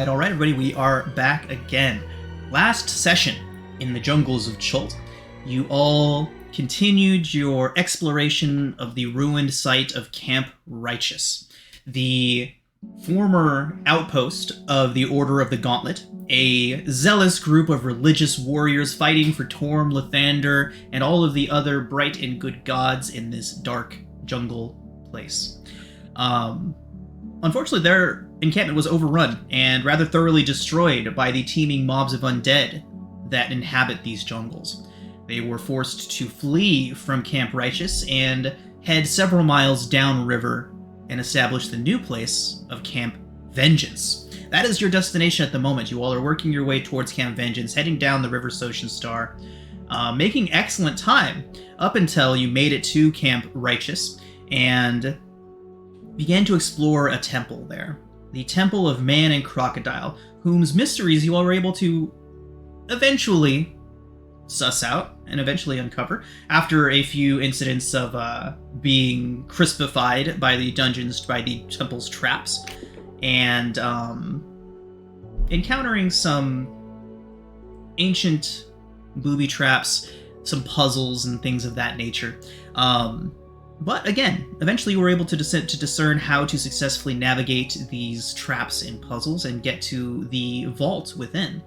All right, everybody, we are back again. Last session in the jungles of Chult, you all continued your exploration of the ruined site of Camp Righteous, the former outpost of the Order of the Gauntlet, a zealous group of religious warriors fighting for Torm, Lathander, and all of the other bright and good gods in this dark jungle place. Unfortunately, their encampment was overrun and rather thoroughly destroyed by the teeming mobs of undead that inhabit these jungles. They were forced to flee from Camp Righteous and head several miles downriver and establish the new place of Camp Vengeance. That is your destination at the moment. You all are working your way towards Camp Vengeance, heading down the River Socian Star, making excellent time up until you made it to Camp Righteous and began to explore a temple there. The Temple of Man and Crocodile, whose mysteries you all were able to eventually suss out and eventually uncover after a few incidents of being crispified by the dungeons, by the temple's traps, and encountering some ancient booby traps, some puzzles and things of that nature. But again, eventually you were able to discern how to successfully navigate these traps and puzzles and get to the vault within.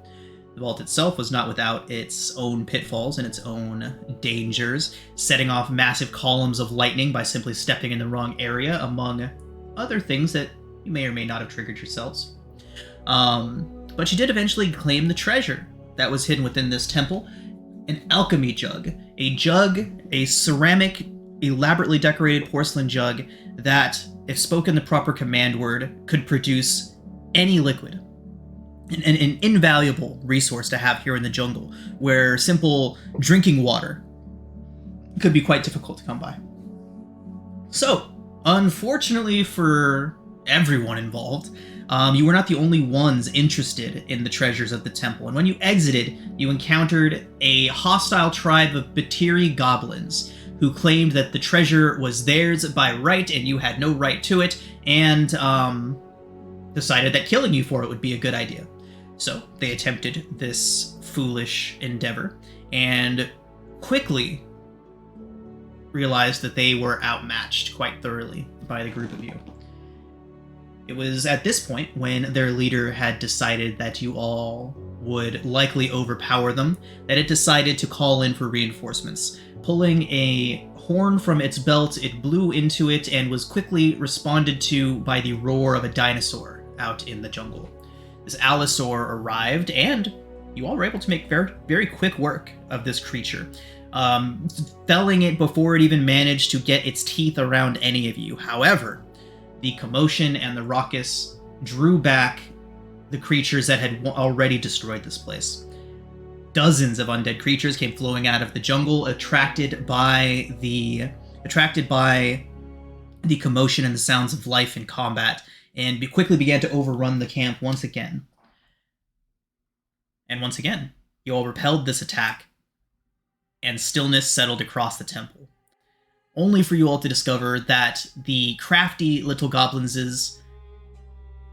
The vault itself was not without its own pitfalls and its own dangers, setting off massive columns of lightning by simply stepping in the wrong area, among other things that you may or may not have triggered yourselves. But you did eventually claim the treasure that was hidden within this temple, an alchemy jug, a ceramic, elaborately decorated porcelain jug that, if spoken the proper command word, could produce any liquid. An invaluable resource to have here in the jungle, where simple drinking water could be quite difficult to come by. So, unfortunately for everyone involved, you were not the only ones interested in the treasures of the temple, and when you exited, you encountered a hostile tribe of Batiri goblins who claimed that the treasure was theirs by right and you had no right to it, and decided that killing you for it would be a good idea. So they attempted this foolish endeavor and quickly realized that they were outmatched quite thoroughly by the group of you. It was at this point when their leader had decided that you all would likely overpower them, that it decided to call in for reinforcements. Pulling a horn from its belt, it blew into it and was quickly responded to by the roar of a dinosaur out in the jungle. This allosaur arrived, and you all were able to make very, very quick work of this creature, felling it before it even managed to get its teeth around any of you. However, the commotion and the ruckus drew back the creatures that had already destroyed this place. Dozens of undead creatures came flowing out of the jungle, attracted by the commotion and the sounds of life and combat, and quickly began to overrun the camp once again. And once again, you all repelled this attack, and stillness settled across the temple, only for you all to discover that the crafty little goblins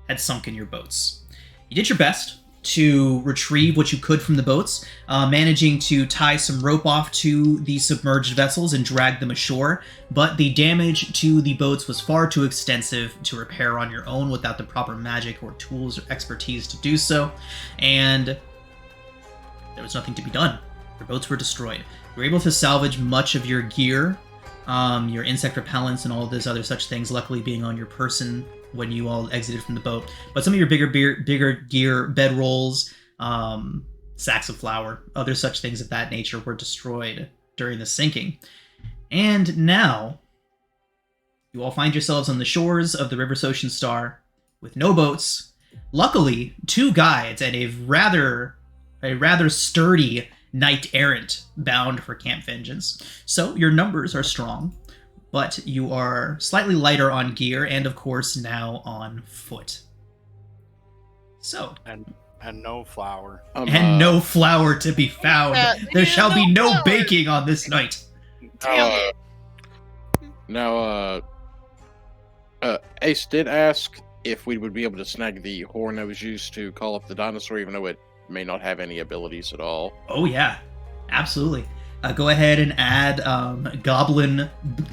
had sunk in your boats. You did your best to retrieve what you could from the boats, managing to tie some rope off to the submerged vessels and drag them ashore, but the damage to the boats was far too extensive to repair on your own without the proper magic or tools or expertise to do so, and there was nothing to be done. Your boats were destroyed. You were able to salvage much of your gear, your insect repellents and all of those other such things, luckily being on your person when you all exited from the boat. But some of your bigger gear, bedrolls, sacks of flour, other such things of that nature were destroyed during the sinking. And now, you all find yourselves on the shores of the River Socian Star with no boats. Luckily, 2 guides and a rather sturdy knight-errant bound for Camp Vengeance. So your numbers are strong, but you are slightly lighter on gear and, of course, now on foot. So... And no flour. No flour to be found. There shall be no baking on this night. Ace did ask if we would be able to snag the horn that was used to call up the dinosaur, even though it may not have any abilities at all. Oh yeah, absolutely. Go ahead and add goblin.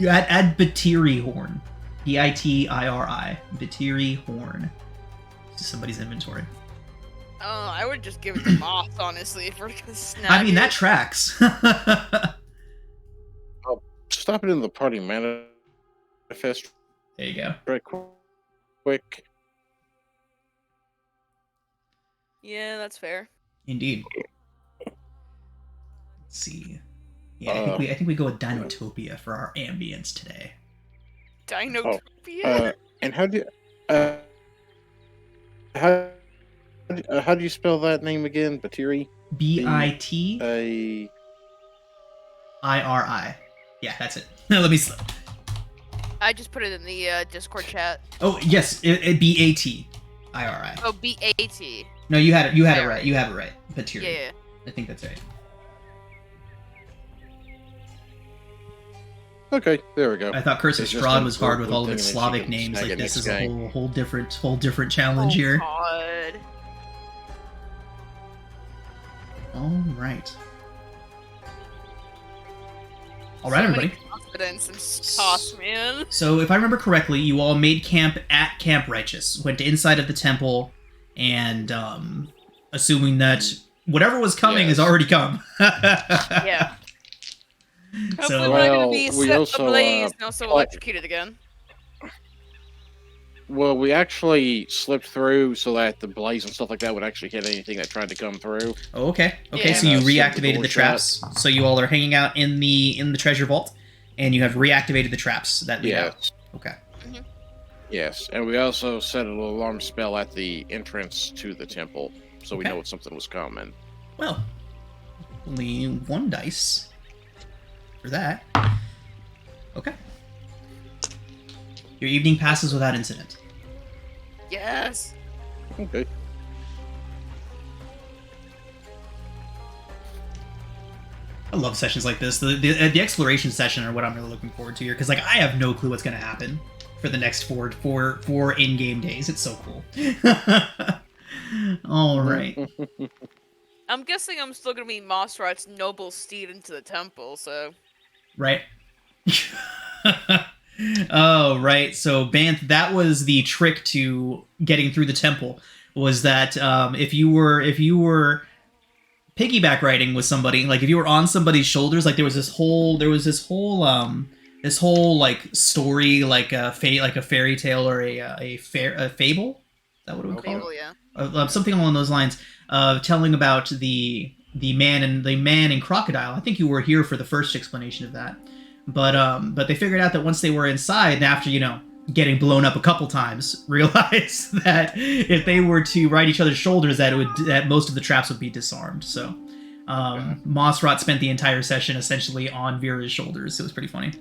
Add Batiri horn. Bitiri. Batiri horn. To somebody's inventory. I would just give it to Moth, honestly, if we're gonna snag I mean, it. that tracks. I'll stop it in the party manifest There you go. right quick. Yeah, that's fair. Indeed. Let's see. Yeah, I think we go with Dinotopia for our ambience today. Dinotopia? And how do you spell that name again? Batiri? Bitiri. Yeah, that's it. Let me. I just put it in the Discord chat. Oh yes, it Batiri. Oh, B-A-T. No, you had it right. You have it right. Batiri. Yeah. I think that's right. Okay, there we go. I thought Curse of It's just Strahd a was hard with all of thing its that you Slavic can names. snag Like it this is next a game. whole different challenge here. God. All right. All right, everybody. Confidence and sauce, man. So, if I remember correctly, you all made camp at Camp Righteous, went to inside of the temple, and assuming that whatever was coming has already come. Yeah. Hopefully So, we're not going to be we set also, ablaze and also electrocuted again. Well, we actually slipped through so that the blaze and stuff like that would actually hit anything that tried to come through. oh, okay. Okay, Yeah. so you Set the reactivated door the traps. So you all are hanging out in the treasure vault, and you have reactivated the traps that lead out. Yes. Okay. Yes, and we also set an alarm spell at the entrance to the temple, so we Okay. know if something was coming. Well, only one dice for that. Okay. Your evening passes without incident. Yes. Okay. I love sessions like this. The exploration session are what I'm really looking forward to here, because like I have no clue what's going to happen for the next four in-game days. It's so cool. All right. I'm guessing I'm still going to be Mossrat's noble steed into the temple, so... Right. Oh, right. So, Banth, that was the trick to getting through the temple, was that if you were piggyback riding with somebody, like if you were on somebody's shoulders, like there was this whole like story, like a fairy tale or a fable. Is that what we call it? Yeah. Something along those lines, telling about the man in Crocodile. I think you were here for the first explanation of that, but they figured out that once they were inside, and after getting blown up a couple times, realized that if they were to ride each other's shoulders, that most of the traps would be disarmed. So Mossrot spent the entire session essentially on Vera's shoulders. It was pretty funny.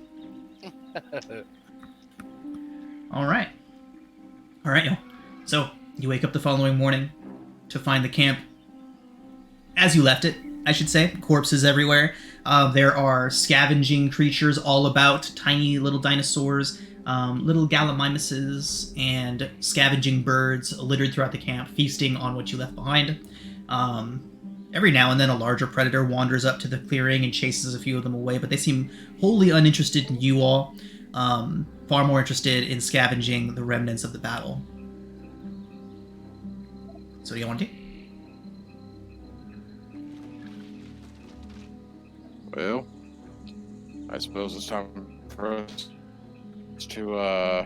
All right, y'all. So you wake up the following morning to find the camp as you left it, I should say. Corpses everywhere. There are scavenging creatures all about, tiny little dinosaurs, little gallimimuses, and scavenging birds littered throughout the camp, feasting on what you left behind. Every now and then a larger predator wanders up to the clearing and chases a few of them away, but they seem wholly uninterested in you all, far more interested in scavenging the remnants of the battle. So what do you want to do? Well, I suppose it's time for us to,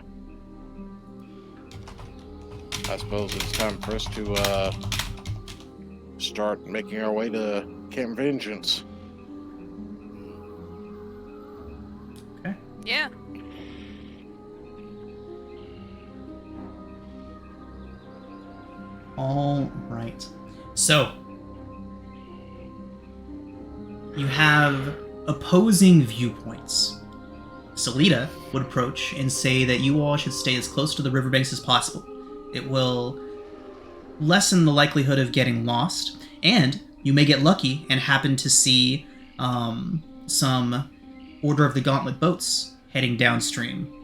start making our way to Camp Vengeance. Okay. Yeah. All right. So, you have opposing viewpoints. Salida would approach and say that you all should stay as close to the riverbanks as possible. It will lessen the likelihood of getting lost, and you may get lucky and happen to see some Order of the Gauntlet boats heading downstream.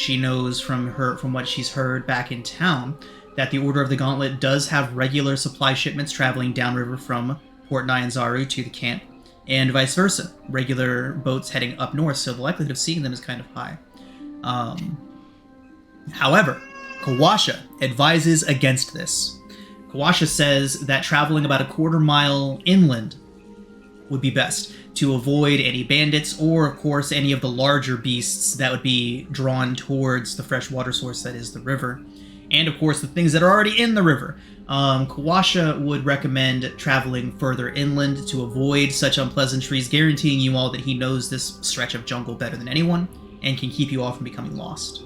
she knows from what she's heard back in town that the Order of the Gauntlet does have regular supply shipments traveling downriver from Port Nyanzaru to the camp, and vice versa, regular boats heading up north, so the likelihood of seeing them is kind of high. However, Kawasha advises against this. Kawasha says that traveling about a quarter-mile inland would be best to avoid any bandits or, of course, any of the larger beasts that would be drawn towards the fresh water source that is the river. And, of course, the things that are already in the river. Kawasha would recommend traveling further inland to avoid such unpleasantries, guaranteeing you all that he knows this stretch of jungle better than anyone and can keep you all from becoming lost.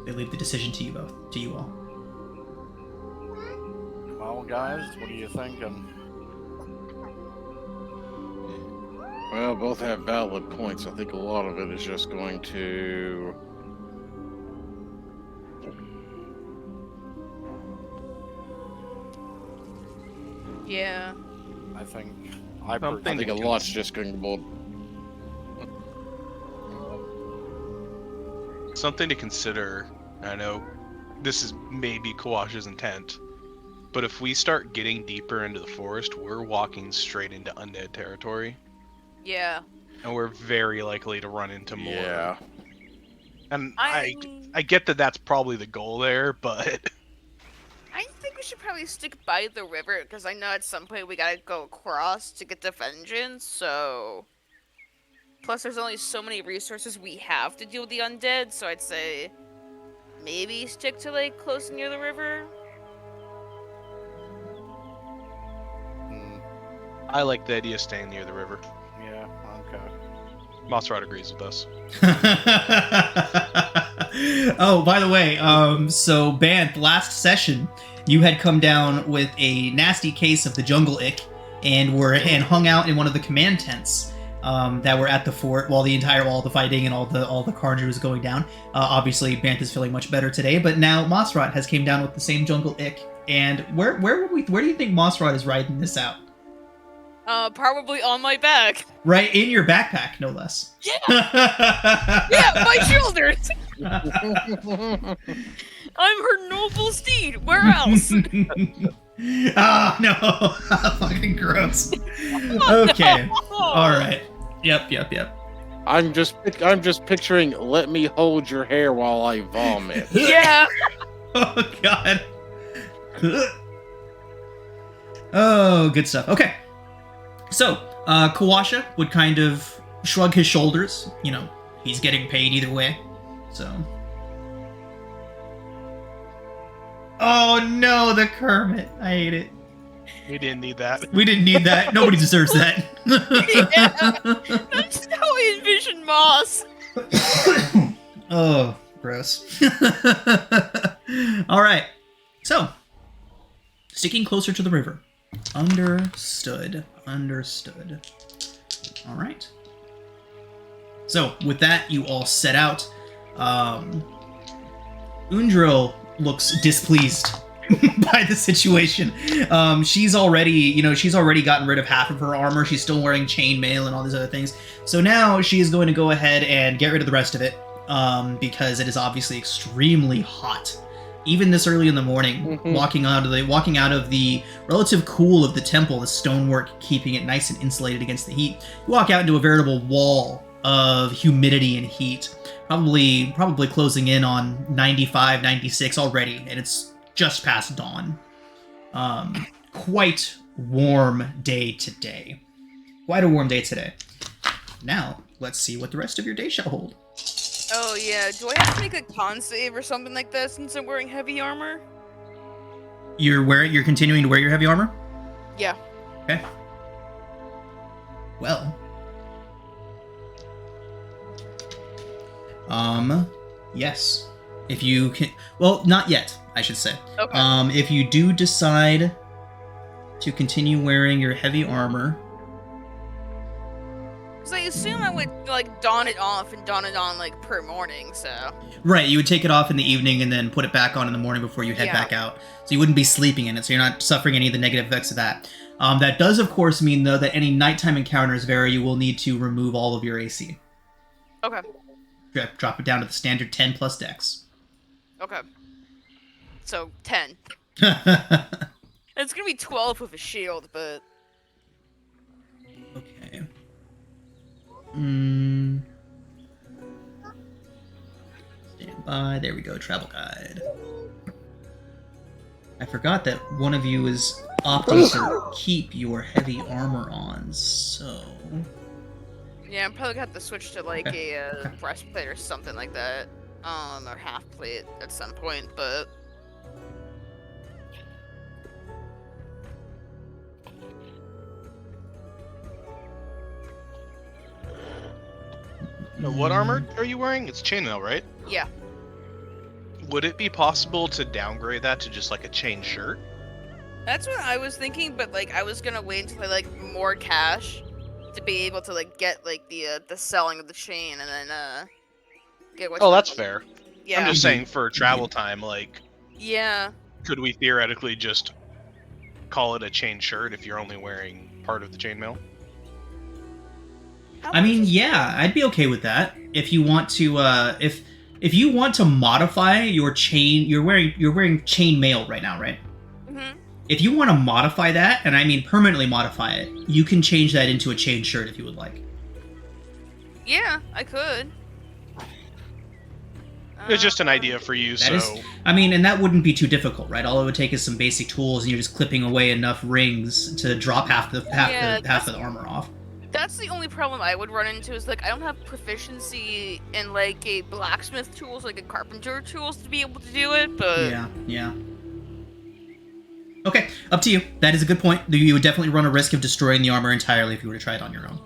They leave the decision to you both, to you all. Well, guys, what are you thinking? Well, both have valid points. I think a lot of it is just going to... Yeah. I think I think a lot's just going to boil. Something to consider. I know this is maybe Kawasha's intent, but if we start getting deeper into the forest, we're walking straight into undead territory. Yeah. And we're very likely to run into more. Yeah. And I get that that's probably the goal there, but... I think we should probably stick by the river, because I know at some point we gotta go across to get the vengeance, so... Plus there's only so many resources we have to deal with the undead, so I'd say... maybe stick to, like, close near the river? I like the idea of staying near the river. Yeah, okay. Mossrod agrees with us. Oh, by the way, so Banth, last session, you had come down with a nasty case of the jungle ick and hung out in one of the command tents that were at the fort while all the fighting and all the carnage was going down. Obviously, Banth is feeling much better today, but now Mossrod has came down with the same jungle ick. And where do you think Mossrod is riding this out? Probably on my back. Right in your backpack, no less. Yeah! Yeah, my shoulders! I'm her noble steed. Where else? Oh, no. Fucking gross. Okay. No. All right. Yep. I'm just picturing, let me hold your hair while I vomit. Yeah. Oh, God. Oh, good stuff. Okay. So, Kawasha would kind of shrug his shoulders. You know, he's getting paid either way. So. Oh, no, the Kermit. I hate it. We didn't need that. We didn't need that. Nobody deserves that. Yeah. That's how I envision Moss. Oh, gross. All right. So, sticking closer to the river. Understood. All right. So, with that, you all set out. Undril looks displeased by the situation. She's already gotten rid of half of her armor. She's still wearing chainmail and all these other things. So now she is going to go ahead and get rid of the rest of it, because it is obviously extremely hot. Even this early in the morning, walking out of the relative cool of the temple, the stonework keeping it nice and insulated against the heat, you walk out into a veritable wall of humidity and heat, probably closing in on 95, 96 already, and it's just past dawn. Quite warm day today. Quite a warm day today. Now, let's see what the rest of your day shall hold. Oh yeah, do I have to make a con save or something like that since I'm wearing heavy armor? You're continuing to wear your heavy armor? Yeah. Okay. Well. Yes. If you can, well, not yet, I should say. Okay. If you do decide to continue wearing your heavy armor, Because I assume I would, like, don it off and don it on, like, per morning, so... Right, you would take it off in the evening and then put it back on in the morning before you head Yeah. back out. So you wouldn't be sleeping in it, so you're not suffering any of the negative effects of that. That does, of course, mean, though, that any nighttime encounters, Vera, you will need to remove all of your AC. Okay. Drop it down to the standard 10 plus dex. Okay. So, 10. Okay. It's gonna be 12 with a shield, but... Stand by. There we go. Travel guide. I forgot that one of you is opting to keep your heavy armor on, so... Yeah, I'm probably gonna have to switch to, like, Okay. a breastplate or something like that. Or half plate at some point, but... Now, what armor are you wearing? It's chainmail, right? Yeah. Would it be possible to downgrade that to just like a chain shirt? That's what I was thinking, but, like, I was gonna wait until I, like, more cash to be able to, like, get, like, the selling of the chain and then, get what... Oh, that's fair. Yeah. I'm just saying for travel time, like, Yeah. could we theoretically just call it a chain shirt if you're only wearing part of the chainmail? How I mean, much is- yeah, I'd be okay with that. If you want to, if you want to modify your chain, you're wearing chain mail right now, right? Mhm. If you want to modify that, and I mean permanently modify it, you can change that into a chain shirt if you would like. Yeah, I could. It's just an idea for you, That so... is, I mean, and that wouldn't be too difficult, right? All it would take is some basic tools, and you're just clipping away enough rings to drop half of the armor off. That's the only problem I would run into is, like, I don't have proficiency in, like, a blacksmith tools, like a carpenter tools to be able to do it, but... Yeah. Okay, up to you. That is a good point. You would definitely run a risk of destroying the armor entirely if you were to try it on your own.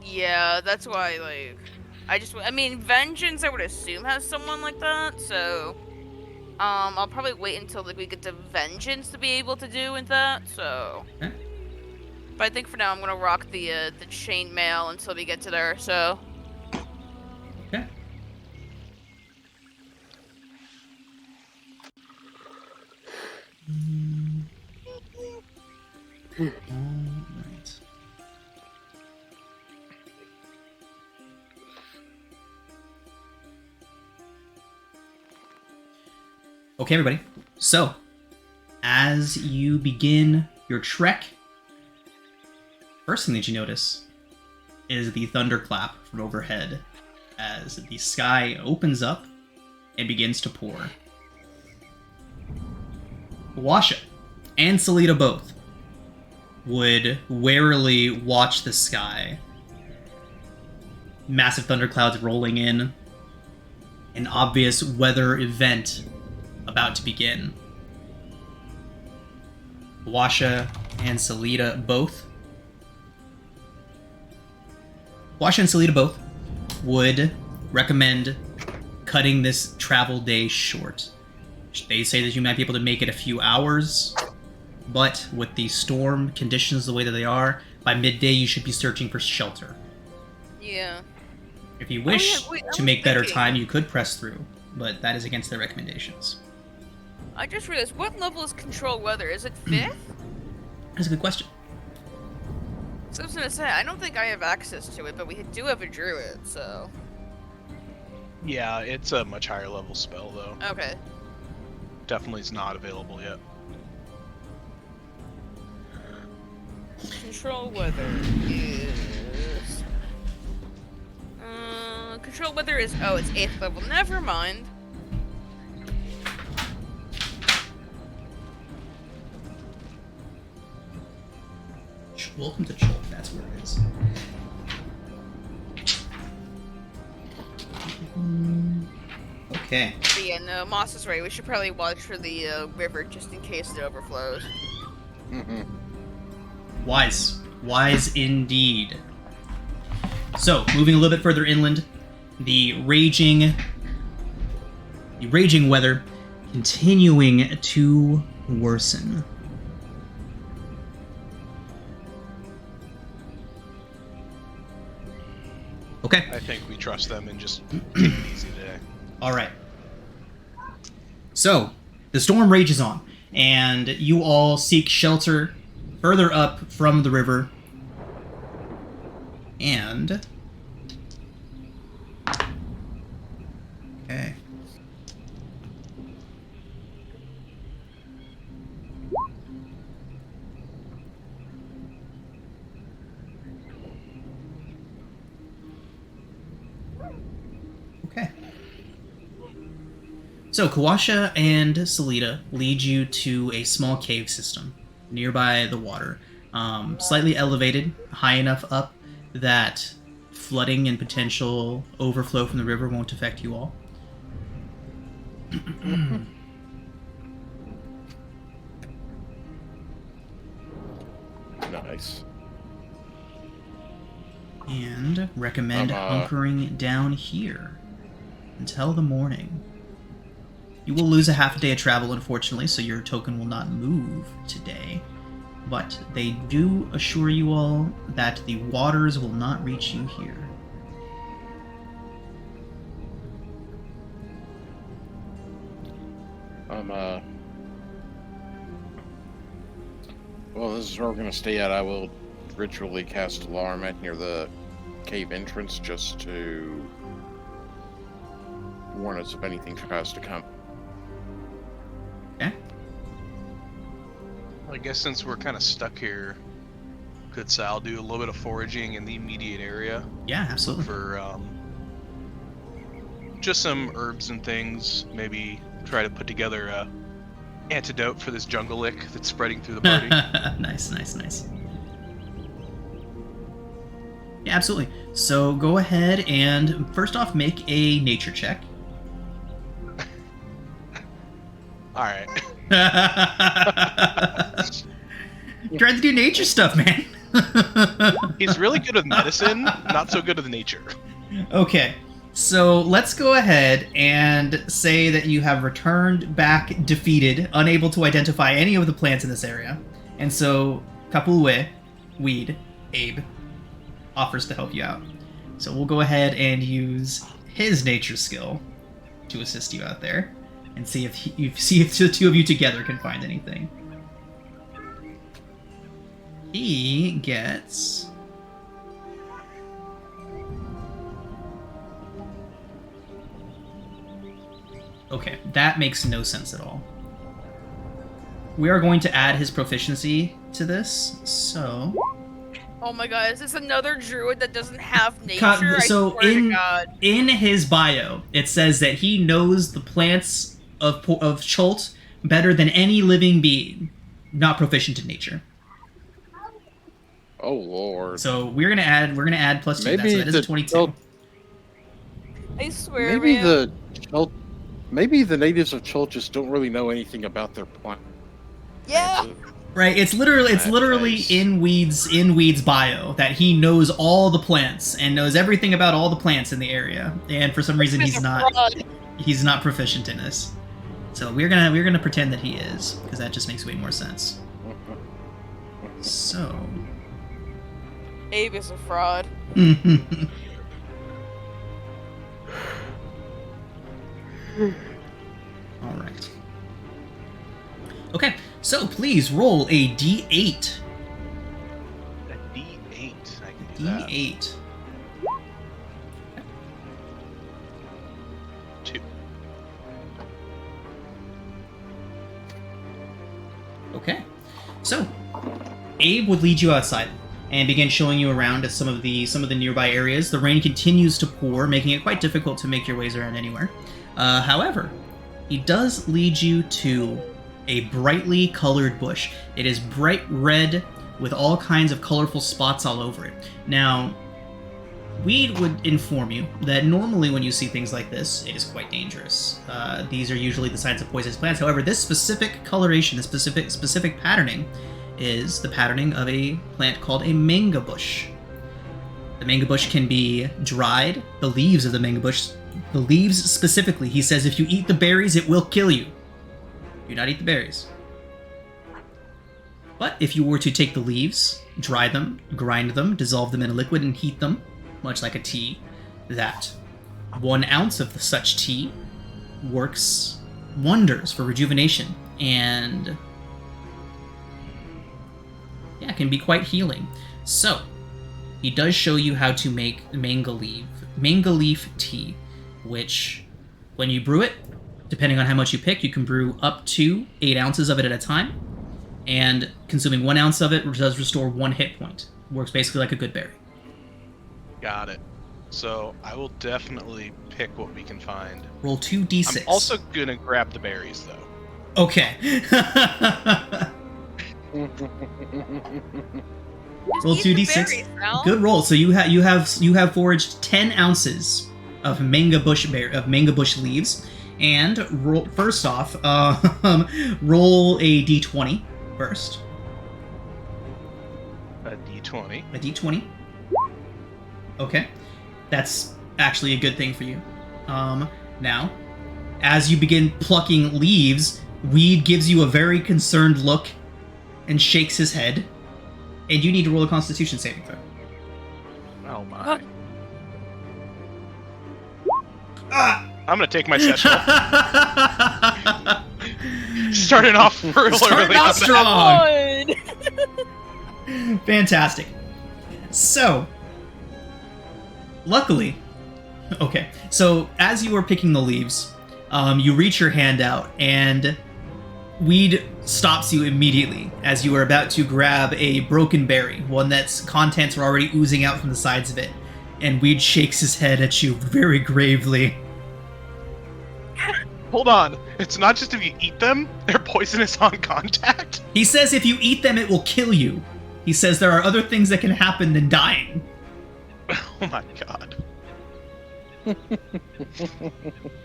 Yeah, that's why, like... I mean, Vengeance, I would assume, has someone like that, so... I'll probably wait until, like, we get to Vengeance to be able to do with that, so... Okay. But I think for now I'm gonna rock the chainmail until we get to there, so... Okay. Alright. Okay, everybody. So, as you begin your trek, first thing that you notice is the thunderclap from overhead as the sky opens up and begins to pour. Washa and Salita both would warily watch the sky. Massive thunderclouds rolling in. An obvious weather event about to begin. Washa and Salita both would recommend cutting this travel day short. They say that you might be able to make it a few hours, but with the storm conditions the way that they are, by midday you should be searching for shelter. Yeah. If you wish wait, I to was make better thinking- time, you could press through, but that is against their recommendations. I just realized, what level is Control Weather? Is it 5th? That's a good question. So I was gonna say, I don't think I have access to it, but we do have a druid, so... Yeah, it's a much higher level spell, though. Okay. Definitely is not available yet. Control Weather is... Control Weather is... Oh, it's 8th level. Never mind. Welcome to Chulk, that's where it is. Okay. But yeah, no, Moss is right. We should probably watch for the river just in case it overflows. Mm-hmm. Wise. Wise indeed. So, moving a little bit further inland, the raging weather continuing to worsen. Okay. I think we trust them and just take it easy today. All right. So, the storm rages on, and you all seek shelter further up from the river. And... Okay. Okay. So, Kawasha and Salida lead you to a small cave system nearby the water. Slightly elevated, high enough up that flooding and potential overflow from the river won't affect you all. Nice. And recommend hunkering down here until the morning. You will lose a half a day of travel, unfortunately, so your token will not move today. But they do assure you all that the waters will not reach you here. Well, this is where we're gonna stay at. I will ritually cast alarm at near the cave entrance just to warn us if anything tries to come. Okay? I guess since we're kind of stuck here, could Sal do a little bit of foraging in the immediate area Yeah, absolutely. for just some herbs and things? Maybe try to put together a antidote for this jungle lick that's spreading through the party. Nice, nice, nice. Yeah, absolutely. So go ahead and first off make a nature check. All right. Trying to do nature stuff, man. He's really good with medicine, not so good with nature. Okay, so let's go ahead and say that you have returned back defeated, unable to identify any of the plants in this area. And so Kapulwe, Weed, Abe, offers to help you out. So we'll go ahead and use his nature skill to assist you out there. And see if the two of you together can find anything. He gets... Okay, that makes no sense at all. We are going to add his proficiency to this, so... Oh my god, is this another druid that doesn't have nature? So I swear to God. in his bio, it says that he knows the plants of Chult better than any living being not proficient in nature. Oh lord. So we're gonna add +2 to that, Maybe so that is a 22. Chult- I swear, maybe man. maybe the natives of Chult just don't really know anything about their plant. Yeah. Right, it's literally Nice. in Weed's bio that he knows all the plants and knows everything about all the plants in the area. And for some reason he's not proficient in this. So we're gonna pretend that he is, because that just makes way more sense. So Abe is a fraud. All right. Okay, so please roll a d8. A D8. I can do that. D8. 2. Okay. So, Abe would lead you outside and begin showing you around at some of the nearby areas. The rain continues to pour, making it quite difficult to make your ways around anywhere. However, he does lead you to a brightly colored bush. It is bright red with all kinds of colorful spots all over it. Now, Weed would inform you that normally when you see things like this, it is quite dangerous. These are usually the signs of poisonous plants. However, this specific coloration, this specific patterning, is the patterning of a plant called a manga bush. The manga bush can be dried. The leaves of the manga bush, the leaves specifically, he says if you eat the berries, it will kill you. Do not eat the berries. But if you were to take the leaves, dry them, grind them, dissolve them in a liquid, and heat them, much like a tea, that 1 ounce of such tea works wonders for rejuvenation and yeah, can be quite healing. So he does show you how to make manga leaf tea, which when you brew it, depending on how much you pick, you can brew up to 8 ounces of it at a time, and consuming 1 ounce of it does restore 1 hit point. Works basically like a good berry. Got it. So I will definitely pick what we can find. Roll 2d6. I'm also gonna grab the berries though. Okay. Roll Just eat the 2d6. berries, Al. Good roll. So you have foraged 10 ounces of manga bush leaves, and roll first off. Roll a d20 first. A d20. A d20. Okay, that's actually a good thing for you. Now, as you begin plucking leaves, Weed gives you a very concerned look and shakes his head. And you need to roll a Constitution saving throw. Oh my. Huh. Ah! I'm gonna take my session. Starting off real Starting early. off strong. One. Fantastic. So, luckily, okay. So as you are picking the leaves, you reach your hand out, and Weed stops you immediately as you are about to grab a broken berry, one that's contents are already oozing out from the sides of it. And Weed shakes his head at you very gravely. Hold on. It's not just if you eat them, they're poisonous on contact. He says if you eat them, it will kill you. He says there are other things that can happen than dying. Oh my god.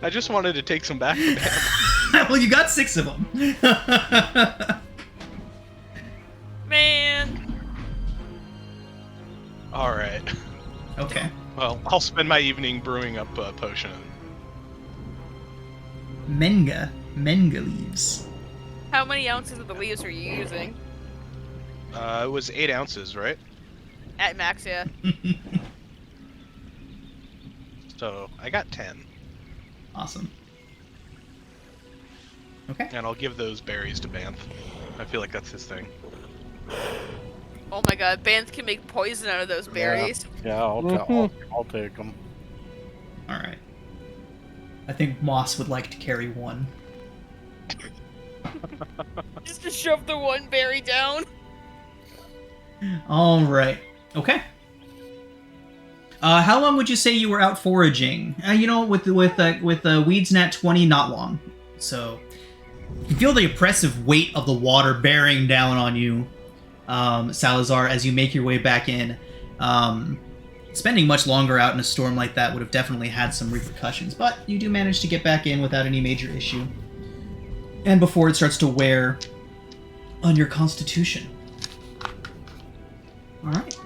I just wanted to take some back from him. Well, you got 6 of them. Man. Alright. Okay. Well, I'll spend my evening brewing up a potion. Menga leaves. How many ounces of the leaves are you using? It was 8 ounces, right? At max, yeah. So, I got 10. Awesome. Okay. And I'll give those berries to Banth. I feel like that's his thing. Oh my god, Banth can make poison out of those berries. Yeah, I'll take them. All right. I think Moss would like to carry one. Just to shove the one berry down. All right. Okay. How long would you say you were out foraging? With Weeds Nat 20, not long. So you feel the oppressive weight of the water bearing down on you, Salazar, as you make your way back in. Spending much longer out in a storm like that would have definitely had some repercussions, but you do manage to get back in without any major issue. And before it starts to wear on your constitution. Alright.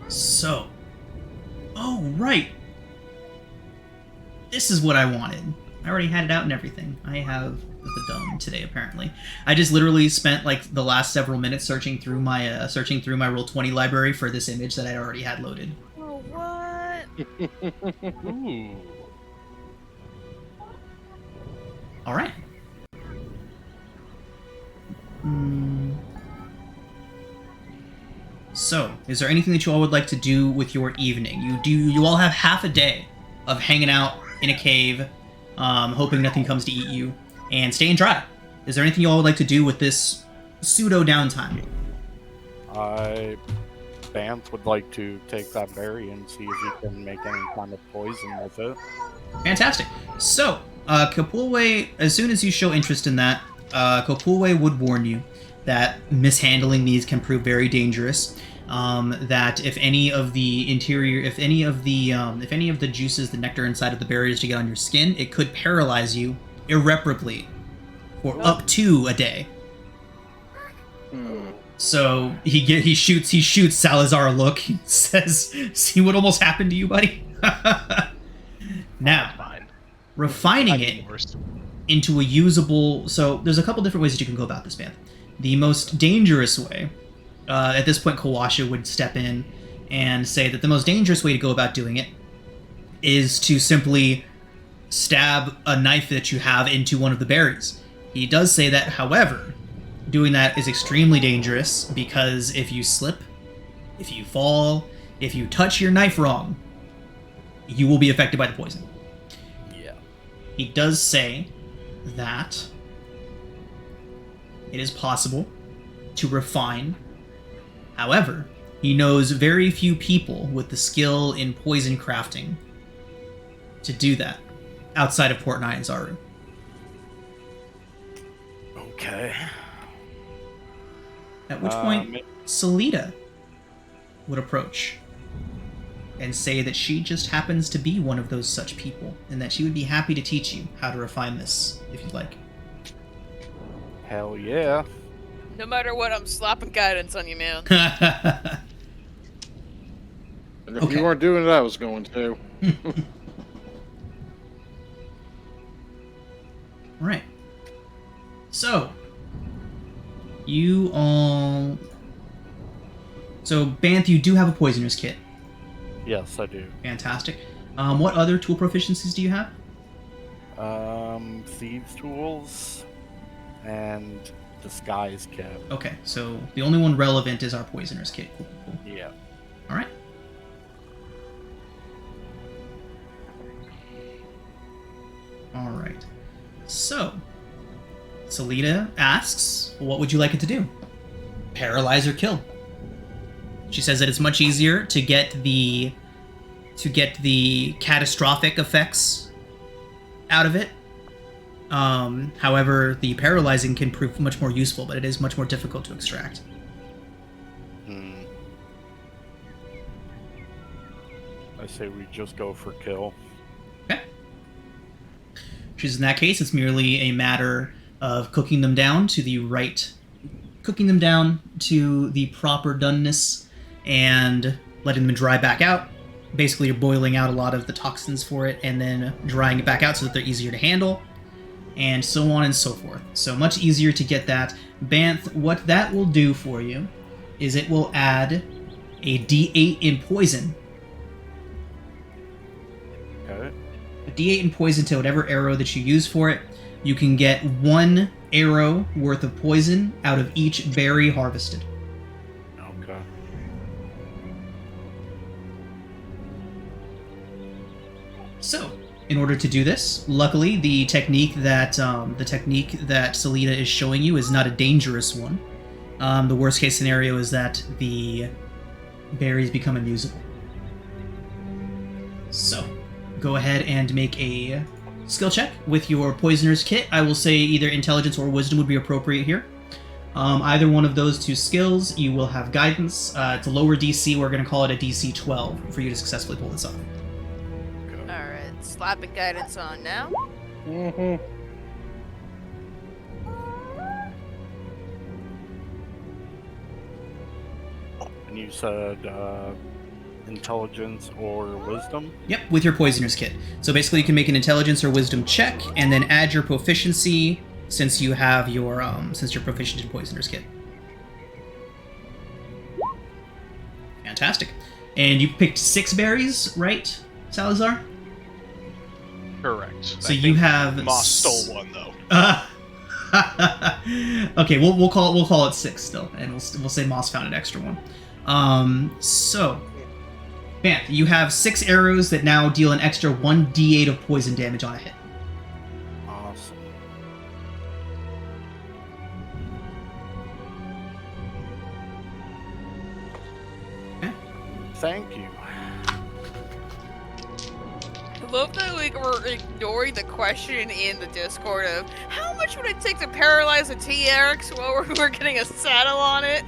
So. Oh, right. This is what I wanted. I already had it out and everything. I have the dome today, apparently. I just literally spent like the last several minutes searching through my Roll20 library for this image that I already had loaded. Oh, what? Ooh. All right. So, is there anything that you all would like to do with your evening? You all have half a day of hanging out in a cave, hoping nothing comes to eat you, and staying dry. Is there anything you all would like to do with this pseudo downtime? Banth would like to take that berry and see if he can make any kind of poison with it. Fantastic. So, Kapulwe, as soon as you show interest in that, Kapulwe would warn you that mishandling these can prove very dangerous. That if any of the juices, the nectar inside of the berry is to get on your skin, it could paralyze you irreparably for up to a day. So he shoots Salazar a look. He says, "See what almost happened to you, buddy." Now, Fine. refining it into a usable. So there's a couple different ways that you can go about this, man. The most dangerous way, at this point, Kawasha would step in and say that the most dangerous way to go about doing it is to simply stab a knife that you have into one of the berries. He does say that, however, doing that is extremely dangerous because if you slip, if you fall, if you touch your knife wrong, you will be affected by the poison. Yeah. He does say that it is possible to refine. However, he knows very few people with the skill in poison crafting to do that outside of Port Nyanzaru. Okay. At which point, Salida would approach and say that she just happens to be one of those such people, and that she would be happy to teach you how to refine this, if you'd like. Hell yeah. No matter what, I'm slapping guidance on you, man. And if Okay. you weren't doing it, I was going to. Right. So, you all... So, Banth, you do have a poisoner's kit. Yes, I do. Fantastic. What other tool proficiencies do you have? Thieves' tools and disguise kit. Okay, so the only one relevant is our poisoner's kit. Cool, cool, cool. Yeah. All right. All right. So, Salida asks, what would you like it to do? Paralyze or kill? She says that it's much easier to get the catastrophic effects out of it. However, the paralyzing can prove much more useful, but it is much more difficult to extract. I say we just go for kill. Okay. She says in that case, it's merely a matter of cooking them down to the proper doneness and letting them dry back out. Basically, you're boiling out a lot of the toxins for it and then drying it back out so that they're easier to handle, and so on and so forth. So much easier to get that. Banth, what that will do for you is it will add a D8 in poison. Okay. A D8 in poison to whatever arrow that you use for it. You can get 1 arrow worth of poison out of each berry harvested. Okay. So, in order to do this, luckily the technique that Salida is showing you is not a dangerous one. The worst case scenario is that the berries become unusable. So, go ahead and make a skill check with your poisoner's kit. I will say either intelligence or wisdom would be appropriate here. Either one of those 2 skills, you will have guidance. It's a lower DC. We're going to call it a DC 12 for you to successfully pull this off. Alright, slapping guidance on now. Mm-hmm. And you said intelligence or wisdom? Yep, with your poisoner's kit. So basically you can make an intelligence or wisdom check and then add your proficiency since you have your since you're proficient in poisoner's kit. Fantastic. And you picked 6 berries, right, Salazar? Correct. So you have Moss stole one though. Okay, we'll call it 6 still, and we'll say Moss found an extra one. So, Banth, you have 6 arrows that now deal an extra 1d8 of poison damage on a hit. Awesome. Okay. Thank you. I love that we're ignoring the question in the Discord of how much would it take to paralyze a TRX while we're getting a saddle on it?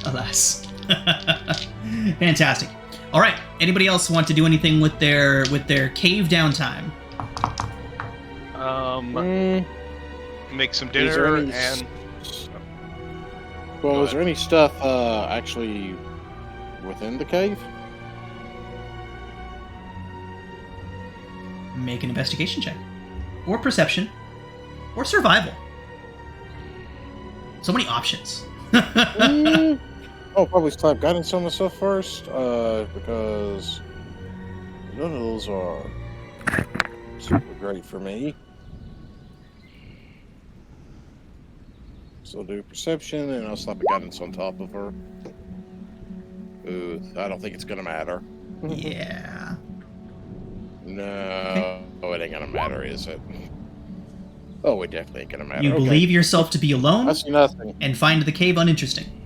Alas. Fantastic. All right. Anybody else want to do anything with their cave downtime? Make some Is there dinner any and Well, Go is there any stuff actually within the cave? Make an investigation check. Or perception. Or survival. So many options. I'll probably slap guidance on myself first, because none of those are super great for me. So I'll do perception, and I'll slap a guidance on top of her. Ooh, I don't think it's gonna matter. Yeah. No, it ain't gonna matter, is it? Oh, it definitely ain't gonna matter. You Okay. believe yourself to be alone I see nothing. and find the cave uninteresting.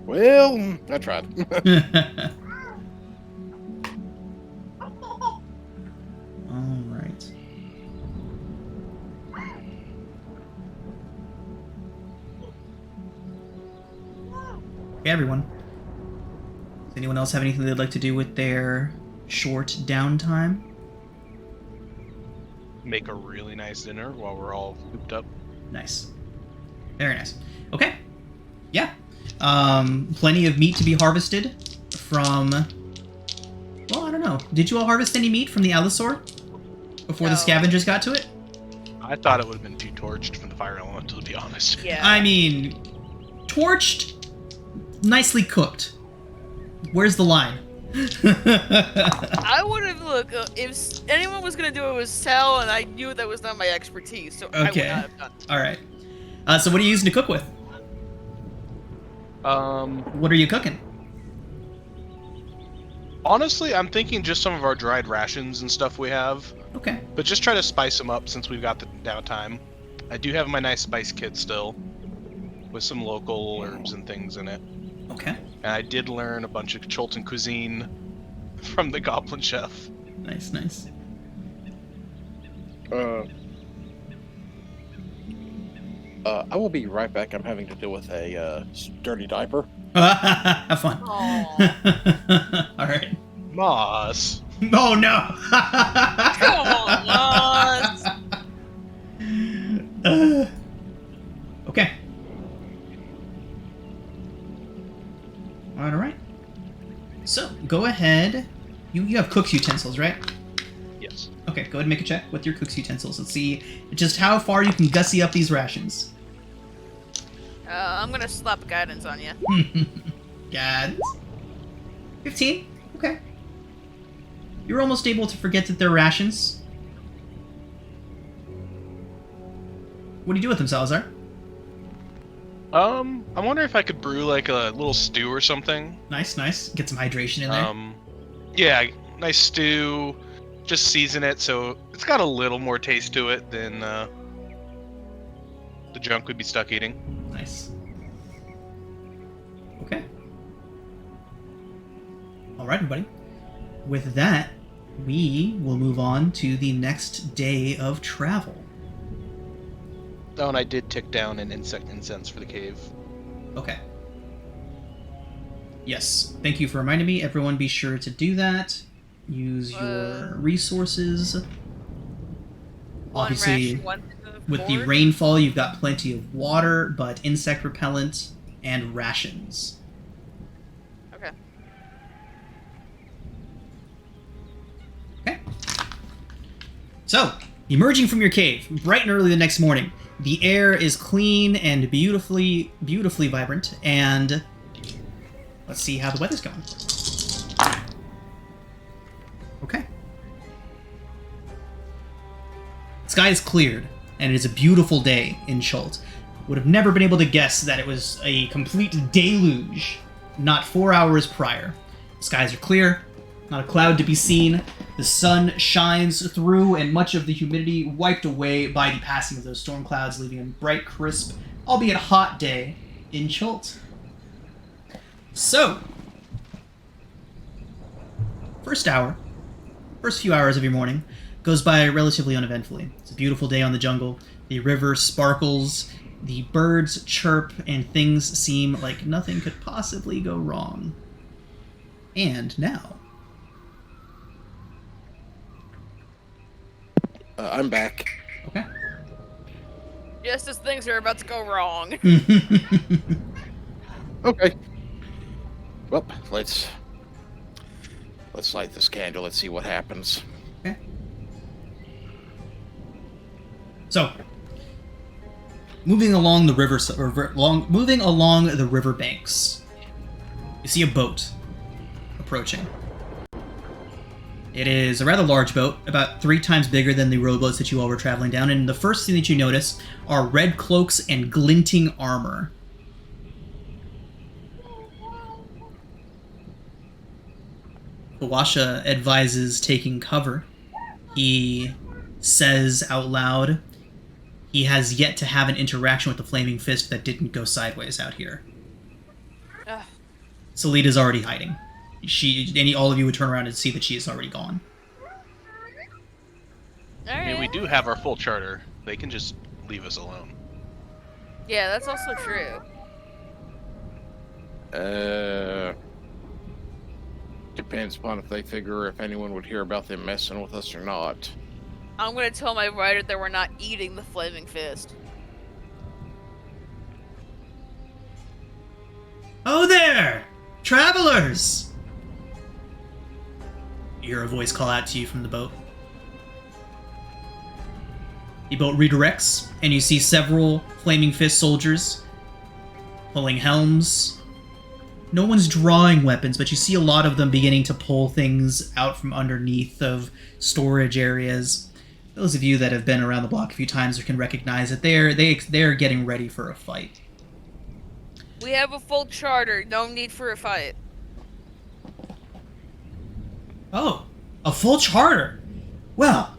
Well, I tried. All right. Okay, everyone. Does anyone else have anything they'd like to do with their short downtime? Make a really nice dinner while we're all hooped up. Nice. Very nice. Okay. Yeah. Plenty of meat to be harvested from... Well, I don't know. Did you all harvest any meat from the Allosaur before the No. scavengers got to it? I thought it would have been too torched from the fire elemental, to be honest. Yeah. I mean, torched, nicely cooked. Where's the line? I would have if anyone was gonna do it was Sal, and I knew that was not my expertise, so I would Okay. not have done. All right. So what are you using to cook with? What are you cooking? Honestly, I'm thinking just some of our dried rations and stuff we have, Okay. but just try to spice them up since we've got the downtime. I do have my nice spice kit still, with some local herbs and things in it. Okay. And I did learn a bunch of Chultan cuisine from the Goblin Chef. Nice, nice. I will be right back. I'm having to deal with a dirty diaper. Have fun. Aw. All right. Moss. Oh no! Come on, Moss. Okay. All right. So go ahead. You have cook's utensils, right? Yes. Okay. Go ahead and make a check with your cook's utensils. Let's see just how far you can gussy up these rations. I'm gonna slap guidance on you. God. 15. Okay. You're almost able to forget that they're rations. What do you do with them, Salazar? I wonder if I could brew like a little stew or something. Nice, nice. Get some hydration in there. Yeah, nice stew. Just season it so it's got a little more taste to it than the junk we'd be stuck eating. Nice. Okay. All right, everybody. With that, we will move on to the next day of travel. Oh, and I did tick down an insect incense for the cave. Okay. Yes. Thank you for reminding me. Everyone be sure to do that. Use your resources. One Obviously, ration, one to the with the board. rainfall, you've got plenty of water, but insect repellent and rations. Okay. Okay. So, emerging from your cave, bright and early the next morning, the air is clean and beautifully vibrant, and let's see how the weather's going. Okay. Sky is cleared, and it is a beautiful day in Chult. Would have never been able to guess that it was a complete deluge not 4 hours prior. Skies are clear, not a cloud to be seen. The sun shines through, and much of the humidity wiped away by the passing of those storm clouds, leaving a bright, crisp, albeit hot day in Chult. So, first few hours of your morning goes by relatively uneventfully. It's a beautiful day on the jungle. The river sparkles, the birds chirp, and things seem like nothing could possibly go wrong. And now... I'm back. Okay. Just as things are about to go wrong. Okay. Well, let's light this candle. Let's see what happens. Okay. So, moving along the moving along the river banks, you see a boat approaching. It is a rather large boat, about 3 times bigger than the rowboats that you all were traveling down, and the first thing that you notice are red cloaks and glinting armor. Kawasha advises taking cover. He says out loud he has yet to have an interaction with the Flaming Fist that didn't go sideways out here. Ugh. Salita's already hiding. All of you would turn around and see that she is already gone. I mean, we do have our full charter. They can just leave us alone. Yeah, that's also true. Depends upon if they figure if anyone would hear about them messing with us or not. I'm gonna tell my rider that we're not eating the Flaming Fist. Oh there! Travelers! You hear a voice call out to you from the boat. The boat redirects, and you see several Flaming Fist soldiers pulling helms. No one's drawing weapons, but you see a lot of them beginning to pull things out from underneath of storage areas. Those of you that have been around the block a few times can recognize that they're getting ready for a fight. We have a full charter, no need for a fight. Oh, a full charter. Well,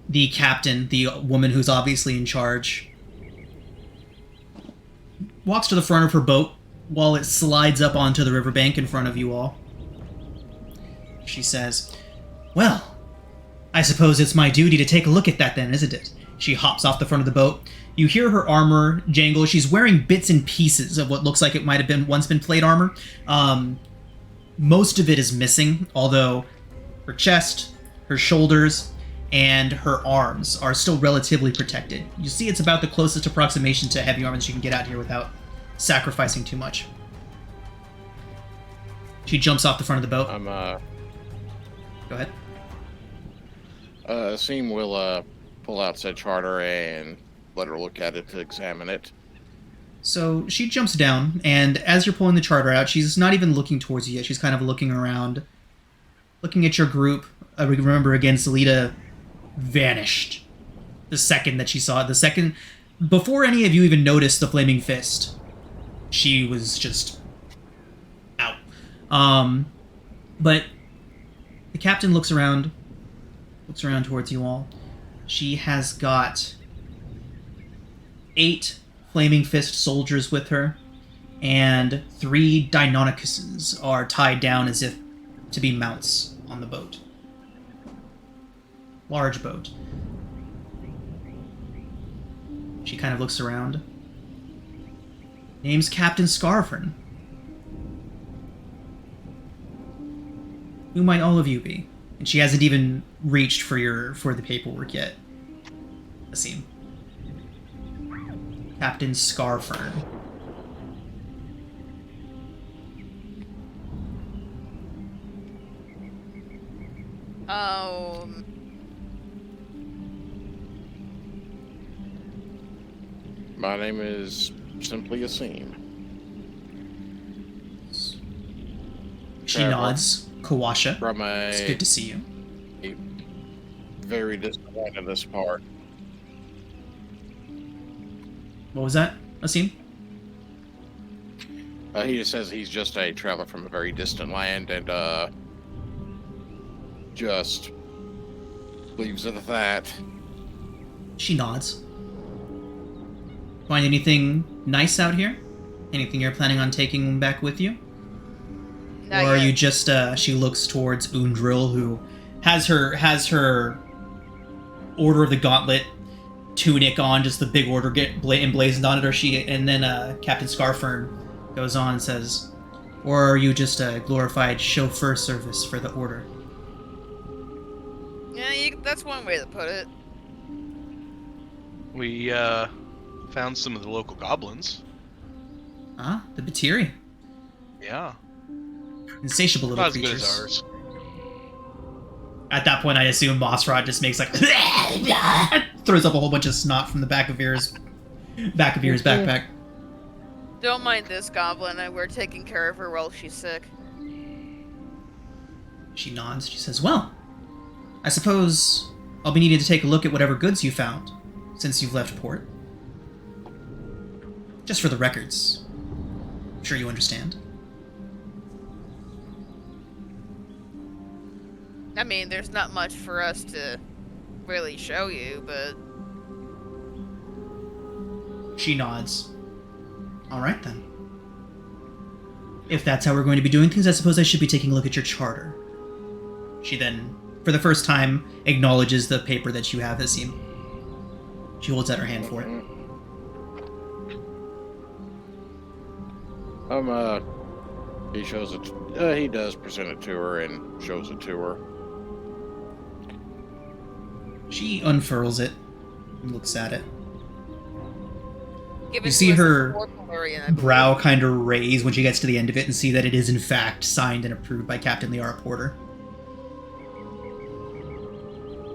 the captain, the woman who's obviously in charge, walks to the front of her boat while it slides up onto the riverbank in front of you all. She says, "Well, I suppose it's my duty to take a look at that then, isn't it?" She hops off the front of the boat. You hear her armor jangle. She's wearing bits and pieces of what looks like it might have once been plate armor. Most of it is missing, although her chest, her shoulders, and her arms are still relatively protected. You see it's about the closest approximation to heavy armor that you can get out here without sacrificing too much. She jumps off the front of the boat. Go ahead. Seem will pull out said charter and let her look at it to examine it. So she jumps down, and as you're pulling the charter out, she's not even looking towards you yet. She's kind of looking around, looking at your group. Remember, again, Salita vanished the second that she saw it. The second, before any of you even noticed the Flaming Fist, she was just out. But the captain looks around towards you all. She has got 8 Flaming Fist soldiers with her, and 3 Deinonychuses are tied down as if to be mounts on the boat. Large boat. She kind of looks around. Name's Captain Scarfern. Who might all of you be? And she hasn't even reached for the paperwork yet. Asim. Captain Scarfern. My name is simply Asim. She nods. Kawasha. From It's good to see you. a very distant land in this part. What was that, Asim? He just says he's just a traveler from a very distant land and just leaves it at that. She nods. Find anything nice out here? Anything you're planning on taking back with you? Not or are yet. you just, she looks towards Undril, who has her Order of the Gauntlet tunic on, just the big order emblazoned on it, and then Captain Scarfern goes on and says, or are you just a glorified chauffeur service for the Order? Yeah, that's one way to put it. We found some of the local goblins. Ah, the Batiri. Yeah, Insatiable little not as creatures. good as ours. At that point, I assume Mossrod just makes like throws up a whole bunch of snot from the back of Vera's backpack. Don't mind this goblin. We're taking care of her while she's sick. She nods. She says, "Well, I suppose I'll be needing to take a look at whatever goods you found since you've left port. Just for the records. I'm sure you understand." I mean, there's not much for us to really show you, but... She nods. "All right, then. If that's how we're going to be doing things, I suppose I should be taking a look at your charter." She then, for the first time, acknowledges the paper that you have, Hasim. She holds out her hand for it. He shows it. He does present it to her and shows it to her. She unfurls it and looks at it. Give You it see to us her in Corporian, I believe. brow kind of raise when she gets to the end of it and see that it is in fact signed and approved by Captain Liara Porter.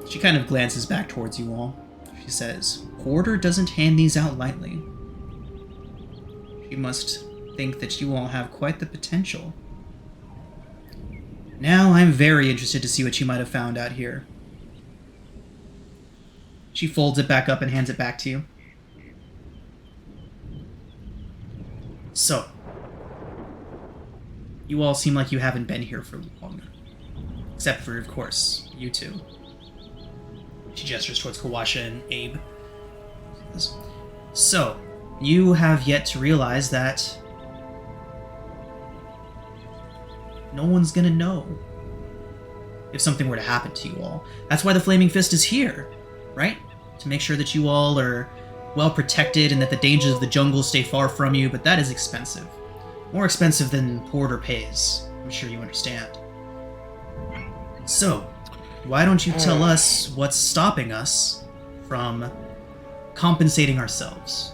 She kind of glances back towards you all. She says, "Porter doesn't hand these out lightly. She must think that you all have quite the potential. Now I'm very interested to see what you might have found out here." She folds it back up and hands it back to you. "So, you all seem like you haven't been here for long. Except for, of course, you two." She gestures towards Kawasha and Abe. "So, you have yet to realize that no one's gonna know if something were to happen to you all. That's why the Flaming Fist is here, right? To make sure that you all are well protected and that the dangers of the jungle stay far from you, but that is expensive. More expensive than Porter pays. I'm sure you understand. So, why don't you tell us what's stopping us from compensating ourselves?"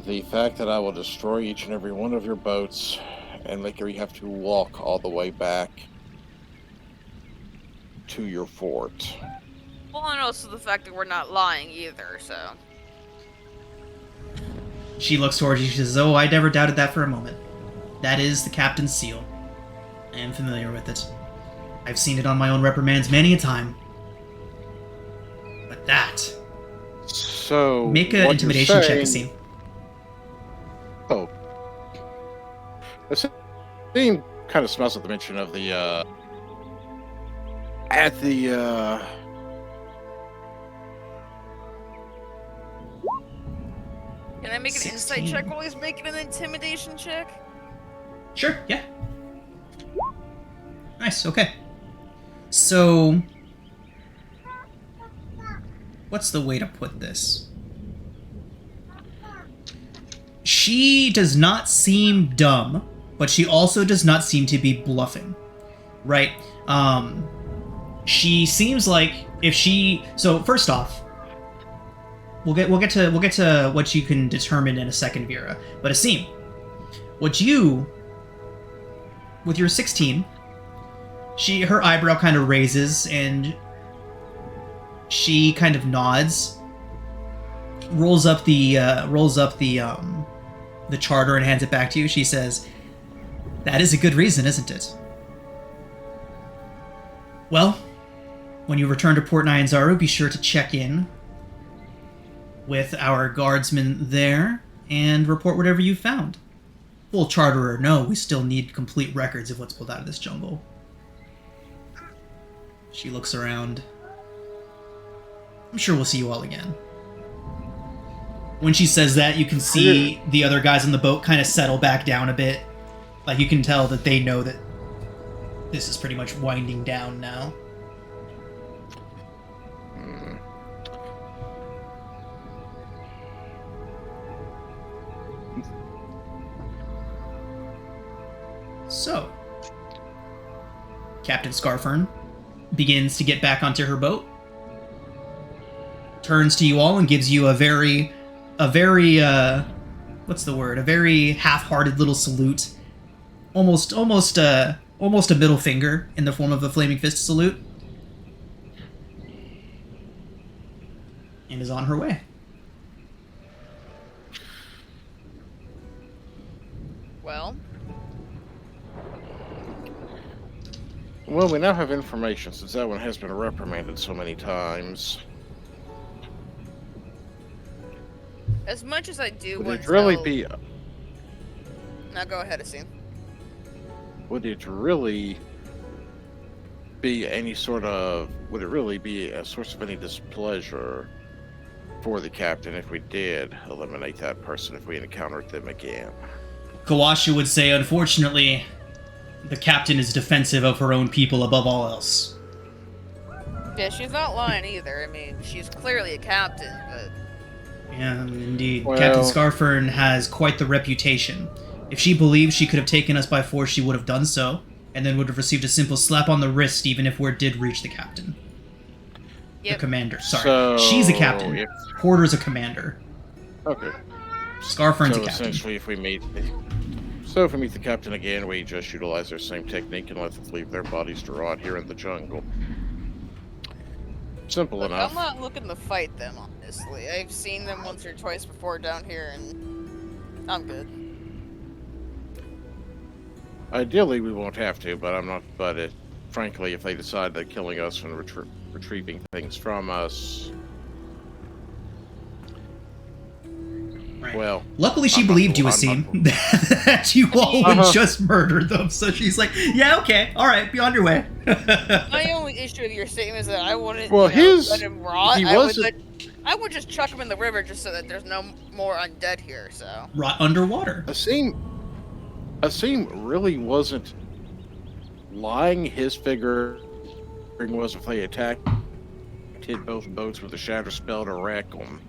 The fact that I will destroy each and every one of your boats and make you have to walk all the way back to your fort. Well, and also the fact that we're not lying either, so... She looks towards you. She says, "Oh, I never doubted that for a moment. That is the captain's seal. I am familiar with it. I've seen it on my own reprimands many a time. But that..." So, Make an intimidation check, Hasim. Oh. Hasim kind of smells at the mention of the, Can I make an 16. insight check while he's making an intimidation check? Sure, yeah. Nice, okay. So... what's the way to put this? She does not seem dumb, but she also does not seem to be bluffing, right? She seems like if she... So first off, we'll get to what you can determine in a second, Vera. But Asim, what you, with your 16, her eyebrow kind of raises and she kind of nods, rolls up the charter and hands it back to you. She says, "That is a good reason, isn't it? Well, when you return to Port Nyanzaru, be sure to check in with our guardsmen there and report whatever you found. Full charter or no, we still need complete records of what's pulled out of this jungle." She looks around. "I'm sure we'll see you all again." When she says that, you can see the other guys on the boat kind of settle back down a bit. Like, you can tell that they know that this is pretty much winding down now. So, Captain Scarfern begins to get back onto her boat, turns to you all and gives you a very what's the word? A very half-hearted little salute, almost a middle finger in the form of a flaming fist salute. and is on her way. Well, Well, we now have information since that one has been reprimanded so many times. as much as I do Would want it to really tell... be? Now go ahead, Asim. Would it really be any sort of? Would it really be a source of any displeasure for the captain if we did eliminate that person if we encountered them again? Kawasha would say, unfortunately, the captain is defensive of her own people above all else. Yeah, she's not lying either. I mean, she's clearly a captain, but... Yeah, indeed. Well- Captain Scarfern has quite the reputation. If she believed she could have taken us by force, she would have done so, and then would have received a simple slap on the wrist even if word did reach the captain. Yep. The commander, sorry. So, She's a captain. if- Porter's a commander. Okay. Scarfern's So a captain. essentially, if we meet the captain again, we just utilize their same technique and let them leave their bodies to rot here in the jungle. Simple Look, enough. I'm not looking to fight them, honestly. I've seen them once or twice before down here, and I'm good. Ideally, we won't have to, but I'm not. But frankly, if they decide that killing us and retrieving things from us, Right. well, Luckily, she I'm not- believed you, I'm Asim, that you all would Uh-huh. just murder them. So she's like, yeah, okay, all right, be on your way. My only issue with your statement is that I wouldn't Well, let him rot. he I wasn't- I would just chuck him in the river just so that there's no more undead here, so... Rot underwater. Asim really wasn't lying. His figure was if they attacked, hit both boats with a shatter spell to wreck them.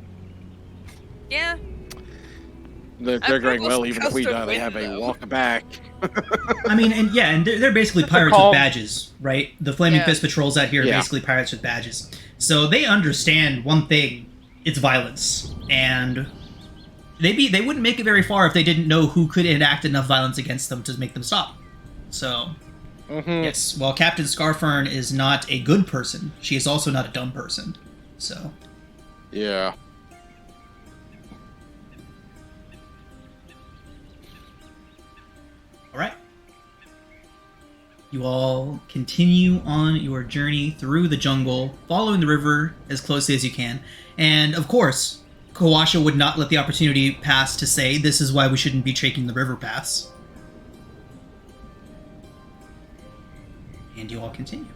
Yeah, They're I figuring, think well, we're even if we supposed to die, they win, have a though. walk back. I mean, and they're basically pirates call. with badges, right? The Flaming Yeah. Fist patrols out here are Yeah. basically pirates with badges. So they understand one thing, it's violence. And they wouldn't make it very far if they didn't know who could enact enough violence against them to make them stop. So, yes, while Captain Scarfern is not a good person, she is also not a dumb person. So, Yeah. all right. You all continue on your journey through the jungle, following the river as closely as you can. And, of course, Kawasha would not let the opportunity pass to say, this is why we shouldn't be taking the river paths. And you all continue.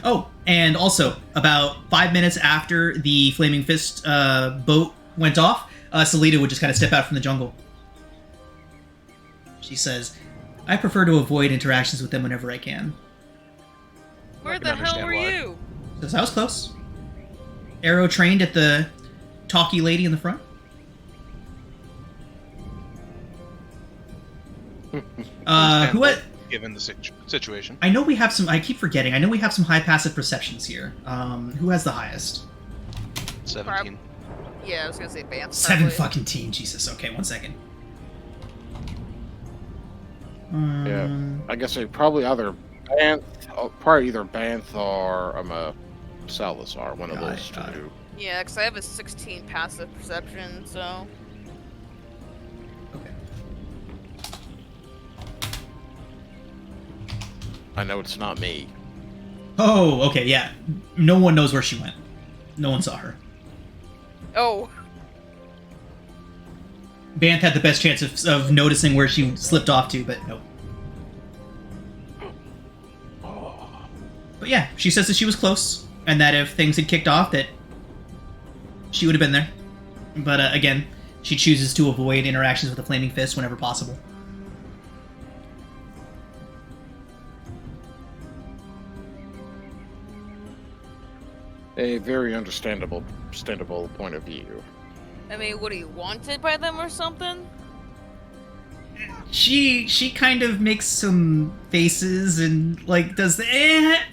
Oh, and also, about 5 minutes after the Flaming Fist boat went off, Salida would just kind of step out from the jungle. She says, I prefer to avoid interactions with them whenever I can. where can the hell understand were why. you? Says, I was close. Arrow trained at the talky lady in the front. Who had... Given the situation. I know we have some... I keep forgetting. I know we have some high passive perceptions here. Who has the highest? 17. Yeah, I was gonna say Bance. 7 probably. fucking teen. Jesus. Okay, 1 second. Yeah. I guess they probably either Banth or Salazar, one of Got those it, got it. two. Yeah, because I have a 16 passive perception, so... Okay. I know it's not me. Oh, okay, yeah. No one knows where she went. No one saw her. Oh, Banth had the best chance of noticing where she slipped off to, but nope. But yeah, she says that she was close, and that if things had kicked off, that she would have been there. But again, she chooses to avoid interactions with the Flaming Fist whenever possible. A very understandable point of view. I mean, what, are you wanted by them or something? She kind of makes some faces and like does the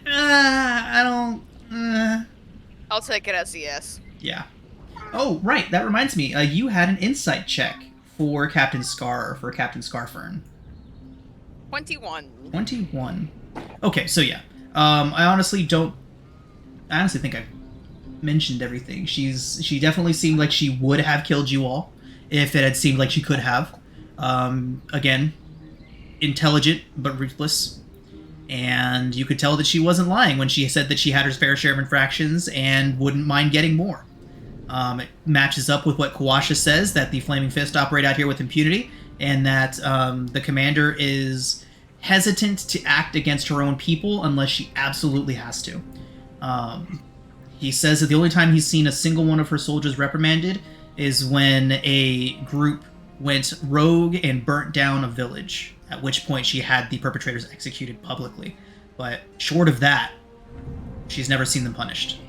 I don't I'll take it as a yes. yeah. Oh right, that reminds me. You had an insight check for Captain Scarfern. 21. 21. Okay, so yeah. I honestly think I mentioned everything. She definitely seemed like she would have killed you all if it had seemed like she could have. Again, intelligent but ruthless. And you could tell that she wasn't lying when she said that she had her fair share of infractions and wouldn't mind getting more. It matches up with what Kawasha says, that the Flaming Fist operate out here with impunity, and that the commander is hesitant to act against her own people unless she absolutely has to. He says that the only time he's seen a single one of her soldiers reprimanded is when a group went rogue and burnt down a village, at which point she had the perpetrators executed publicly. But short of that, she's never seen them punished.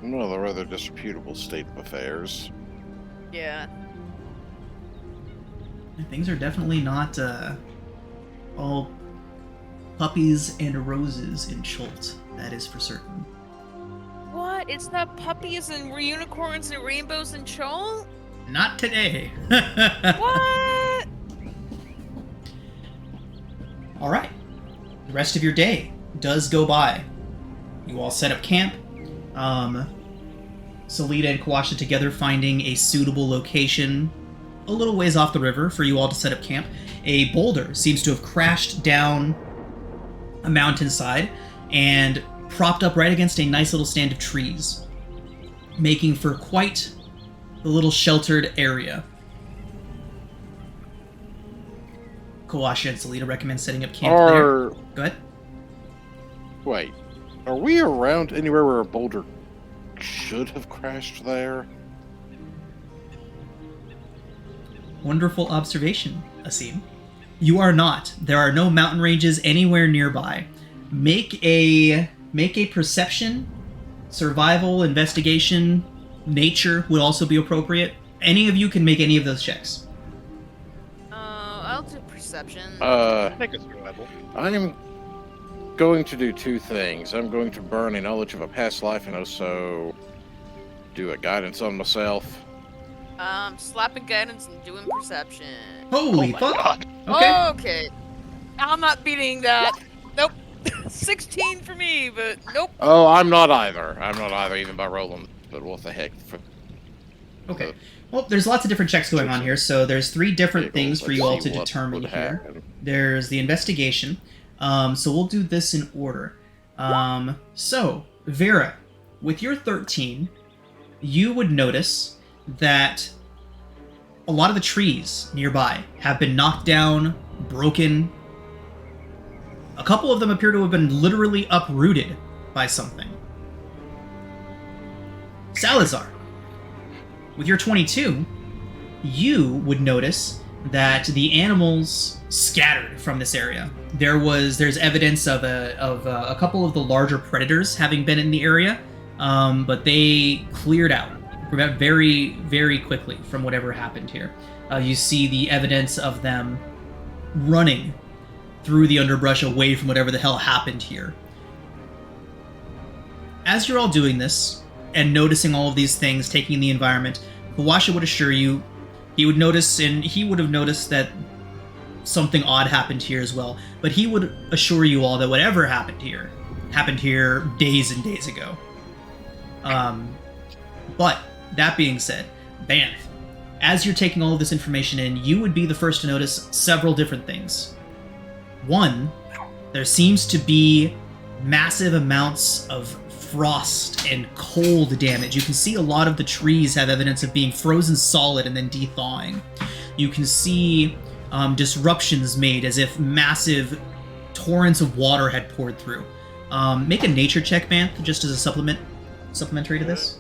Well, a rather disreputable state of affairs. Yeah. Things are definitely not all puppies and roses in Chult. That is for certain. What? It's not puppies and unicorns and rainbows and Chol? Not today. What? All right. The rest of your day does go by. You all set up camp. Salida and Kawasha together finding a suitable location a little ways off the river for you all to set up camp. A boulder seems to have crashed down a mountainside and propped up right against a nice little stand of trees, making for quite a little sheltered area. Kawasha and Salida recommend setting up camp there. Go ahead. Wait, are we around anywhere where a boulder should have crashed there? Wonderful observation, Asim. You are not. There are no mountain ranges anywhere nearby. Make a perception, survival, investigation, nature would also be appropriate. Any of you can make any of those checks. I'll do perception. Make a survival. I'm going to do two things. I'm going to burn a knowledge of a past life and also do a guidance on myself. Slapping guidance and doing perception. Holy my fuck! God. Okay. Okay. I'm not beating that. Nope. 16 for me, but nope. Oh, I'm not either. I'm not either, even by rolling. But what the heck? Okay. Well, there's lots of different checks going on here, so there's 3 different things for you all to determine here. There's the investigation. So we'll do this in order. So, Vera, with your 13, you would notice that a lot of the trees nearby have been knocked down, broken. A couple of them appear to have been literally uprooted by something. Salazar, with your 22, you would notice that the animals scattered from this area. There's evidence of a couple of the larger predators having been in the area, but they cleared out very, very quickly from whatever happened here. You see the evidence of them running through the underbrush away from whatever the hell happened here. As you're all doing this and noticing all of these things, taking in the environment, Kawasha would assure you he would have noticed that something odd happened here as well, but he would assure you all that whatever happened here days and days ago. But that being said, Banth, as you're taking all of this information in, you would be the first to notice several different things. One, there seems to be massive amounts of frost and cold damage. You can see a lot of the trees have evidence of being frozen solid and then de-thawing. You can see disruptions made as if massive torrents of water had poured through. Make a nature check, Banth, just as a supplementary to this.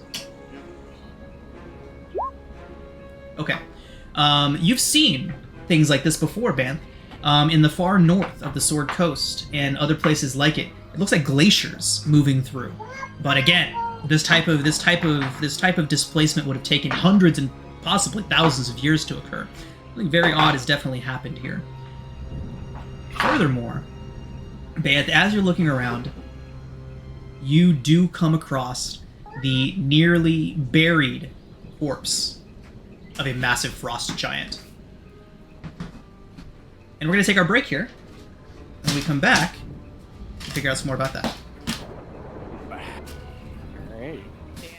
Okay. You've seen things like this before, Banth. In the far north of the Sword Coast and other places like it. It looks like glaciers moving through. But again, this type of displacement would have taken hundreds and possibly thousands of years to occur. Something very odd has definitely happened here. Furthermore, Banth, as you're looking around, you do come across the nearly buried corpse of a massive frost giant. And we're going to take our break here. When we come back, we'll figure out some more about that. Alright. Damn.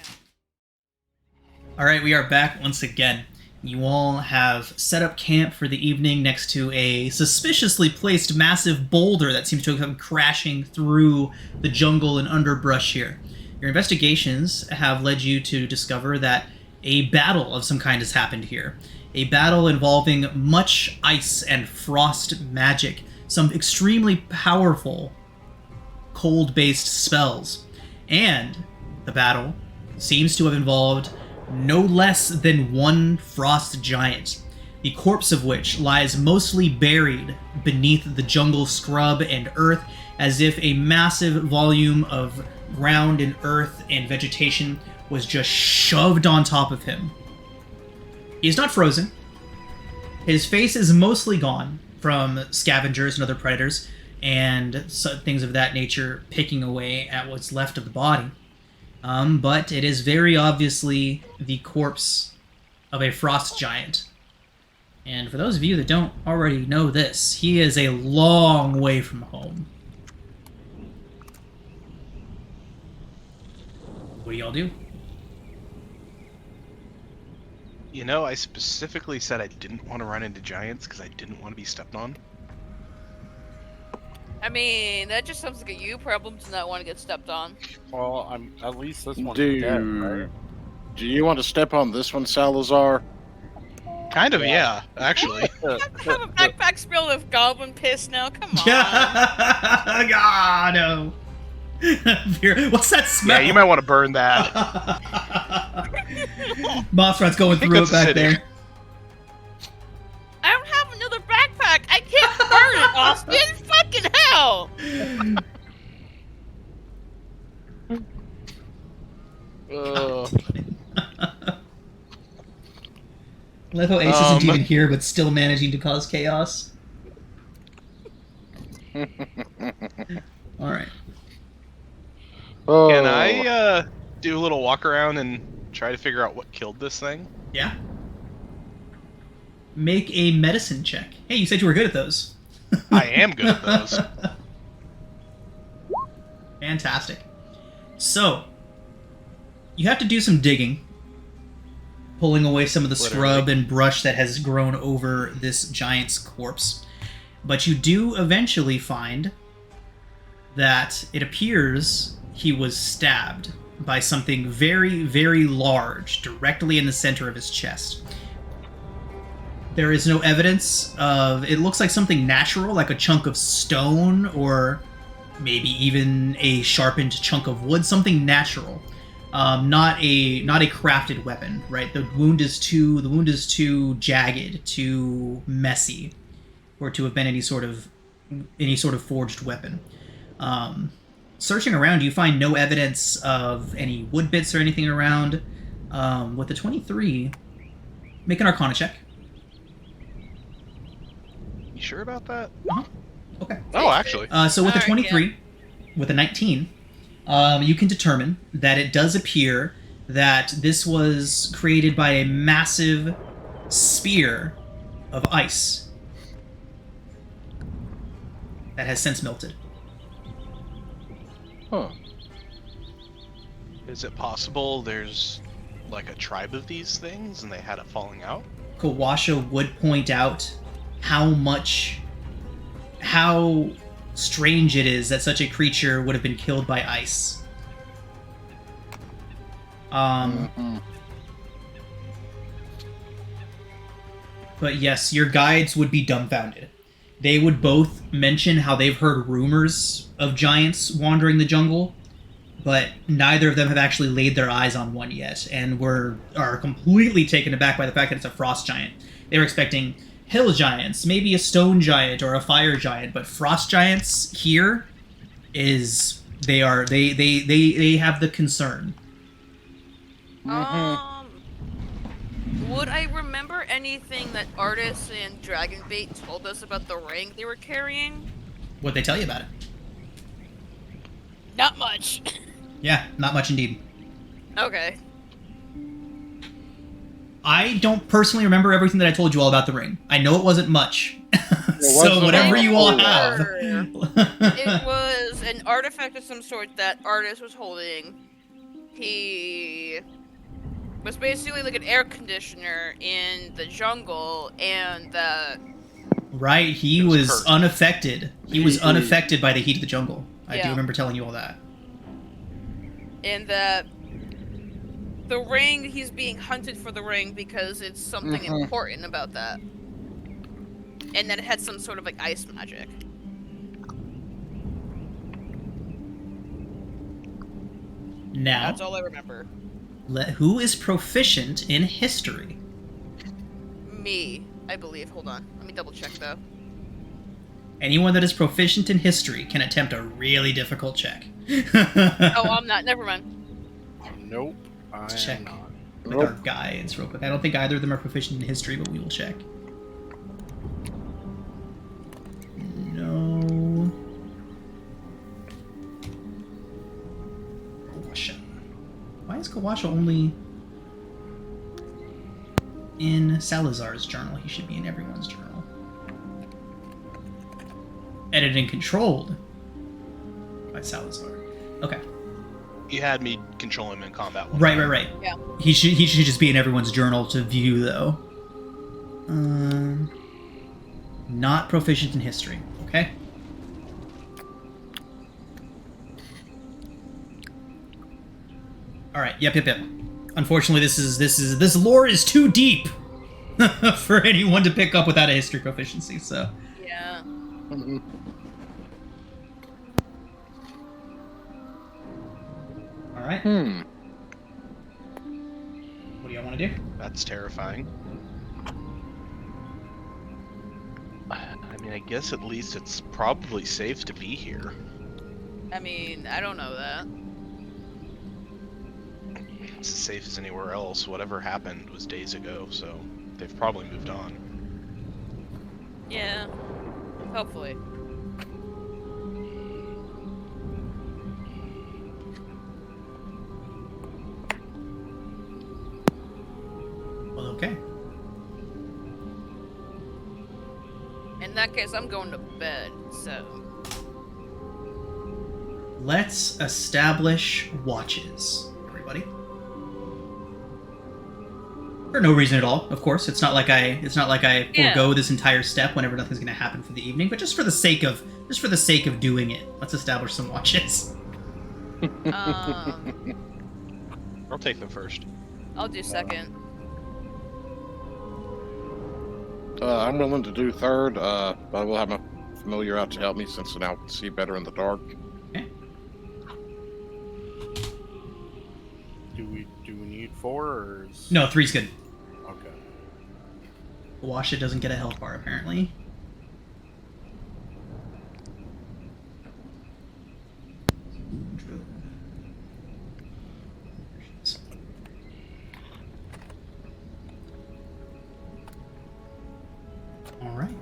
Alright, we are back once again. You all have set up camp for the evening next to a suspiciously placed massive boulder that seems to have come crashing through the jungle and underbrush here. Your investigations have led you to discover that a battle of some kind has happened here. A battle involving much ice and frost magic, some extremely powerful cold-based spells. And the battle seems to have involved no less than one frost giant, the corpse of which lies mostly buried beneath the jungle scrub and earth, as if a massive volume of ground and earth and vegetation was just shoved on top of him. He's not frozen. His face is mostly gone from scavengers and other predators and things of that nature picking away at what's left of the body. But it is very obviously the corpse of a frost giant. And for those of you that don't already know this, he is a long way from home. What do y'all do? You know, I specifically said I didn't want to run into giants because I didn't want to be stepped on. I mean, that just sounds like a you problem to not want to get stepped on. Well, I'm at least this one's Do dead, right? do you want to step on this one, Salazar? Kind of, yeah, actually. I have a backpack filled with goblin piss now. Come on. Ah, no. What's that smell? Yeah, you might want to burn that. Mothrat's going through it that's back acidic. there. I don't have another backpack. I can't burn it, Austin. Fucking hell. I love how Ace isn't even here, but still managing to cause chaos. Alright. Oh. Can I do a little walk around and try to figure out what killed this thing? Yeah. Make a medicine check. Hey, you said you were good at those. I am good at those. Fantastic. So, you have to do some digging, pulling away some of the scrub and brush that has grown over this giant's corpse. But you do eventually find that it appears he was stabbed by something very, very large directly in the center of his chest. There is no evidence of... It looks like something natural, like a chunk of stone or maybe even a sharpened chunk of wood, something natural. Not a crafted weapon, right? The wound is too jagged, too messy, for it to have been any sort of forged weapon. Searching around, you find no evidence of any wood bits or anything around. With the 23, make an Arcana check. You sure about that? Okay. Oh, actually. So with the Alright, 23, with a 19, you can determine that it does appear that this was created by a massive spear of ice that has since melted. Huh. Is it possible there's like a tribe of these things and they had a falling out? Kawasha would point out how strange it is that such a creature would have been killed by ice. But yes, your guides would be dumbfounded. They would both mention how they've heard rumors of giants wandering the jungle, but neither of them have actually laid their eyes on one yet, and are completely taken aback by the fact that it's a frost giant. They were expecting hill giants, maybe a stone giant or a fire giant, but frost giants here they have the concern. Would I remember anything that Artis and Dragonbait told us about the ring they were carrying? What'd they tell you about it? Not much. Yeah, not much indeed. Okay. I don't personally remember everything that I told you all about the ring. I know it wasn't much. So whatever you all have. It was an artifact of some sort that artist was holding. He was basically like an air conditioner in the jungle, and Right, he It was was cursed. unaffected. He was unaffected by the heat of the jungle. I do Yeah. remember telling you all that. and that the ring, he's being hunted for the ring because it's something important about that, and that it had some sort of like ice magic. Now, That's all I remember. who is proficient in history? Me, I believe. Hold on, let me double check though. Anyone that is proficient in history can attempt a really difficult check. Oh, I'm not. Never mind. Nope. I Let's check am not. with our guides real quick. I don't think either of them are proficient in history, but we will check. No. Kawasha. Why is Kawasha only in Salazar's journal? He should be in everyone's journal. Edited and controlled by Salazar. Okay. You had me control him in combat. one Right. time. Yeah. He should just be in everyone's journal to view, though. Not proficient in history. Okay. All right. Yep. Unfortunately, this lore is too deep for anyone to pick up without a history proficiency. So. Yeah. All right. What do y'all want to do? That's terrifying. I mean, I guess at least it's probably safe to be here. I mean, I don't know that. It's as safe as anywhere else. Whatever happened was days ago, so they've probably moved on. Yeah. Hopefully. Well, okay. In that case, I'm going to bed. So. Let's establish watches, everybody. For no reason at all, of course. It's not like I Yeah. forego this entire step whenever nothing's going to happen for the evening, but just for the sake of doing it, let's establish some watches. I'll take them first. I'll do second. I'm willing to do third, but I will have my familiar out to help me since now I can see better in the dark. Okay. Do we need 4 or is... No, 3's good. Okay. Washa doesn't get a health bar apparently. All right.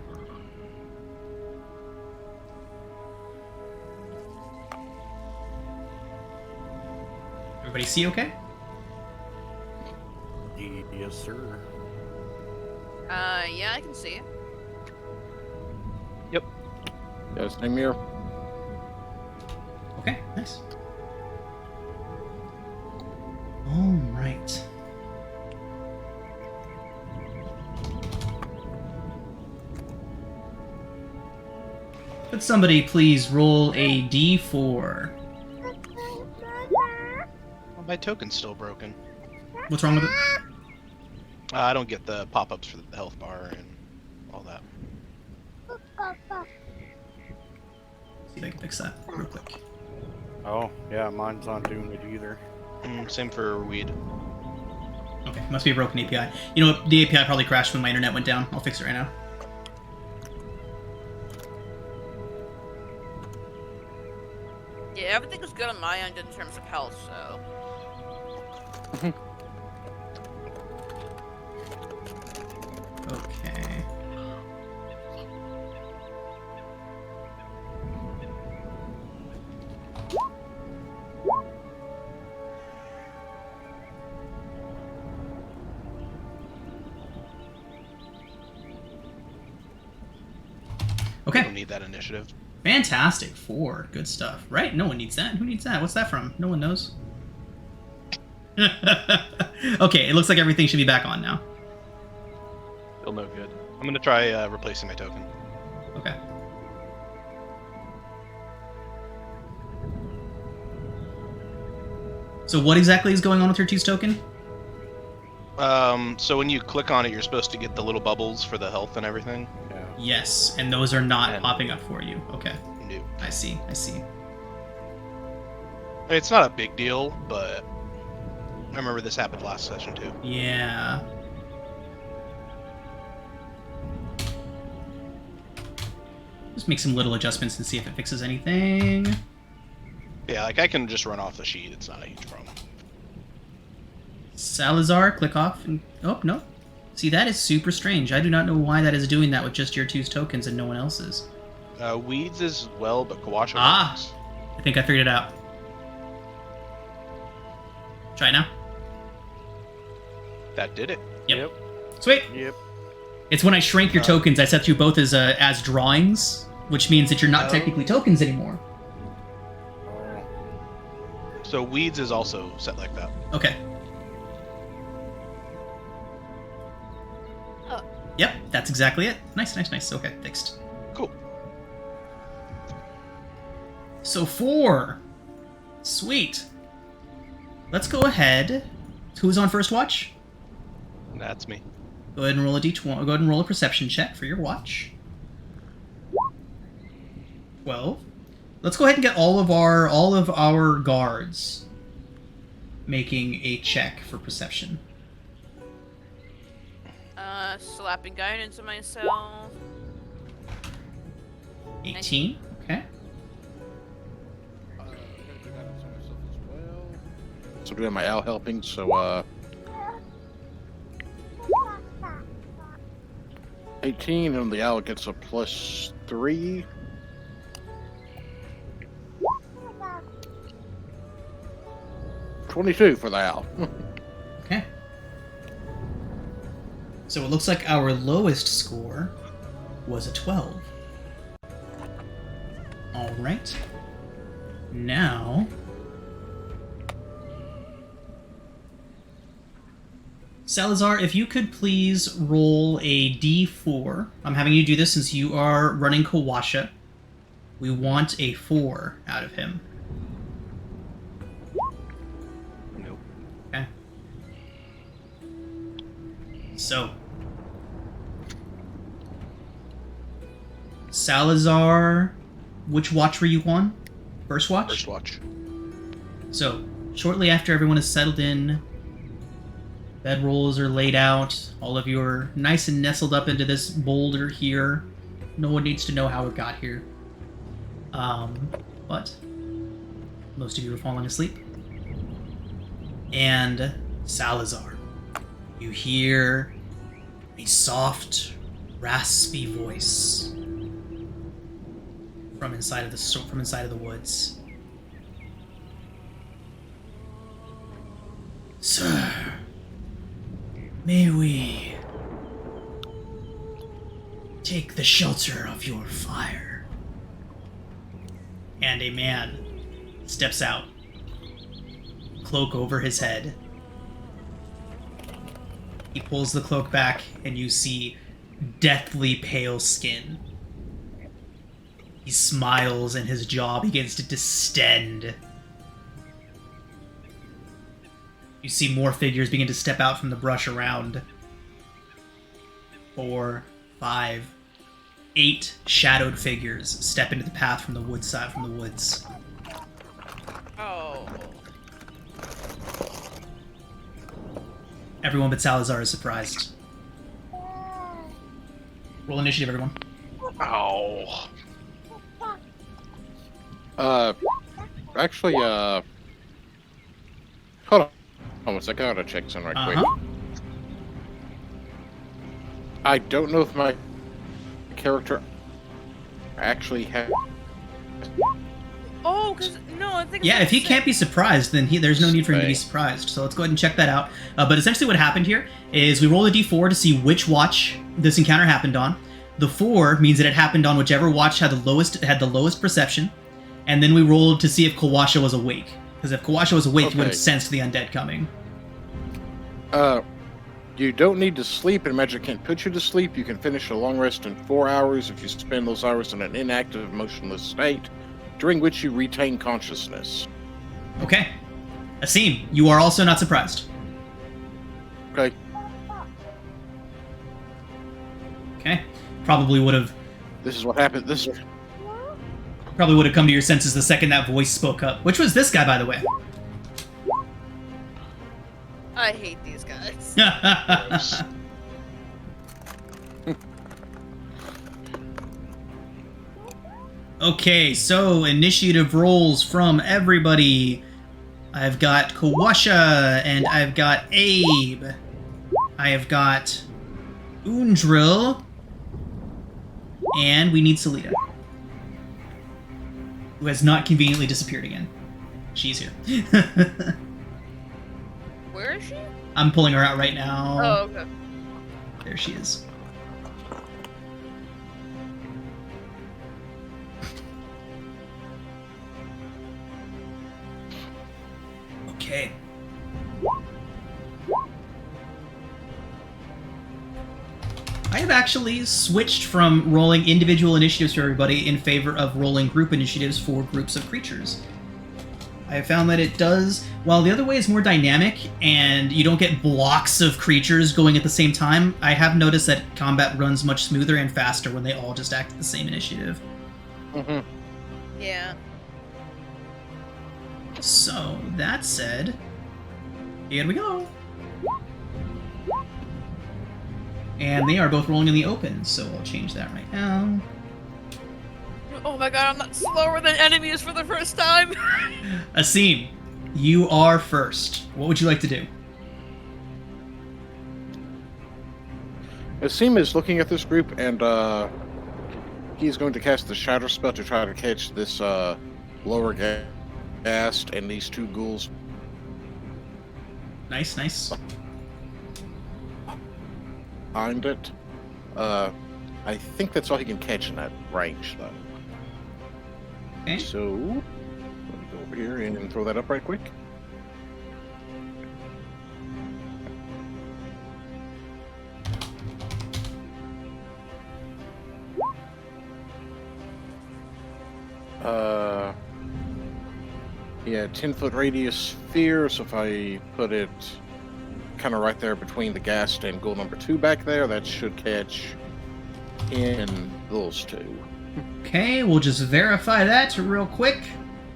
Everybody see okay? Yes, sir. Yeah, I can see it. Yeah, same here. Okay, nice. All right. Could somebody please roll a d4? Well, my token's still broken. What's wrong with it? I don't get the pop-ups for the health bar and all that. See if I can fix that real quick. Oh, yeah, mine's not doing it either. Same for weed. Okay, must be a broken API. You know what? The API probably crashed when my internet went down. I'll fix it right now. Yeah, everything was good on my end in terms of health, so. Okay. We Okay. don't need that initiative. Fantastic. 4. Good stuff. Right? No one needs that. Who needs that? What's that from? No one knows. Okay, it looks like everything should be back on now. Still no good. I'm going to try replacing my token. Okay. So what exactly is going on with your two's token? So when you click on it, you're supposed to get the little bubbles for the health and everything. Yeah. Yes, and those are not And- popping up for you. Okay, No. I see. It's not a big deal, but I remember this happened last session too. Yeah. Just make some little adjustments and see if it fixes anything. Yeah, like I can just run off the sheet. It's not a huge problem. Salazar, click off. And, oh, no. See, that is super strange. I do not know why that is doing that with just your two's tokens and no one else's. Weeds as well, but Kawasha Ah. works. I think I figured it out. Try it now. That did it. Yep. Sweet. Yep. It's when I shrank your tokens, I set you both as drawings, which means that you're not Oh. technically tokens anymore. So weeds is also set like that. Okay. Oh. Yep, that's exactly it. Nice. Okay, fixed. Cool. So 4. Sweet. Let's go ahead. Who's on first watch? That's me. Go ahead and roll a d20. Go ahead and roll a perception check for your watch. 12. Let's go ahead and get all of our guards making a check for perception. Slapping guidance on myself. 18. Okay. So doing my owl helping, so 18, and the owl gets a +3. $22 for the owl. Okay. So it looks like our lowest score was a 12. Alright. Now... Salazar, if you could please roll a d4. I'm having you do this since you are running Kawasha. We want a 4 out of him. Nope. Okay. So. Salazar, which watch were you on? First watch? First watch. So, shortly after everyone is settled in, bedrolls are laid out, all of you are nice and nestled up into this boulder here. No one needs to know how it got here. But most of you are falling asleep. And Salazar, you hear a soft, raspy voice from inside of the woods. Sir, may we take the shelter of your fire? And a man steps out, cloak over his head. He pulls the cloak back, and you see deathly pale skin. He smiles, and his jaw begins to distend. You see more figures begin to step out from the brush around. 4, 5, 8 shadowed figures step into the path from the woods. Oh. Everyone but Salazar is surprised. Roll initiative, everyone. Oh. Actually, hold on one second, I gotta check something right quick. I don't know if my character actually has... Oh, because no, I think. Yeah, if he can't be surprised, then there's no need for him to be Right. surprised. So let's go ahead and check that out. But essentially what happened here is we roll a d4 to see which watch this encounter happened on. The 4 means that it happened on whichever watch had the lowest perception, and then we rolled to see if Kawasha was awake. Because if Kawasha was awake, he would have Okay. sensed the undead coming. You don't need to sleep, and magic can't put you to sleep. You can finish a long rest in 4 hours if you spend those hours in an inactive, motionless state, during which you retain consciousness. Okay. Asim, you are also not surprised. Okay. Okay. Probably would have This is what happened. come to your senses the second that voice spoke up. Which was this guy, by the way. I hate these guys. Okay, so initiative rolls from everybody. I've got Kawasha, and I've got Abe. I have got Undril, and we need Salita, who has not conveniently disappeared again. She's here. Where is she? I'm pulling her out right now. Oh, okay. There she is. Okay. I have actually switched from rolling individual initiatives for everybody in favor of rolling group initiatives for groups of creatures. I have found that it does, while the other way is more dynamic and you don't get blocks of creatures going at the same time, I have noticed that combat runs much smoother and faster when they all just act at the same initiative. Mm-hmm. Yeah. So, that said, here we go. And they are both rolling in the open, so I'll change that right now. Oh my god, I'm not slower than enemies for the first time. Asim, you are first. What would you like to do? Asim is looking at this group, and he's going to cast the Shatter spell to try to catch this lower ghast and these 2 ghouls. Nice, nice. Behind it. I think that's all he can catch in that range, though. Okay. So, let me go over here and throw that up right quick. Yeah, 10-foot radius sphere, so if I put it kind of right there between the ghast and ghoul number 2 back there, that should catch in those 2. Okay, we'll just verify that real quick.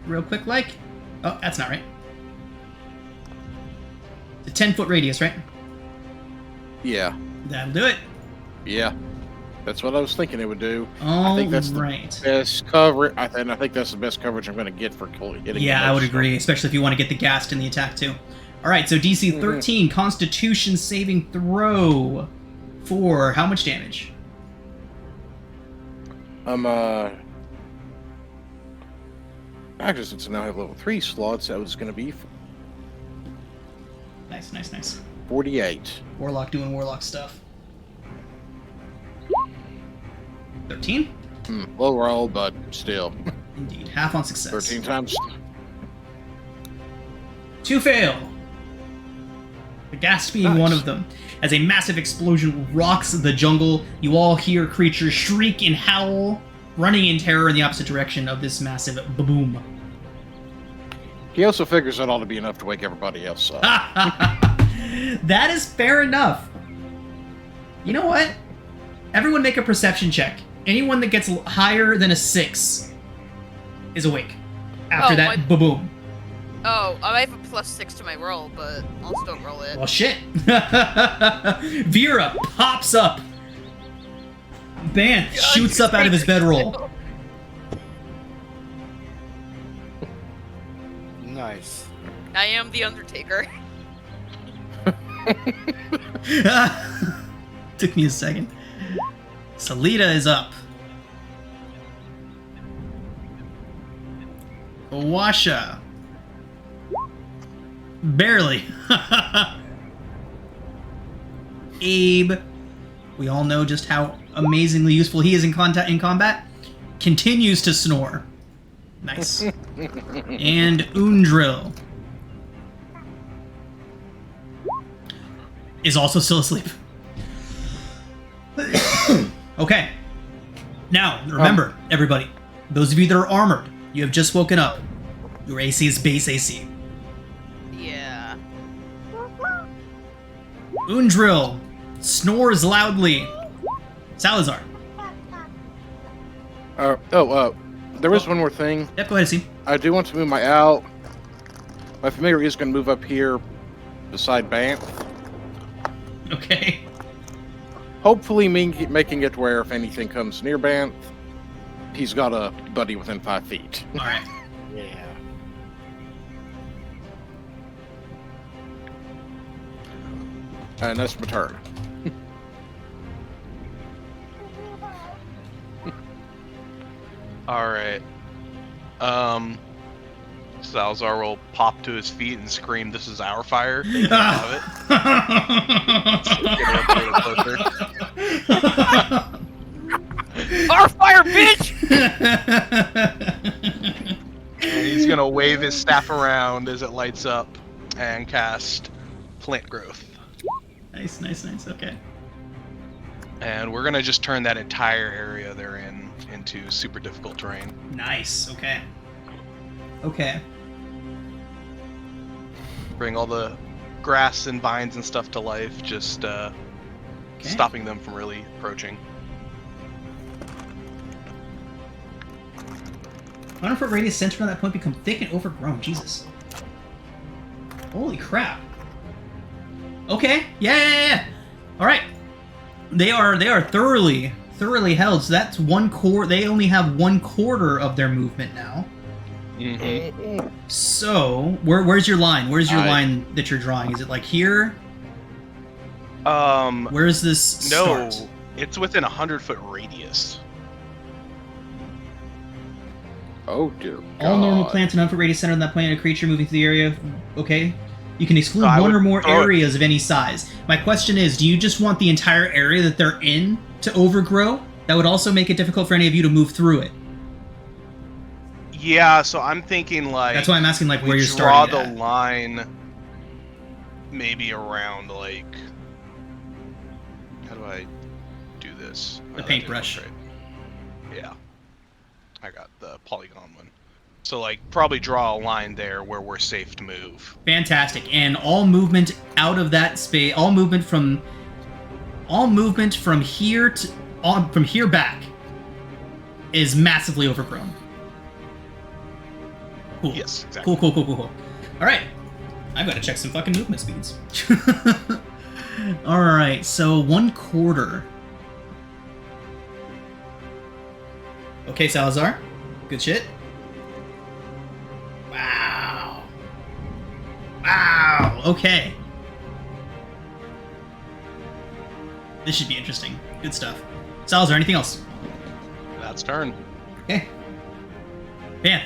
Real quick, like. Oh, that's not right. It's a 10-foot radius, right? Yeah, That'll do it. yeah. That's what I was thinking it would do. All I think that's the right. best coverage. I think that's the best coverage I'm going to get for hitting. Yeah, the I would most. agree, especially if you want to get the ghast in the attack, too. All right, so DC 13, Constitution saving throw for how much damage? Actually, since I now have level 3 slots, that was going to be Nice, nice, nice. 48. Warlock doing warlock stuff. 13? Low roll, but still. Indeed. Half on success. 13 times. 2 fail. The ghast being Nice. one of them. As a massive explosion rocks the jungle, you all hear creatures shriek and howl, running in terror in the opposite direction of this massive boom. He also figures that ought to be enough to wake everybody else up. That is fair enough. You know what? Everyone make a perception check. Anyone that gets higher than a 6 is awake. After Oh, that, boom. Oh, I have a +6 to my roll, but I'll still roll it. Well, shit. Vera pops up. Ban shoots up out of his bedroll. Nice. I am the Undertaker. Took me a second. Salita is up. Washa. Barely. Abe. We all know just how amazingly useful he is in combat, continues to snore. Nice. And Undril is also still asleep. Okay. Now, remember, everybody, those of you that are armored, you have just woken up. Your AC is base AC. Yeah. Undril snores loudly. Salazar. There was one more thing. Yep, go ahead, see. I do want to move my owl. My familiar is going to move up here beside Banff. Okay. Hopefully making it where if anything comes near Banff, he's got a buddy within 5 feet. Alright. Yeah. And that's my turn. All right. Salazar will pop to his feet and scream, "This is our fire!" They can have it. Our fire, bitch! And he's gonna wave his staff around as it lights up and cast Plant Growth. Nice, nice, nice. Okay. And we're gonna just turn that entire area they're in into super difficult terrain. Nice. Okay. Okay. Bring all the grass and vines and stuff to life, just stopping them from really approaching. 100-foot radius centered on that point become thick and overgrown. Jesus. Holy crap. Okay. Yeah. All right. They are thoroughly held. So that's one quarter. They only have 1/4 of their movement now. Mm-hmm. So where's your line? Where's your line that you're drawing? Is it like here? Where's this No, start? it's within 100-foot radius. Oh dear God. All normal plants and 100-foot radius centered on that point and a creature moving through the area. Okay. You can exclude I one would or more throw it. areas of any size. My question is, do you just want the entire area that they're in to overgrow? That would also make it difficult for any of you to move through it. Yeah, so I'm thinking like That's why I'm asking like where we you're draw starting the at. line maybe around like, how do I do this? The Oh, that paintbrush. didn't look right. Yeah, I got the polygon one. So like probably draw a line there where we're safe to move. Fantastic. And all movement out of that space, all movement from here to from here back is massively overgrown. Cool. Yes, exactly. Cool. All right. I've got to check some fucking movement speeds. All right. So 1/4. Okay, Salazar. Good shit. Wow. Okay. This should be interesting. Good stuff. Salazar, anything else? That's turn. Okay. Banff.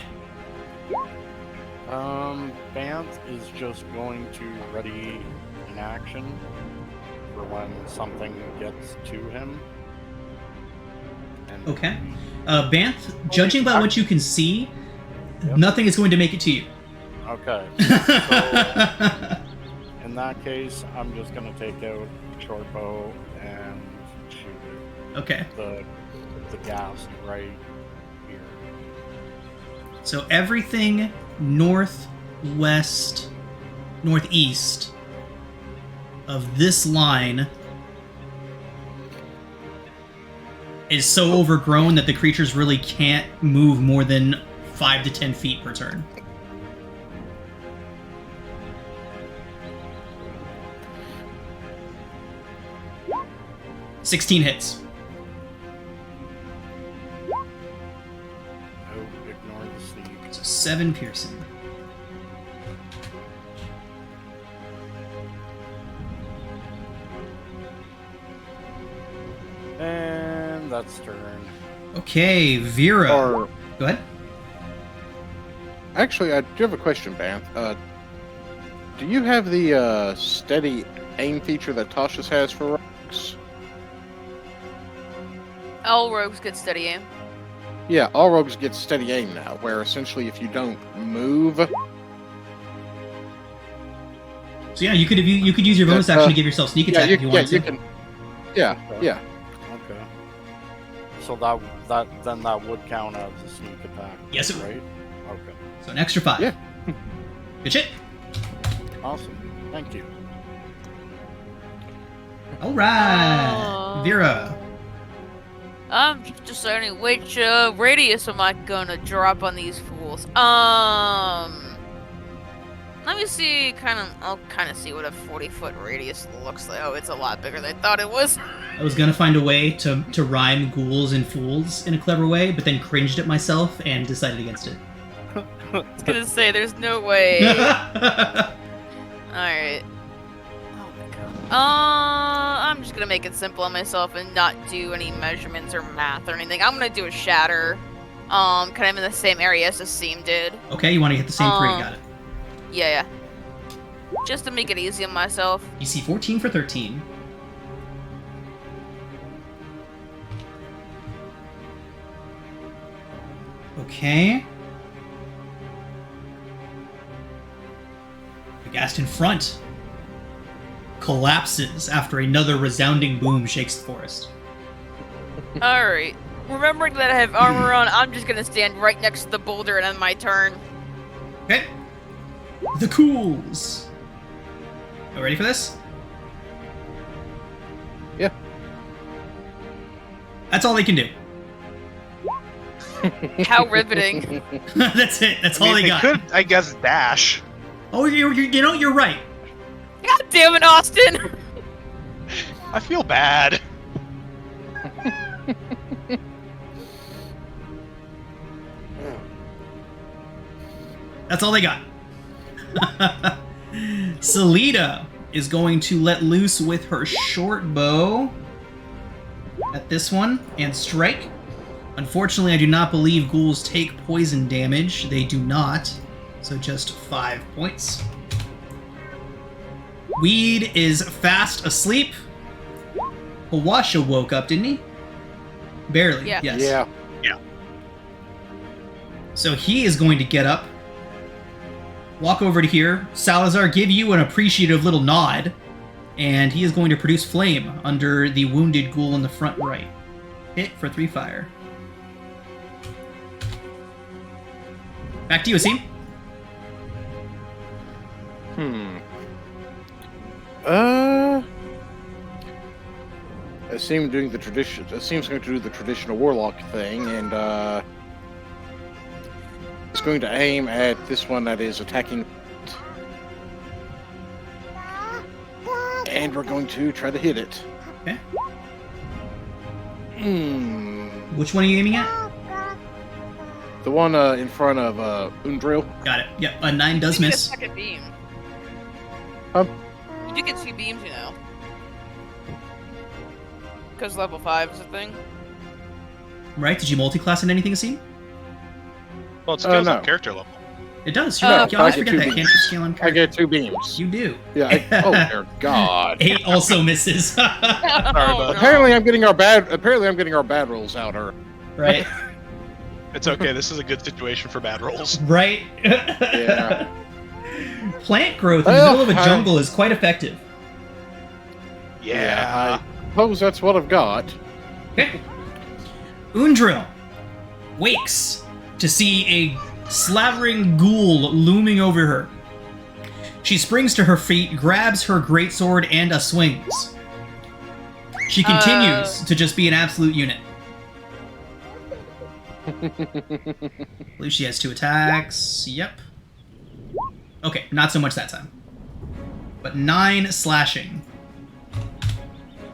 Banff is just going to ready an action for when something gets to him. And Okay. Banff, judging by what you can see, Yep. nothing is going to make it to you. Okay. In that case, I'm just gonna take out short bow and shoot Okay. the gas right here. So everything northwest, northeast of this line is so overgrown that the creatures really can't move more than 5 to 10 feet per turn. $16 hits. Oh, ignore the sleep. So 7 piercing. And that's turn. Okay, Vera. Or Go ahead. actually, I do have a question, Banff. Do you have the steady aim feature that Tasha's has for rocks? All rogues get steady aim. Yeah, all rogues get steady aim now, where essentially if you don't move, So yeah, you could use your bonus action to give yourself sneak attack if you want to. you can. Yeah, yeah. Okay. So that would count as a sneak attack. Yes, it would. Right? Okay. So an extra 5. Yeah. Good shit. Awesome. Thank you. All right, Vera. I'm just deciding which radius am I gonna drop on these fools. Let me see. I'll kind of see what a 40-foot radius looks like. Oh, it's a lot bigger than I thought it was. I was gonna find a way to rhyme ghouls and fools in a clever way, but then cringed at myself and decided against it. I was gonna say, there's no way. Alright. Oh my god. I'm just gonna make it simple on myself and not do any measurements or math or anything. I'm gonna do a shatter. Kind of in the same area as the seam did. Okay, you want to hit the same 3, got it. Yeah. Just to make it easy on myself. DC 14 for 13. Okay. The ghast in front collapses after another resounding boom shakes the forest. Alright. Remembering that I have armor on, I'm just gonna stand right next to the boulder and end my turn. Okay. The Cools. You ready for this? Yeah. That's all they can do. How riveting. That's it. That's all they got. Could, I guess, dash. Oh, you're right. God damn it, Austin! I feel bad. That's all they got. Selita is going to let loose with her short bow at this one and strike. Unfortunately, I do not believe ghouls take poison damage. They do not. So just 5 points. Weed is fast asleep. Hawasha woke up, didn't he? Barely. Yeah. Yes. Yeah. So he is going to get up, walk over to here. Salazar, give you an appreciative little nod, and he is going to produce flame under the wounded ghoul in the front right. Hit for 3 fire. Back to you, Asim. It seemed doing the tradition. It seems going to do the traditional warlock thing, and it's going to aim at this one that is attacking. And we're going to try to hit it. Okay. Which one are you aiming at? The one in front of Undril. Got it. Yep, a 9 does You get a miss. second beam. Huh? You do get 2 beams, you know. Because level 5 is a thing. Right? Did you multi-class in anything, Asim? Well, it scales no. on character level. It does. Oh, I okay. always I get forget 2 that. beams. Can't just scale on I character. get 2 beams. You do. Yeah. Oh dear God. 8 also misses. Sorry about Apparently, I'm getting our bad. Apparently, I'm getting our bad rolls out. Or Right? It's okay. This is a good situation for bad rolls. Right? Yeah. Plant growth in the Well, middle of a jungle is quite effective. Yeah. I suppose that's what I've got. Okay. Undril wakes to see a slavering ghoul looming over her. She springs to her feet, grabs her greatsword, and swings. She continues to just be an absolute unit. I believe she has 2 attacks. Yep. Okay, not so much that time. But 9 slashing.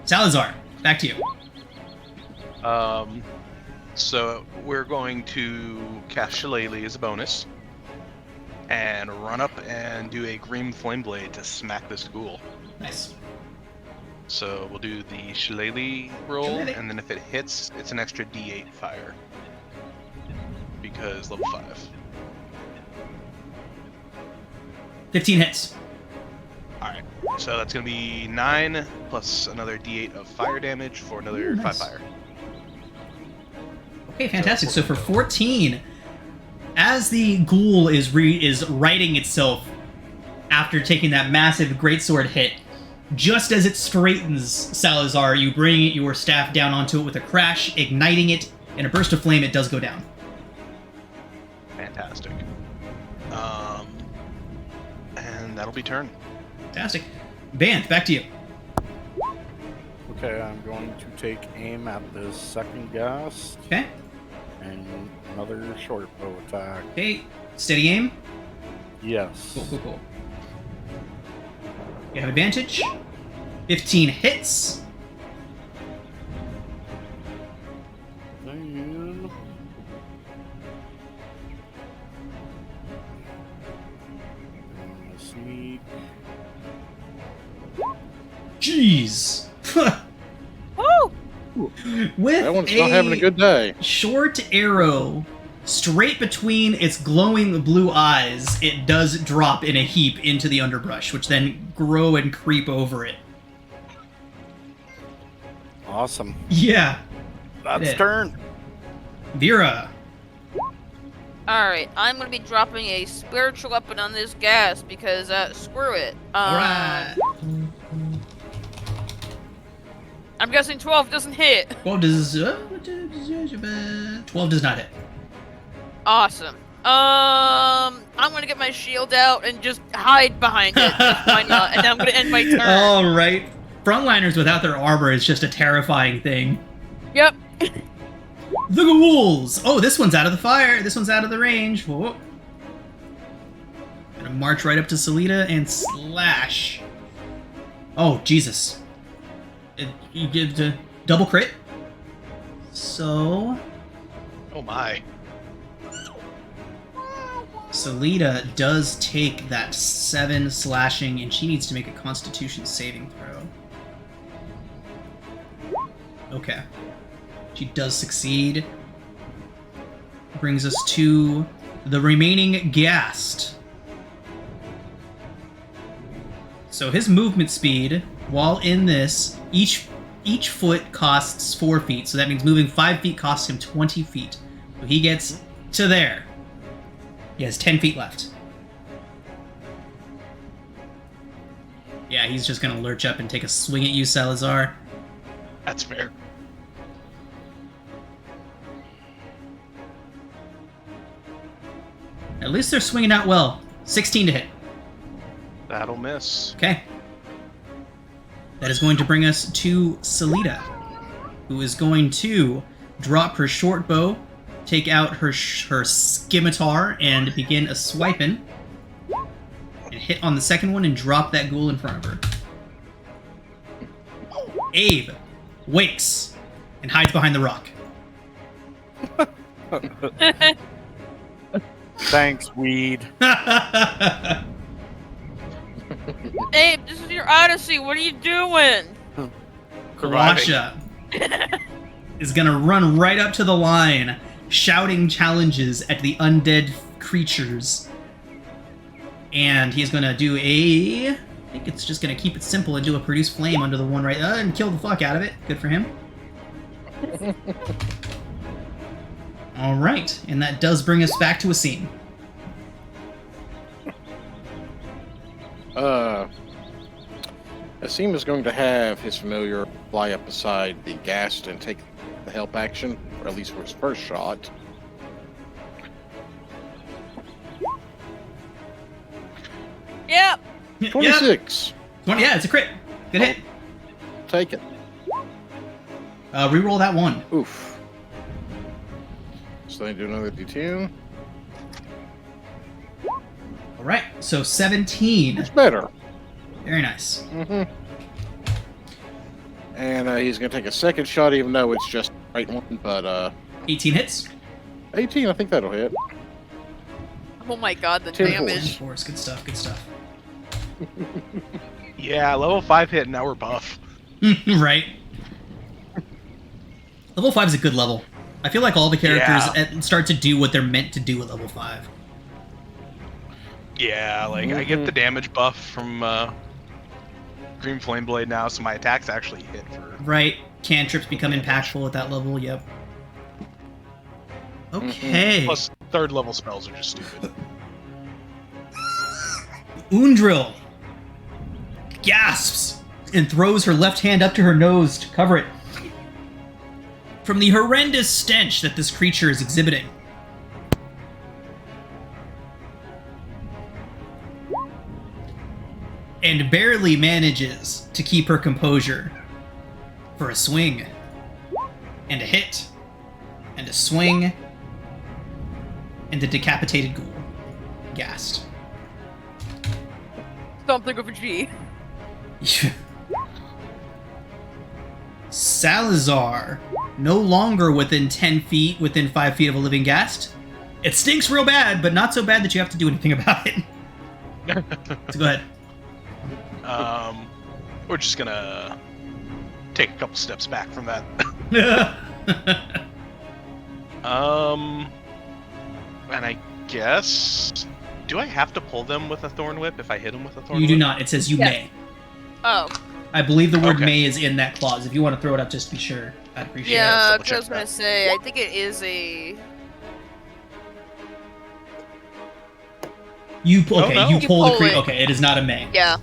Salazar, back to you. So we're going to cast Shillelagh as a bonus, and run up and do a Green Flame Blade to smack this ghoul. Nice. So we'll do the Shillelagh roll, Shillelagh. and then if it hits, it's an extra D8 fire. Because level 5. 15 hits. Alright, so that's going to be 9 plus another D8 of fire damage for another Ooh, 5 nice. fire. Okay, fantastic. So for 14, as the ghoul is righting itself after taking that massive greatsword hit, just as it straightens, Salazar, you bring your staff down onto it with a crash, igniting it. In a burst of flame, it does go down. Fantastic. And that'll be turn. Fantastic. Banth, back to you. Okay, I'm going to take aim at the second ghast Okay. and another short bow attack. Okay. Steady aim. Yes. Cool. You have advantage. 15 hits. Then... sneak. Jeez. Woo! With That one's not having a good day. short arrow straight between its glowing blue eyes, it does drop in a heap into the underbrush, which then grow and creep over it. Awesome. Yeah. That's it. turn. Vera. Alright, I'm gonna be dropping a spiritual weapon on this gas because, screw it. Alright. I'm guessing 12 doesn't hit. 12 does not hit. Awesome. I'm gonna get my shield out and just hide behind it. Why not? And I'm gonna end my turn. All right. Frontliners without their armor is just a terrifying thing. Yep. The ghouls! Oh, this one's out of the fire. This one's out of the range. Whoa. Gonna march right up to Salida and slash. Oh, Jesus. You did the double crit. So, Oh my. Salida does take that 7 slashing, and she needs to make a Constitution saving throw. Okay. She does succeed. Brings us to the remaining ghast. So his movement speed, while in this, each foot costs 4 feet. So that means moving 5 feet costs him 20 feet. So he gets to there. He has 10 feet left. Yeah, he's just gonna lurch up and take a swing at you, Salazar. That's fair. At least they're swinging out well. 16 to hit. That'll miss. Okay. That is going to bring us to Salida, who is going to drop her short bow, take out her scimitar, and begin a swiping. And hit on the second one and drop that ghoul in front of her. Abe wakes and hides behind the rock. Thanks, weed. Abe, this is your odyssey. What are you doing? Kalasha is gonna run right up to the line, shouting challenges at the undead creatures. And he's gonna do I think it's just gonna keep it simple and do a produce flame under the one right and kill the fuck out of it. Good for him. Alright, and that does bring us back to a scene. Asim is going to have his familiar fly up beside the ghast and take the help action, or at least for his first shot. Yep. 26. Yep. Yeah, it's a crit. Good hit. Take it. Reroll that one. Oof. So they do another D2. Alright, so 17. It's better. Very nice. Mm-hmm. And he's going to take a second shot, even though it's just right one, but 18 hits. 18, I think that'll hit. Oh my god, the 10 damage. Force, good stuff, good stuff. Yeah, level 5 hit, now we're buff. Right. Level 5 is a good level. I feel like all the characters start to do what they're meant to do at level 5. Yeah, like I get the damage buff from Green Flame Blade now, so my attacks actually hit for... Right. Cantrips become impactful at that level, yep. Okay. Plus, third level spells are just stupid. Undril gasps and throws her left hand up to her nose to cover it from the horrendous stench that this creature is exhibiting. And barely manages to keep her composure for a swing, and a hit, and a swing, and a decapitated ghoul. Gassed. Something with a G. Salazar, no longer within 10 feet, within 5 feet of a living ghast. It stinks real bad, but not so bad that you have to do anything about it. So go ahead. We're just gonna take a couple steps back from that. And I guess, do I have to pull them with a thorn whip if I hit them with a thorn You whip? do not. It says you Yes. may. Oh. I believe the word Okay. may is in that clause. If you want to throw it up just to be sure, I'd appreciate it. Yeah, double 'cause I was check gonna that. say, I think it is a... You Oh, okay? no. You You pull the pull creature. it. Okay, it is not a may. Yeah.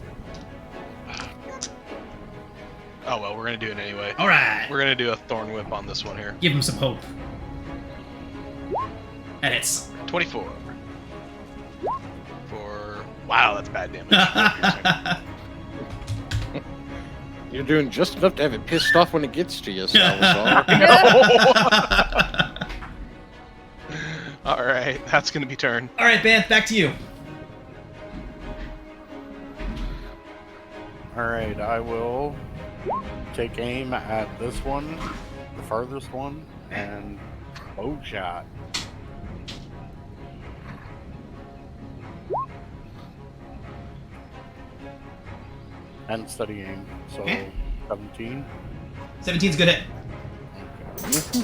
Oh well, we're gonna do it anyway. All right. We're gonna do a thorn whip on this one here. Give him some hope. And it's 24. Wow, that's bad damage. You're doing just enough to have it pissed off when it gets to you, Salazar. All right, that's gonna be turn. All right, Banth, back to you. Alright, I will take aim at this one, the farthest one, and bow shot. And steady aim, so Okay. 17. 17's good hit. Okay.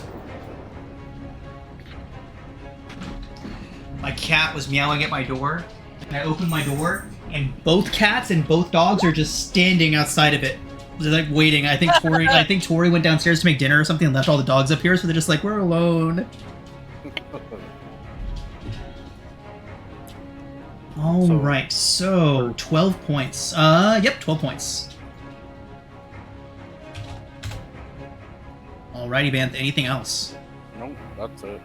My cat was meowing at my door, and I opened my door, and both cats and both dogs are just standing outside of it. They're like waiting. I think Tori went downstairs to make dinner or something and left all the dogs up here, so they're just like, we're alone. All So- right, so 12 points. Yep, 12 points. Alrighty, Banth. Anything else? Nope, that's it.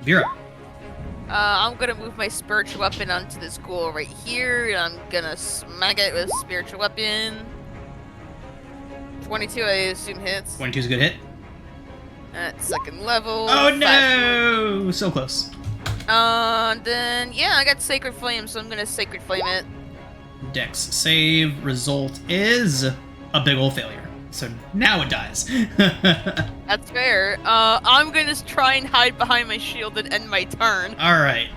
Vera. I'm gonna move my spiritual weapon onto this ghoul right here, and I'm gonna smack it with spiritual weapon. 22, I assume hits. 22's a good hit. At second level. Oh 5 no! So close. Then, yeah, I got Sacred Flame, so I'm gonna Sacred Flame it. Dex save. Result is a big ol' failure. So now it dies. That's fair. I'm gonna try and hide behind my shield and end my turn. Alright.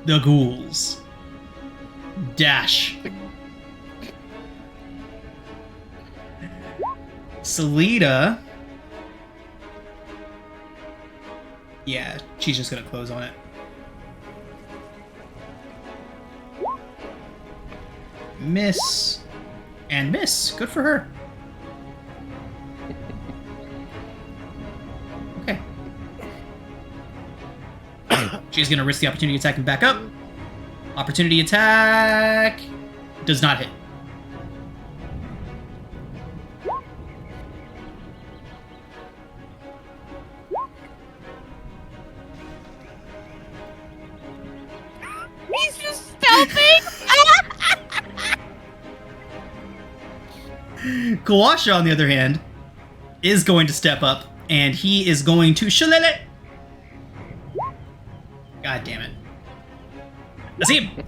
The ghouls. Dash. Salida. Yeah, she's just gonna close on it. Miss. And miss. Good for her. Okay. She's gonna risk the opportunity attack and back up. Opportunity attack does not hit. He's just stealthing! Kawasha, on the other hand, is going to step up, and he is going to shillelagh. God damn it. I see him.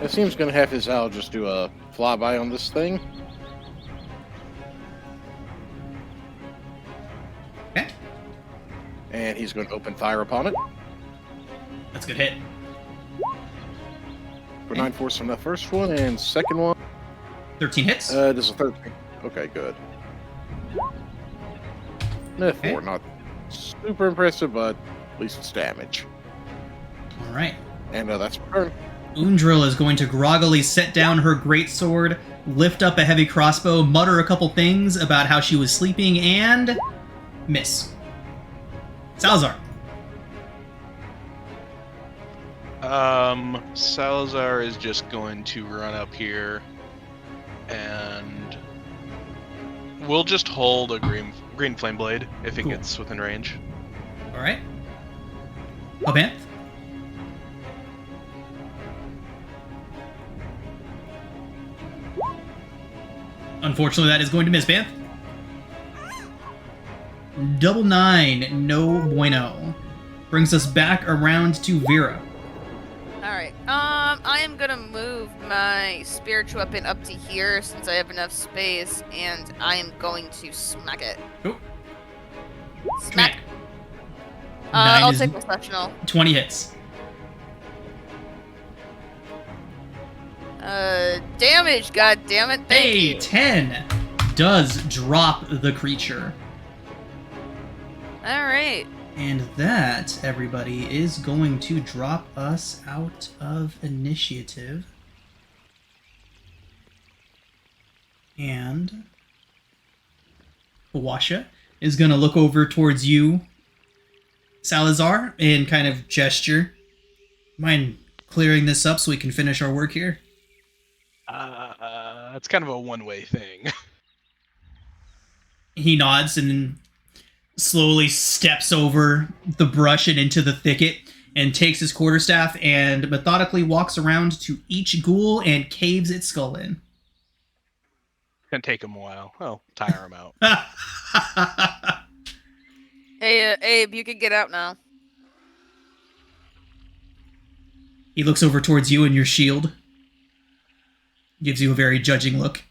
Asim's gonna have his owl just do a flyby on this thing. Okay, And he's going to open fire upon it. that's a good hit. For 9 force from the first one, and second one, 13 hits. this is a 13. Okay, good. 4, not super impressive, but at least it's damage. All right. And that's my turn. Undril is going to groggily set down her greatsword, lift up a heavy crossbow, mutter a couple things about how she was sleeping, and miss. Salazar. Salazar is just going to run up here, and we'll just hold a green flame blade if it Cool. gets within range. All right. Abanth. Unfortunately, that is going to miss, Banth. Double 9, no bueno. Brings us back around to Vera. Alright, I am gonna move my spiritual weapon up to here since I have enough space, and I am going to smack it. Oh. Smack! Nine I'll is take exceptional. 20 hits. Damage, god damn it, thank Hey, you. 10 does drop the creature. Alright. And that, everybody, is going to drop us out of initiative. And Kawasha is going to look over towards you, Salazar, and kind of gesture. Mind clearing this up so we can finish our work here? It's kind of a one-way thing. He nods and slowly steps over the brush and into the thicket and takes his quarterstaff and methodically walks around to each ghoul and caves its skull in. Gonna take him a while. Oh, tire him out. Hey, Abe, you can get out now. He looks over towards you and your shield. Gives you a very judging look.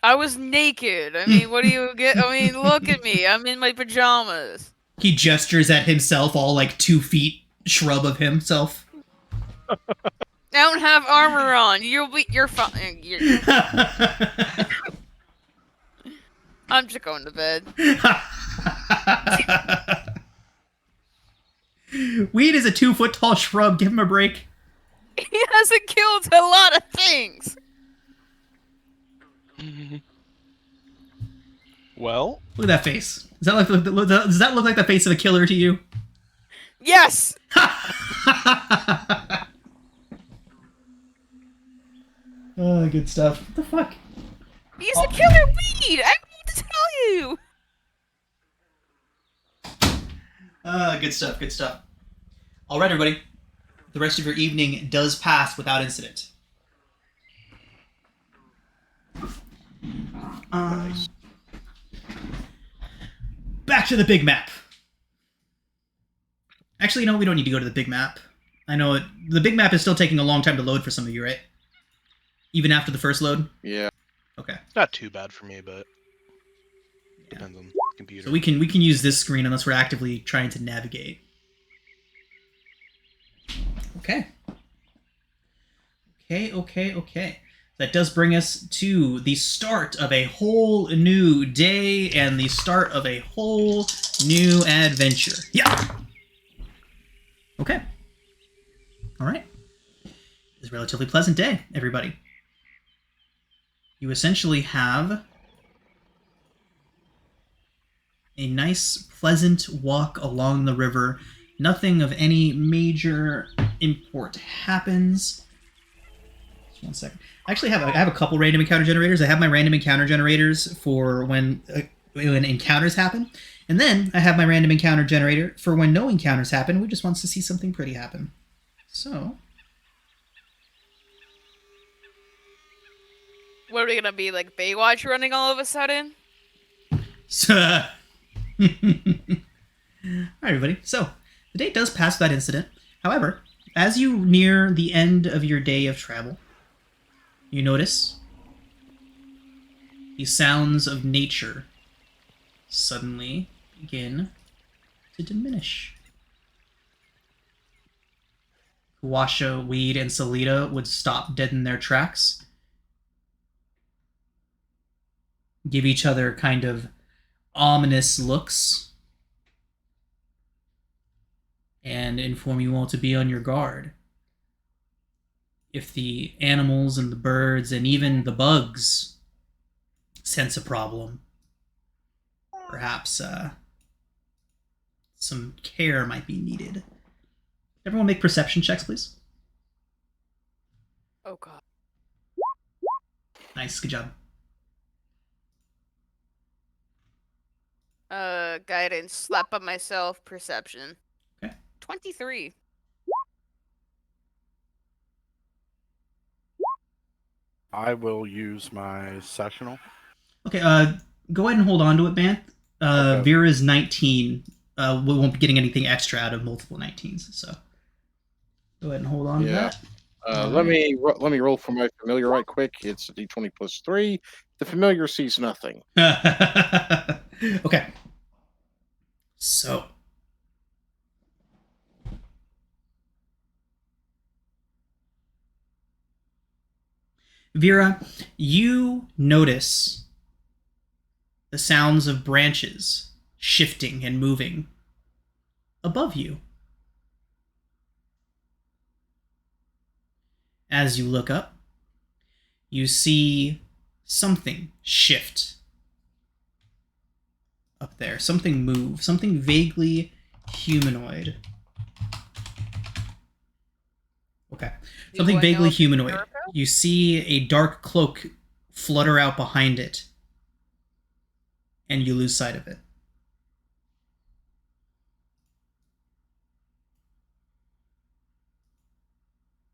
I was naked. I mean, what do you get? I mean, look at me. I'm in my pajamas. He gestures at himself, all like 2 feet shrub of himself. I don't have armor on. You're fine. I'm just going to bed. Weed is a 2-foot-tall shrub. Give him a break. He hasn't killed a lot of things. Well, Look at that face. Does that look like the face of a killer to you? Yes. Oh, good stuff. What the fuck? He's a killer weed. I need to tell you. Good stuff, good stuff. All right, everybody. The rest of your evening does pass without incident. Back to the big map. Actually, no, we don't need to go to the big map. I know the big map is still taking a long time to load for some of you, right? Even after the first load? Yeah. Okay. not too bad for me, but depends on the computer. So we can use this screen unless we're actively trying to navigate. Okay. Okay. That does bring us to the start of a whole new day and the start of a whole new adventure. Yeah. Okay. All right. It's a relatively pleasant day, everybody. You essentially have a nice, pleasant walk along the river. Nothing of any major import happens. Just one second. I actually have a couple random encounter generators. I have my random encounter generators for when encounters happen. And then I have my random encounter generator for when no encounters happen. We just wants to see something pretty happen. So... What are we gonna be, like Baywatch running all of a sudden? Alright, everybody. So, the day does pass without incident. However, as you near the end of your day of travel, you notice the sounds of nature suddenly begin to diminish. Kawasha, Weed, and Salita would stop dead in their tracks, give each other kind of ominous looks, and inform you all to be on your guard. if the animals and the birds and even the bugs sense a problem, perhaps some care might be needed. Everyone make perception checks, please. Oh god. Nice, good job. Guidance, slap on myself, perception. Okay. 23. I will use my sessional. Okay, go ahead and hold on to it, Banth. Okay. Vera's 19. We won't be getting anything extra out of multiple 19s, so go ahead and hold on to Yeah. that. Let me roll for my familiar right quick. It's a d20 plus 3. The familiar sees nothing. Okay. So. Vera, you notice the sounds of branches shifting and moving above you. As you look up, you see something shift up there. Something move. Something vaguely humanoid. Okay. Something Do I know vaguely if it's humanoid. Jericho? You see a dark cloak flutter out behind it, and you lose sight of it.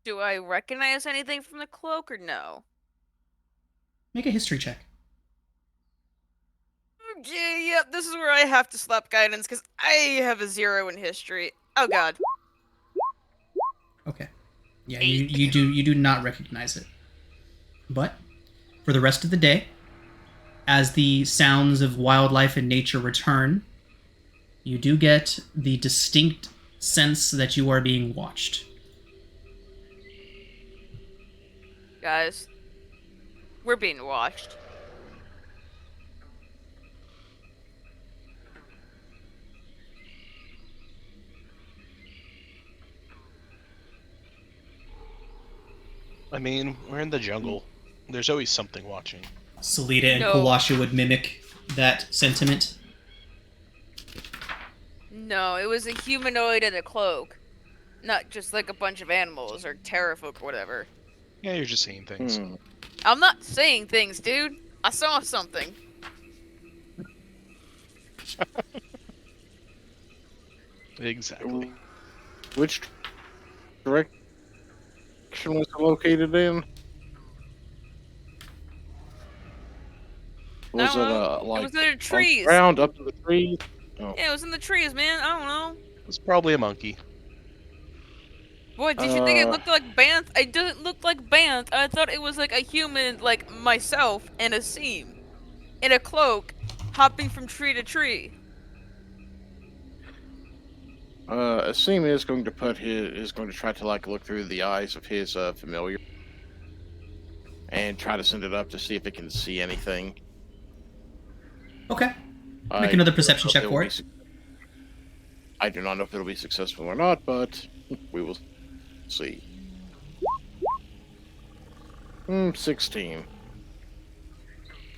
Do I recognize anything from the cloak or no? Make a history check. Okay, yep, this is where I have to slap guidance because I have a 0 in history. Oh god. Okay. Yeah, 8. you do not recognize it. But for the rest of the day, as the sounds of wildlife and nature return, you do get the distinct sense that you are being watched. Guys, we're being watched. I mean, we're in the jungle. There's always something watching. Salida and No. Kawasha would mimic that sentiment. No, it was a humanoid in a cloak. Not just like a bunch of animals or terrafolk or whatever. Yeah, you're just seeing things. Hmm. I'm not saying things, dude. I saw something. Exactly. Which direction was it located in? Was it like it was in the on trees. the ground up to the trees? Oh. Yeah, it was in the trees, man. I don't know. It's probably a monkey. Boy, did you think it looked like Banth? It doesn't look like Banth. I thought it was like a human, like myself, in a seam, in a cloak, hopping from tree to tree. Asim is going to try to like look through the eyes of his familiar and try to send it up to see if it can see anything. Okay. Make another perception check for it. I do not know if it'll be successful or not, but we will see. 16.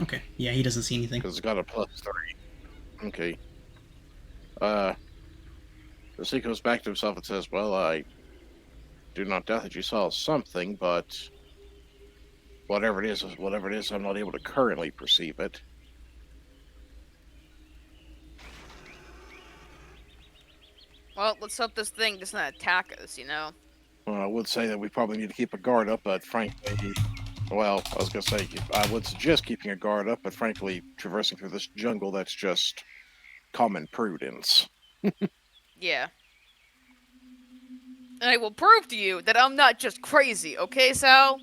Okay. Yeah, he doesn't see anything. Because it's got a +3. Okay. As he goes back to himself and says, well, I do not doubt that you saw something, but whatever it is, I'm not able to currently perceive it. Well, let's hope this thing does not attack us, you know? Well, I would say that we probably need to keep a guard up, but frankly, well, I was going to say, I would suggest keeping a guard up, but frankly, traversing through this jungle, that's just common prudence. Yeah. And I will prove to you that I'm not just crazy, okay, Sal?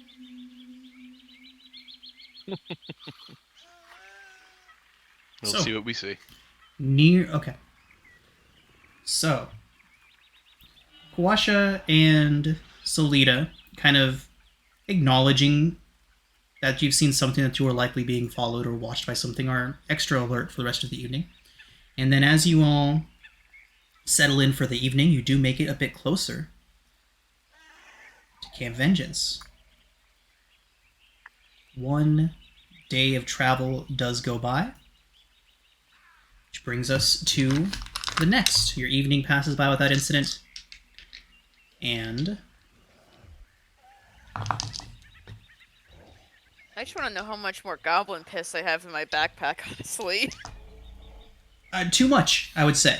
We'll So- see what we see. Okay. So, Kawasha and Solita kind of acknowledging that you've seen something that you are likely being followed or watched by something are extra alert for the rest of the evening. And then as you all settle in for the evening, you do make it a bit closer to Camp Vengeance. 1 day of travel does go by, which brings us to the next. Your evening passes by without incident, and I just want to know how much more goblin piss I have in my backpack, honestly. too much, I would say.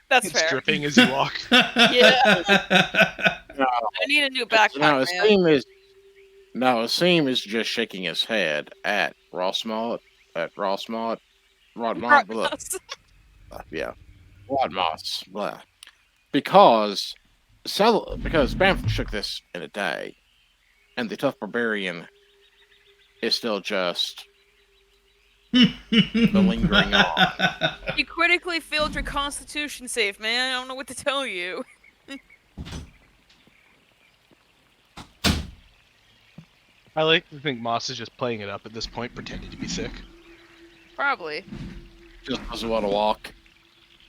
That's It's fair. dripping as you walk. Yeah. No, I need a new backpack, now man. Asim is just shaking his head at Ross Rod Ross. yeah, Rod Moss, blah. Because Bamf shook this in a day, and the tough barbarian is still just lingering on. You critically failed your constitution save, man. I don't know what to tell you. I like to think Moss is just playing it up at this point, pretending to be sick. Probably. Just doesn't want to walk.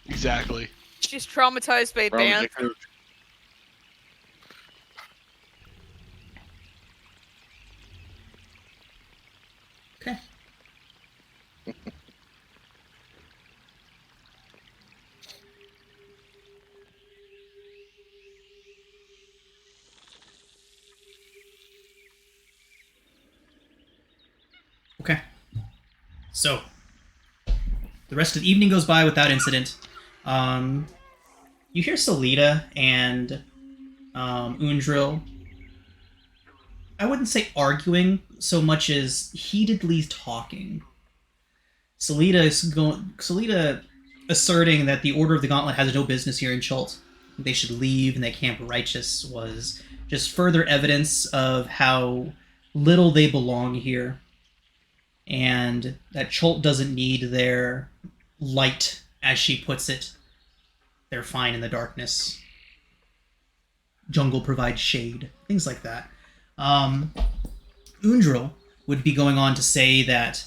Exactly. She's traumatized by bands. Okay. Okay. So, the rest of the evening goes by without incident. You hear Salida and Undril, I wouldn't say arguing so much as heatedly talking. Salida asserting that the Order of the Gauntlet has no business here in Chult. They should leave, and that Camp Righteous was just further evidence of how little they belong here, and that Chult doesn't need their light, as she puts it. They're fine in the darkness. Jungle provides shade, things like that. Undril would be going on to say that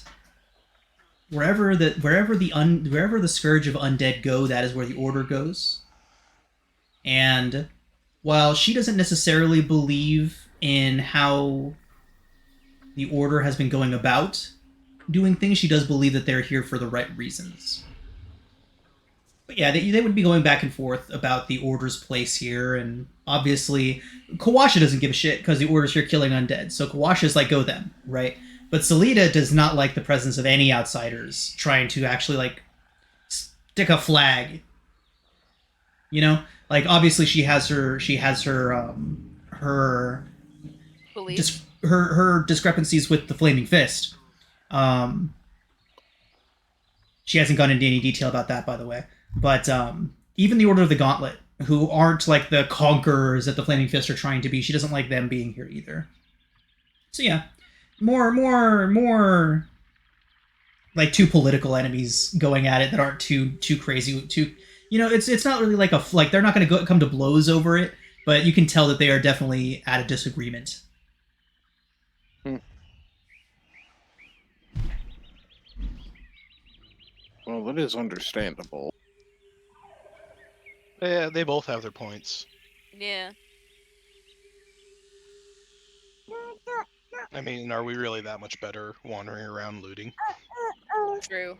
wherever the scourge of undead go, that is where the Order goes. And while she doesn't necessarily believe in how the Order has been going about doing things, she does believe that they're here for the right reasons. But yeah, they would be going back and forth about the Order's place here, and obviously Kawasha doesn't give a shit because the Order's here killing undead, so Kawasha's like, go them, right? But Salida does not like the presence of any outsiders trying to actually, like, stick a flag. You know? Like, obviously she has her her discrepancies with the Flaming Fist. She hasn't gone into any detail about that, by the way. But even the Order of the Gauntlet, who aren't like the conquerors that the Flaming Fist are trying to be, she doesn't like them being here either. So yeah, more like two political enemies going at it that aren't too crazy. It's not really like they're not going to come to blows over it, but you can tell that they are definitely at a disagreement. Well, that is understandable. Yeah, they both have their points. Yeah. I mean, are we really that much better wandering around looting? True.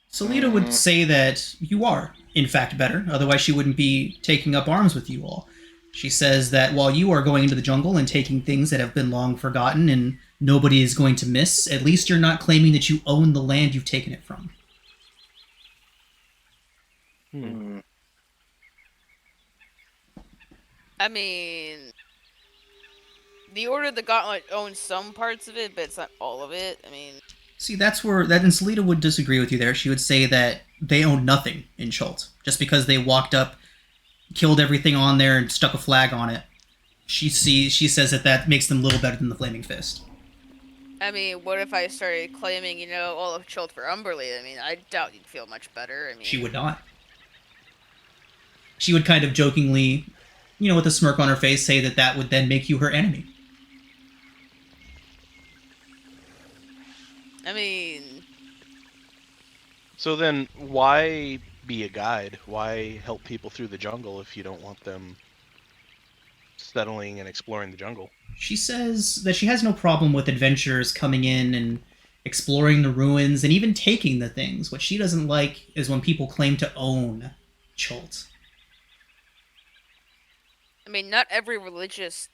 Salida would say that you are, in fact, better. Otherwise, she wouldn't be taking up arms with you all. She says that while you are going into the jungle and taking things that have been long forgotten and nobody is going to miss, at least you're not claiming that you own the land you've taken it from. I mean, the Order of the Gauntlet owns some parts of it, but it's not all of it. I mean... See, that's where... and Salida would disagree with you there. She would say that they own nothing in Chult. Just because they walked up, killed everything on there, and stuck a flag on it. She says that makes them a little better than the Flaming Fist. I mean, what if I started claiming, all of Chult for Umberly? I mean, I doubt you'd feel much better. I mean... She would not. She would kind of jokingly, with a smirk on her face, say that would then make you her enemy. I mean... So then, why be a guide? Why help people through the jungle if you don't want them settling and exploring the jungle. She says that she has no problem with adventurers coming in and exploring the ruins and even taking the things. What she doesn't like is when people claim to own Chult. I mean, not every religious,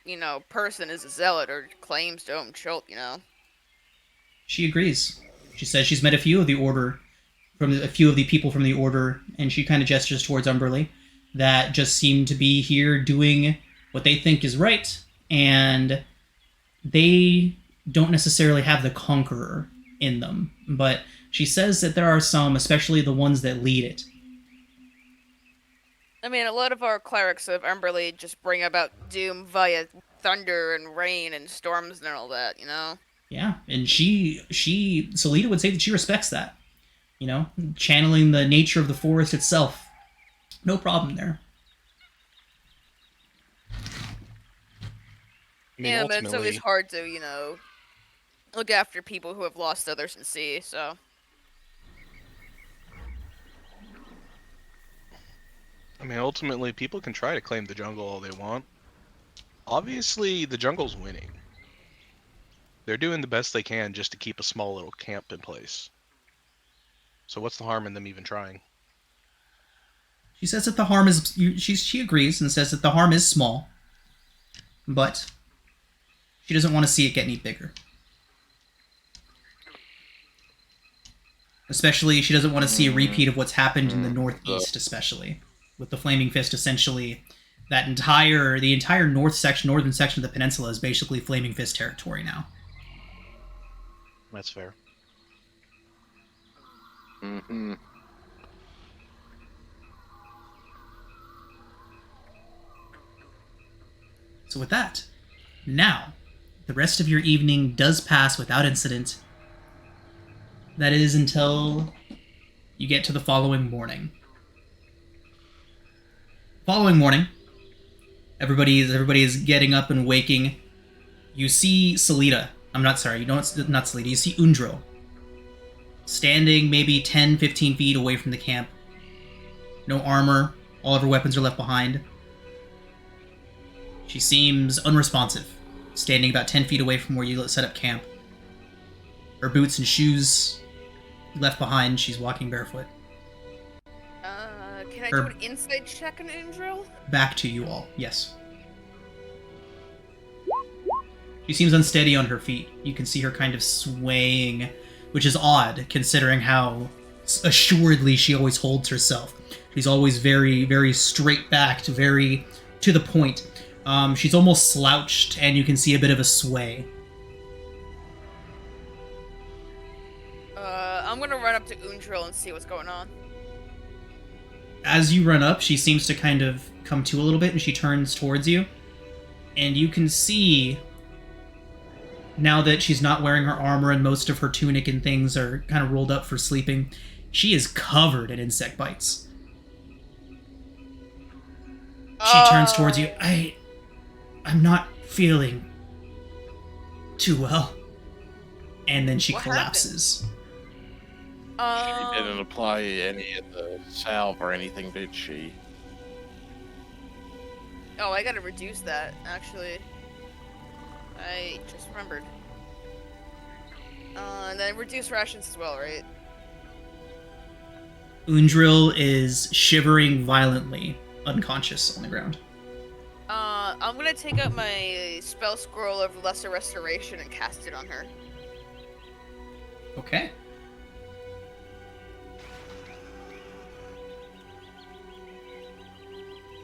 person is a zealot or claims to own Chult. She agrees. She says she's met a few of the order, a few of the people from the order, and she kind of gestures towards Umberly, that just seem to be here doing what they think is right, and they don't necessarily have the conqueror in them. But she says that there are some, especially the ones that lead it. I mean, a lot of our clerics of Umberly just bring about doom via thunder and rain and storms and all that, Yeah, and Salida would say that she respects that. Channeling the nature of the forest itself. No problem there. I mean, Yeah, but it's ultimately, always hard to, look after people who have lost others in sea, so. ultimately, people can try to claim the jungle all they want. Obviously, the jungle's winning. They're doing the best they can just to keep a small little camp in place. So what's the harm in them even trying? She says that the harm is... She agrees and says that the harm is small. But she doesn't want to see it get any bigger. Especially, she doesn't want to see a repeat of what's happened in the northeast, especially. With the Flaming Fist, essentially, the entire northern section of the peninsula is basically Flaming Fist territory now. That's fair. Mm-hmm. So with that, now, the rest of your evening does pass without incident. That is until you get to the following morning. Following morning, everybody is getting up and waking. You see Salida. Not Salida. You see Undril. Standing maybe 10, 15 feet away from the camp. No armor. All of her weapons are left behind. She seems unresponsive, standing about 10 feet away from where you set up camp. Her boots and shoes left behind. She's walking barefoot. Can I do an insight check on Undril? Back to you all, yes. She seems unsteady on her feet. You can see her kind of swaying, which is odd, considering how assuredly she always holds herself. She's always very, very straight-backed, very to the point. She's almost slouched, and you can see a bit of a sway. I'm gonna run up to Undril and see what's going on. As you run up, she seems to kind of come to a little bit, and she turns towards you. And you can see, now that she's not wearing her armor and most of her tunic and things are kind of rolled up for sleeping, she is covered in insect bites. She turns towards you. I'm not feeling too well. And then she collapses. She didn't apply any of the salve or anything, did she? Oh, I gotta reduce that, actually. I just remembered. And then reduce rations as well, right? Undril is shivering violently, unconscious on the ground. I'm gonna take out my spell scroll of Lesser Restoration and cast it on her. Okay.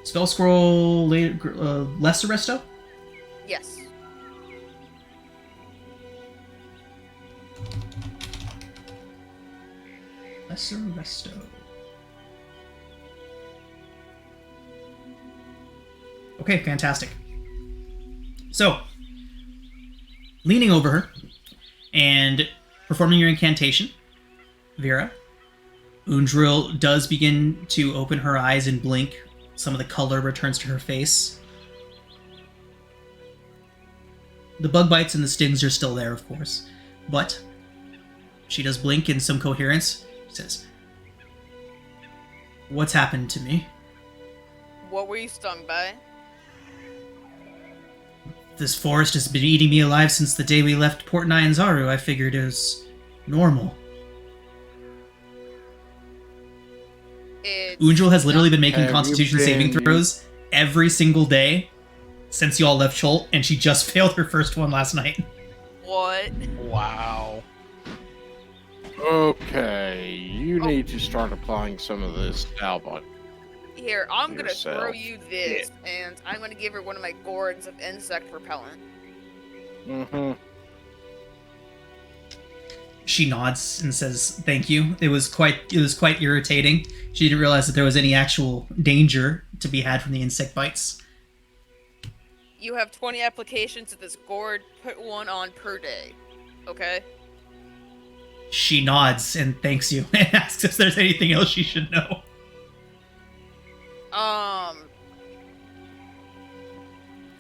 Spell scroll Lesser Resto? Yes. Lesser Resto. Okay, fantastic. So, leaning over her and performing your incantation, Vera, Undril does begin to open her eyes and blink. Some of the color returns to her face. The bug bites and the stings are still there, of course, but she does blink in some coherence. She says, "What's happened to me?" What were you stung by? This forest has been eating me alive since the day we left Port Nyanzaru. I figured it was normal. Undril has literally been making Have you Constitution saving been- throws every single day since y'all left Cholt, and she just failed her first one last night. What? Wow. Okay, you need to start applying some of this Albot. Here, I'm gonna throw Yourself. you this, and I'm gonna give her one of my gourds of insect repellent. Mm-hmm. She nods and says, "Thank you." It was quite irritating. She didn't realize that there was any actual danger to be had from the insect bites. You have 20 applications of this gourd. Put one on per day. Okay? She nods and thanks you and asks if there's anything else she should know.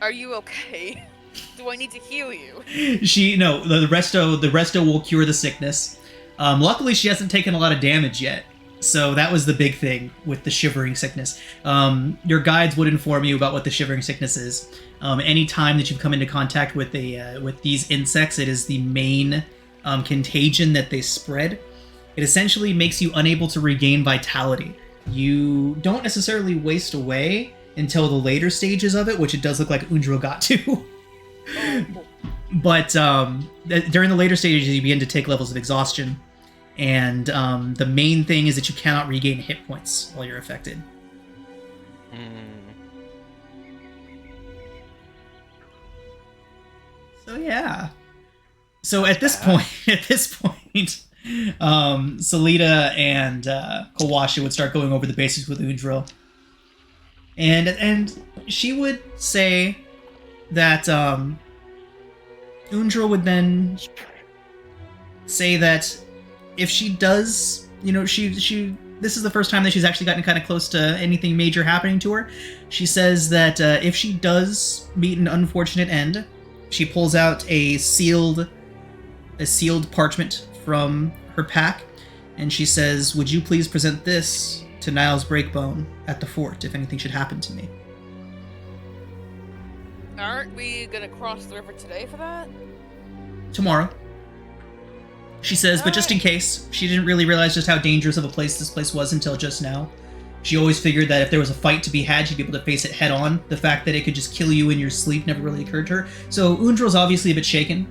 Are you okay? Do I need to heal you? The resto will cure the sickness. Luckily, she hasn't taken a lot of damage yet, so that was the big thing with the shivering sickness. Your guides would inform you about what the shivering sickness is. Any time that you've come into contact with these insects, it is the main contagion that they spread. It essentially makes you unable to regain vitality. You don't necessarily waste away until the later stages of it, which it does look like Undril got to. But during the later stages, you begin to take levels of exhaustion, and the main thing is that you cannot regain hit points while you're affected. So yeah. So at this point, Salida and Kawasha would start going over the basics with Undril, and she would say that Undril would then say that if she does, she this is the first time that she's actually gotten kind of close to anything major happening to her. She says that if she does meet an unfortunate end, she pulls out a sealed parchment from her pack, and she says, "Would you please present this to Niles Breakbone at the fort if anything should happen to me?" Aren't we gonna cross the river today for that? Tomorrow. She says, but just in case, she didn't really realize just how dangerous of a place this place was until just now. She always figured that if there was a fight to be had, she'd be able to face it head on. The fact that it could just kill you in your sleep never really occurred to her. So Undril's obviously a bit shaken,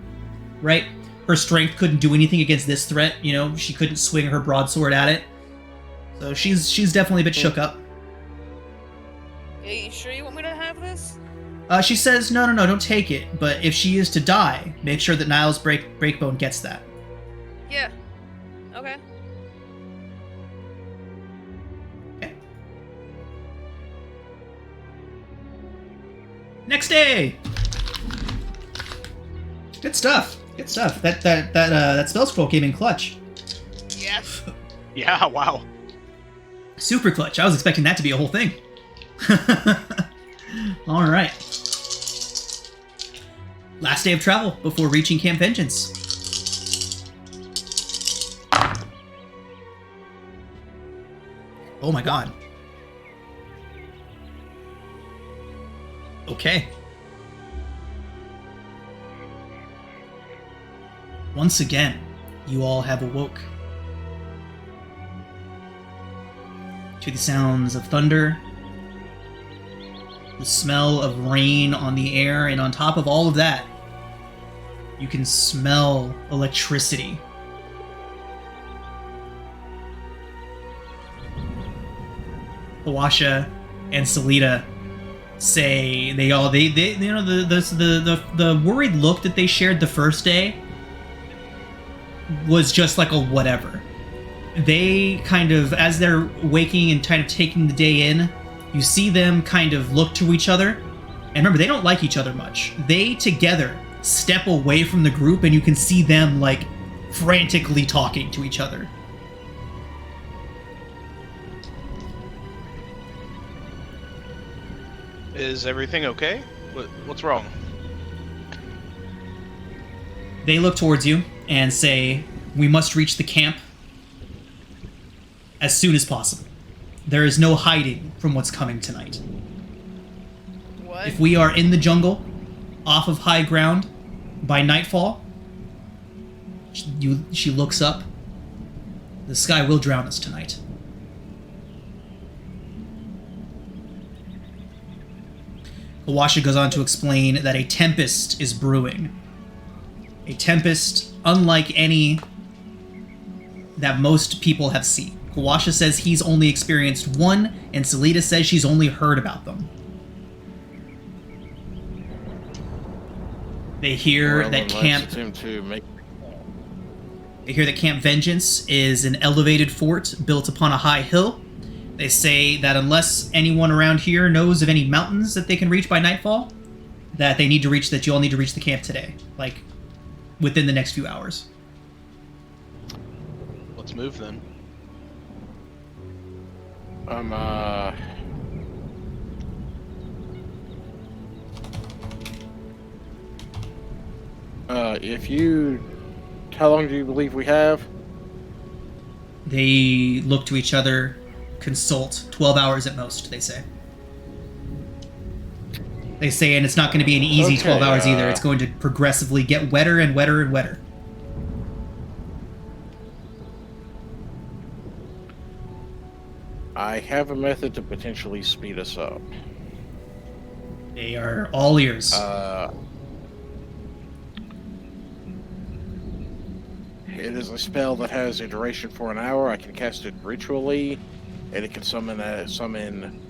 right? Her strength couldn't do anything against this threat, she couldn't swing her broadsword at it. So she's definitely a bit shook up. Are you sure you want me to have this? She says, no, don't take it. But if she is to die, make sure that Niles Breakbone gets that. Yeah. Okay. Okay. Next day. Good stuff. Good stuff. That spell scroll came in clutch. Yes. Yeah, wow. Super clutch. I was expecting that to be a whole thing. All right. Last day of travel before reaching Camp Vengeance. Oh my god. Okay. Once again, you all have awoke to the sounds of thunder, the smell of rain on the air, and on top of all of that, you can smell electricity. Kawasha and Salida say the worried look that they shared the first day was just like a whatever. They kind of, as they're waking and kind of taking the day in, you see them kind of look to each other. And remember, they don't like each other much. They together step away from the group, and you can see them like frantically talking to each other. Is everything okay? What's wrong? They look towards you and say, "We must reach the camp as soon as possible. There is no hiding from what's coming tonight. What? If we are in the jungle, off of high ground by nightfall. She looks up. The sky will drown us tonight. Kawasha goes on to explain that a tempest is brewing. A tempest unlike any that most people have seen. Kawasha says he's only experienced one, and Selita says she's only heard about them. They hear that Camp Vengeance is an elevated fort built upon a high hill. They say that unless anyone around here knows of any mountains that they can reach by nightfall, that you all need to reach the camp today, like within the next few hours. Let's move then. How long do you believe we have? They look to each other, consult. 12 hours at most, they say. They say, and it's not going to be an easy 12 hours either. It's going to progressively get wetter and wetter and wetter. I have a method to potentially speed us up. They are all ears. It is a spell that has a duration for an hour. I can cast it ritually, and it can summon,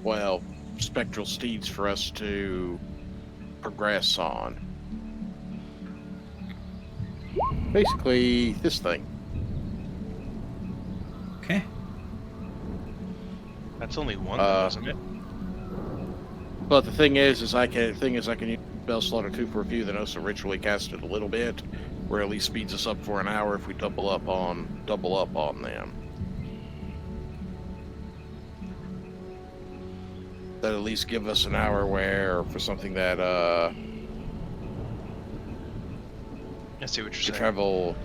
well, spectral steeds for us to progress on. Basically, this thing. Okay. That's only one, though, isn't it? But the thing is I can use spell slot or two for a few that also ritually cast it a little bit, where at least speeds us up for an hour if we double up on them. That at least give us an hour where for something that I see what you're to saying. travel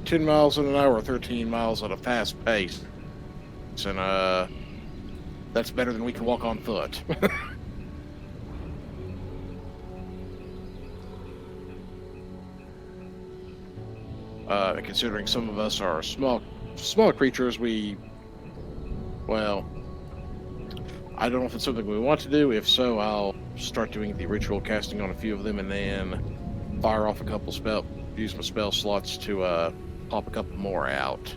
10 miles in an hour, 13 miles at a fast pace, and that's better than we can walk on foot. Considering some of us are small creatures, well, I don't know if it's something we want to do. If so, I'll start doing the ritual casting on a few of them, and then fire off use my spell slots to pop a couple more out,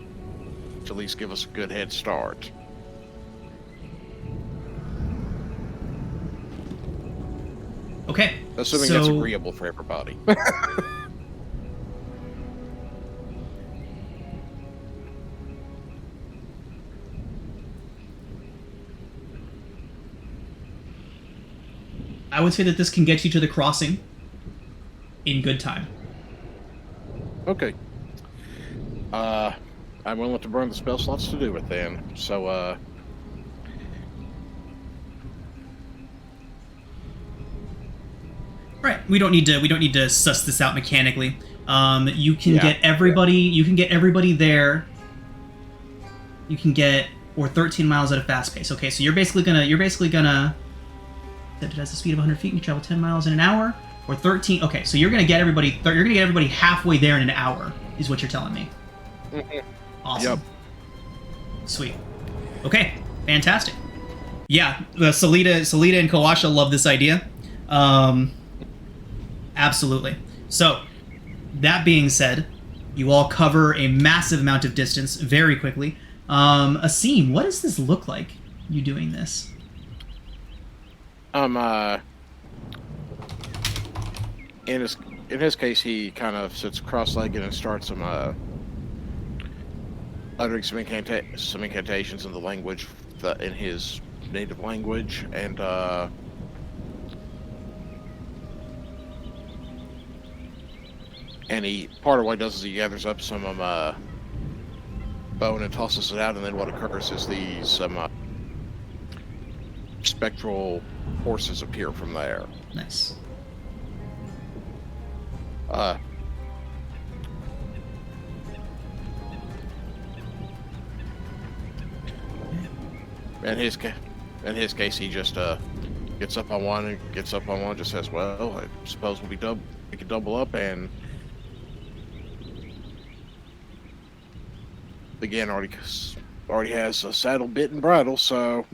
to at least give us a good head start. Okay. Assuming that's agreeable for everybody. I would say that this can get you to the crossing in good time. Okay. I'm willing to burn the spell slots to do it then. So, Right. We don't need to suss this out mechanically. You can get everybody there. You can get 13 miles at a fast pace. Okay, so you're basically gonna that it has a speed of 100 feet and you travel 10 miles in an hour, or 13. Okay, so you're gonna get everybody halfway there in an hour, is what you're telling me. Awesome. Yep. Sweet. Okay, fantastic. Yeah, Selita and Kawasha love this idea. Absolutely. So, that being said, you all cover a massive amount of distance very quickly. Asim, what does this look like, you doing this? In his case, he kind of sits cross-legged and starts uttering some incantations in the language, in his native language, and part of what he does is he gathers up some bone and tosses it out, and then what occurs is these spectral horses appear from there. Nice. In his case, he just gets up on one and gets up on one. Just says, "Well, I suppose we can double up." And again, already has a saddle, bit, and bridle. So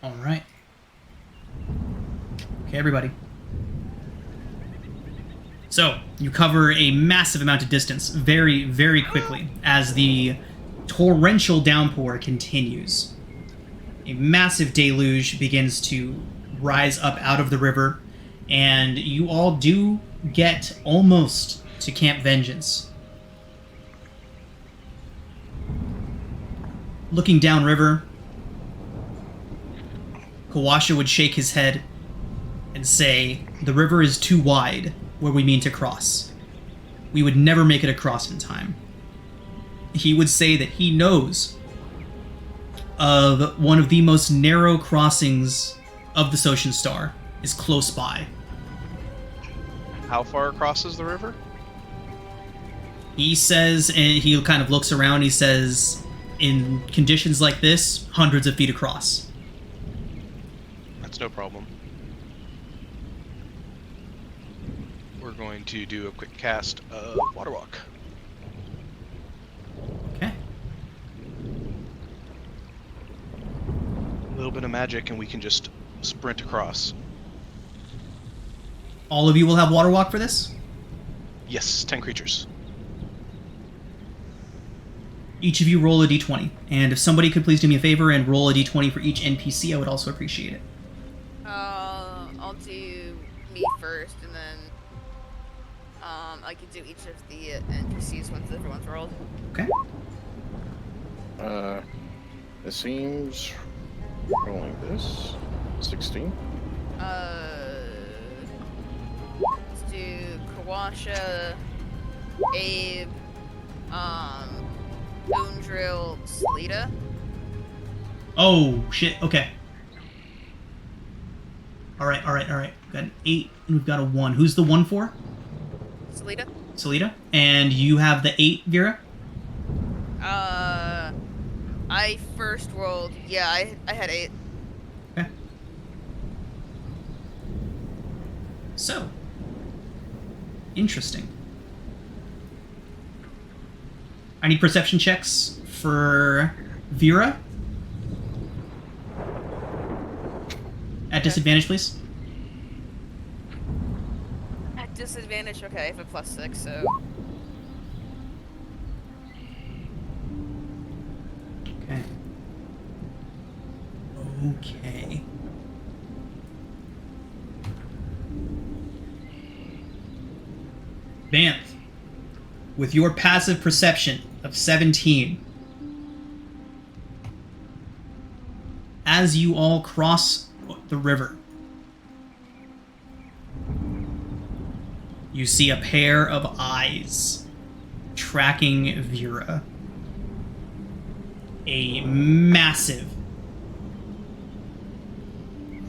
All right. Okay, everybody. So, you cover a massive amount of distance very, very quickly as the torrential downpour continues. A massive deluge begins to rise up out of the river, and you all do get almost to Camp Vengeance. Looking downriver, Kawasha would shake his head and say, "The river is too wide where we mean to cross. We would never make it across in time." He would say that he knows of one of the most narrow crossings of the Ocean Star is close by. How far across is the river? He says, and he kind of looks around, he says, in conditions like this, hundreds of feet across. That's no problem. We're going to do a quick cast of Water Walk. Okay. A little bit of magic and we can just sprint across. All of you will have Water Walk for this? Yes, 10 creatures. Each of you roll a d20. And if somebody could please do me a favor and roll a d20 for each NPC, I would also appreciate it. I'll do me first, and then I can do each of the NPCs once everyone's rolled. Okay. it seems rolling this 16. Let's do Kawasha, Abe, Boondrill, Salita. Oh, shit. Okay. Alright. We've got an 8 and we've got a 1. Who's the 1 for? Salita. Salita. And you have the 8, Vera? I first rolled. Yeah, I had 8. Okay. So. Interesting. I need perception checks for Vera. At disadvantage, please. At disadvantage, okay, I have a +6, so. Okay. Okay. Vanth, with your passive perception of 17, as you all cross the river, you see a pair of eyes tracking Vera. A massive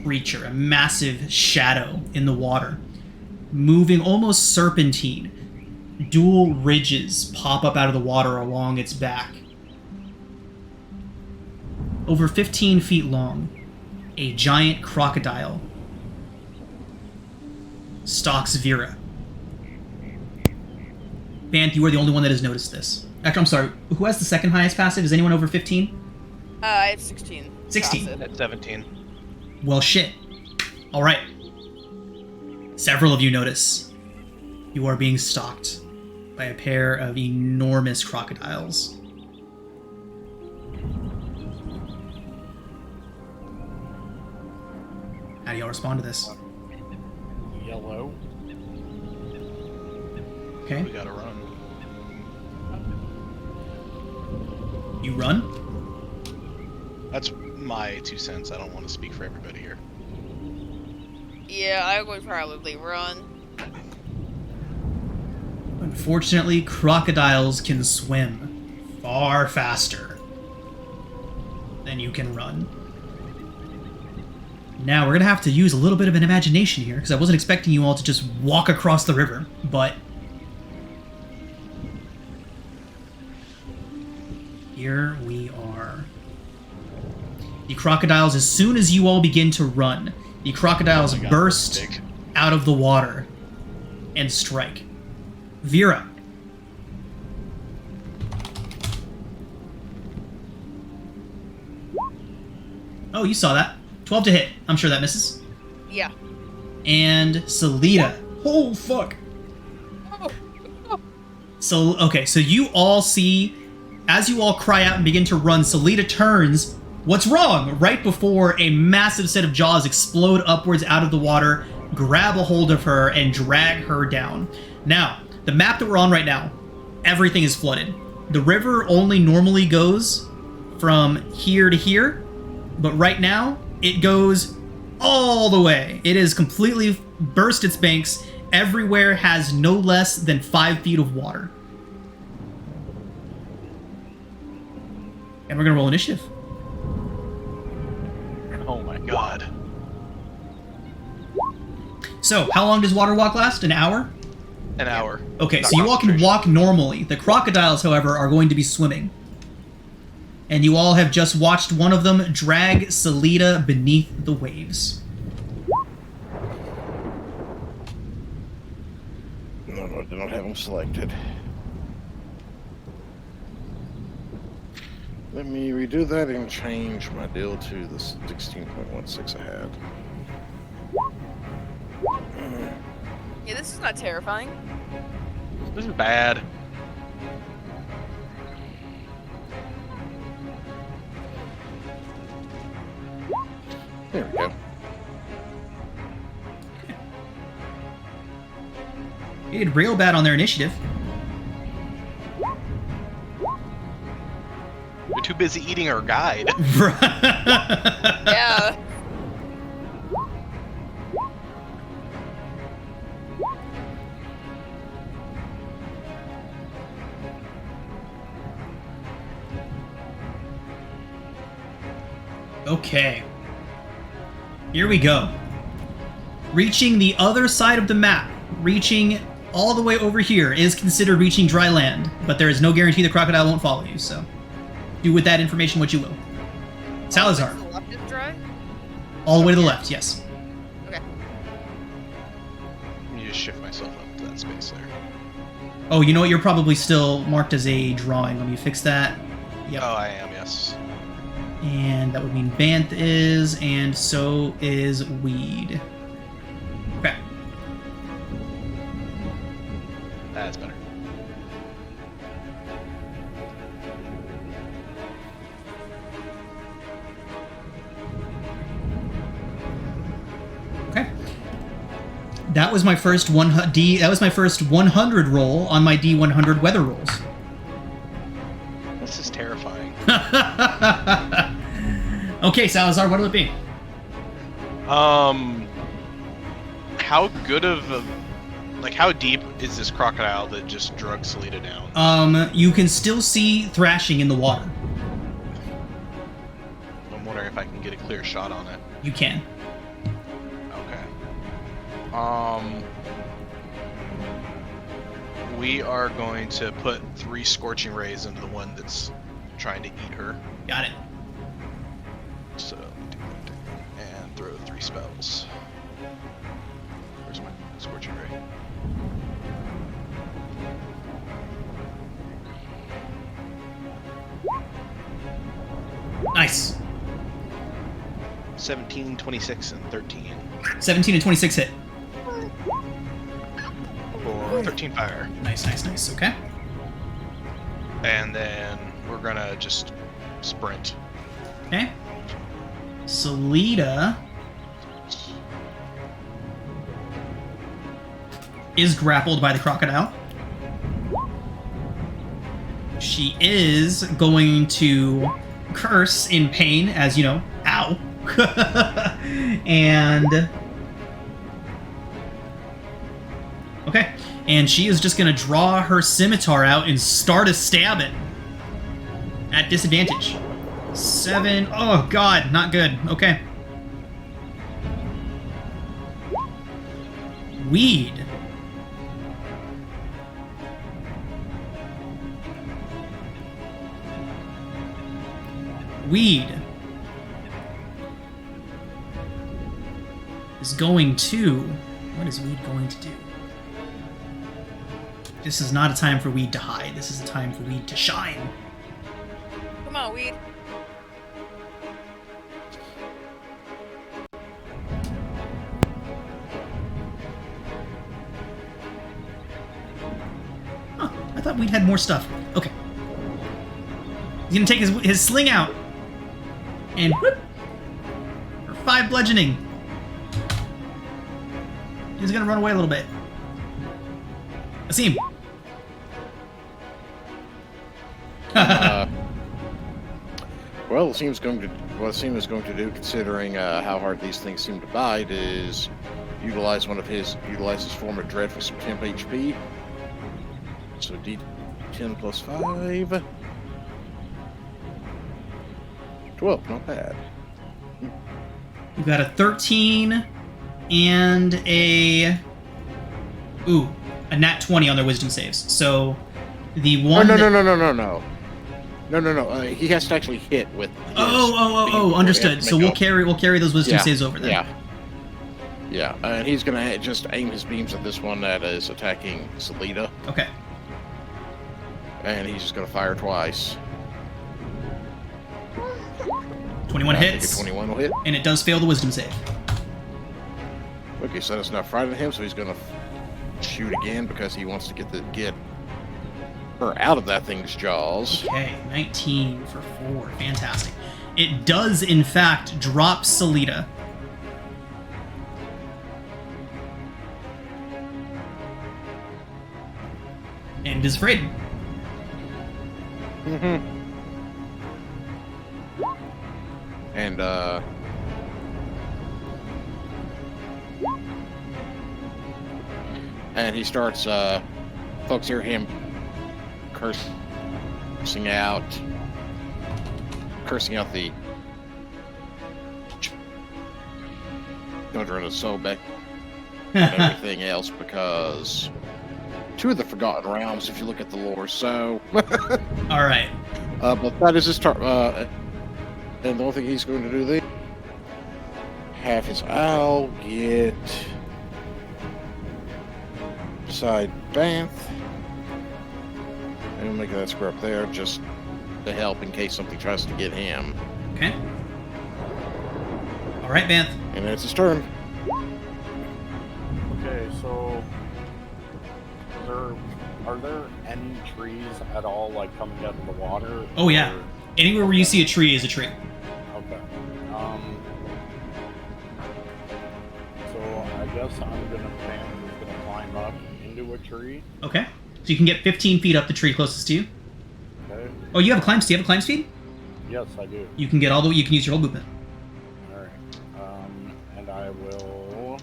creature, a massive shadow in the water, moving almost serpentine. Dual ridges pop up out of the water along its back. Over 15 feet long, a giant crocodile stalks Vera. Vanth, you are the only one that has noticed this. Actually, I'm sorry, who has the second highest passive? Is anyone over 15? I have 16. 16. passive. At 17. Well, shit. Alright. Several of you notice you are being stalked by a pair of enormous crocodiles. How do y'all respond to this? Yellow. Okay. We gotta run. You run? That's my 2 cents. I don't want to speak for everybody here. Yeah, I would probably run. Unfortunately, crocodiles can swim far faster than you can run. Now, we're going to have to use a little bit of an imagination here, because I wasn't expecting you all to just walk across the river, but here we are. The crocodiles, as soon as you all begin to run, The crocodiles Oh my God, burst that's big. out of the water and strike. Vera. Oh, you saw that. 12 to hit. I'm sure that misses. Yeah. And Salida. Oh, fuck. So, okay, so you all see, as you all cry out and begin to run, Salida turns. What's wrong? Right before a massive set of jaws explode upwards out of the water, grab a hold of her, and drag her down. Now, the map that we're on right now, everything is flooded. The river only normally goes from here to here, but right now, it goes all the way. It has completely burst its banks. Everywhere has no less than 5 feet of water. And we're gonna roll initiative. Oh my god. God. So, how long does water walk last? An hour? An hour. Okay, Not so you all can concentration. walk normally. The crocodiles, however, are going to be swimming. And you all have just watched one of them drag Salida beneath the waves. No, I do not have them selected. Let me redo that and change my deal to the 16.16 I had. Yeah, this is not terrifying. This is bad. There we go. They did real bad on their initiative. They're too busy eating our guide. Yeah. Okay. Here we go. Reaching the other side of the map, reaching all the way over here, is considered reaching dry land, but there is no guarantee the crocodile won't follow you, so do with that information what you will. Salazar. The left is dry? All the way to the left, yes. Okay. Let me just shift myself up to that space there. Oh, you know what? You're probably still marked as a drawing. Let me fix that. Yep. Oh, I am, yes. And that would mean Banth is, and so is Weed. Okay. That's better. Okay. That was my first That was my first 100 roll on my D100 weather rolls. This is terrifying. Okay, Salazar, what'll it be? How good of a... Like, how deep is this crocodile that just drug Salida down? You can still see thrashing in the water. I'm wondering if I can get a clear shot on it. You can. Okay. We are going to put 3 scorching rays into the one that's trying to eat her. Got it. So, and throw 3 spells. Where's my scorching ray? Nice. 17, 26, and 13. 17 and 26 hit. For 13 fire. Nice, nice, nice. Okay. And then we're gonna just sprint. Okay. Salida is grappled by the crocodile. She is going to curse in pain, as you know, ow. And okay, and she is just gonna draw her scimitar out and start a stabbing at disadvantage. 7. Oh god, not good. Okay. Weed. Weed. is going to... What is Weed going to do? This is not a time for Weed to hide. This is a time for Weed to shine. Come on, Weed. Huh, I thought Weed had more stuff. Okay. He's gonna take his sling out. And whoop! For 5 bludgeoning. He's gonna run away a little bit. I see him. Well, what Seam is going to do, considering how hard these things seem to bite, is utilize his form of dread for some temp HP. So D10 plus 5. 12, not bad. We've got a 13 and a nat 20 on their wisdom saves. So the one. No. He has to actually hit with. Understood. So we'll carry those wisdom saves over then. Yeah. And he's gonna just aim his beams at this one that is attacking Salida. Okay. And he's just gonna fire twice. 21 hits. 21 will hit. And it does fail the wisdom save. Okay, so that's not frightened him, so he's gonna shoot again because he wants to get her out of that thing's jaws. Okay, 19 for 4. Fantastic. It does, in fact, drop Salida. And is afraid. Mm-hmm. And he starts, folks hear him cursing out the children of Sobek and everything else, because 2 of the Forgotten Realms, if you look at the lore, so... Alright. But that is his turn, and the only thing he's going to do there, have his owl get beside Banth, and we'll make that square up there just to help in case something tries to get him. Okay. Alright, Banth. And it's his turn. Okay, so are there any trees at all like coming out of the water? Oh yeah. Or... Anywhere where you see a tree is a tree. Okay. So I guess I'm gonna climb up into a tree. Okay. So you can get 15 feet up the tree closest to you. Okay. Oh, you have a climb. Do you have a climb speed? Yes, I do. You can get all the way. You can use your whole movement. All right. And I will.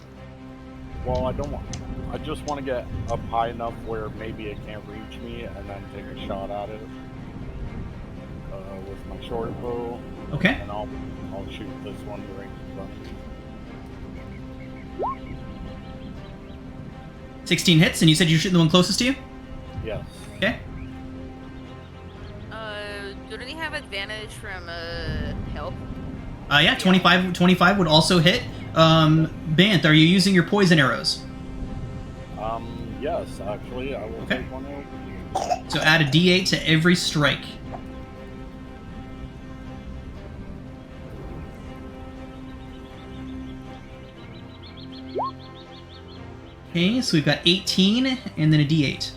Well, I don't want. I just want to get up high enough where maybe it can't reach me, and then take a shot at it with my short bow. Okay. And I'll shoot this one right in front of me. 16 hits, and you said you're shooting the one closest to you? Yes. Okay. Do they have advantage from help? Yeah, 25 would also hit. Banth, are you using your poison arrows? Yes, actually, I will take one out. So add a d8 to every strike. Okay, so we've got 18 and then a d8.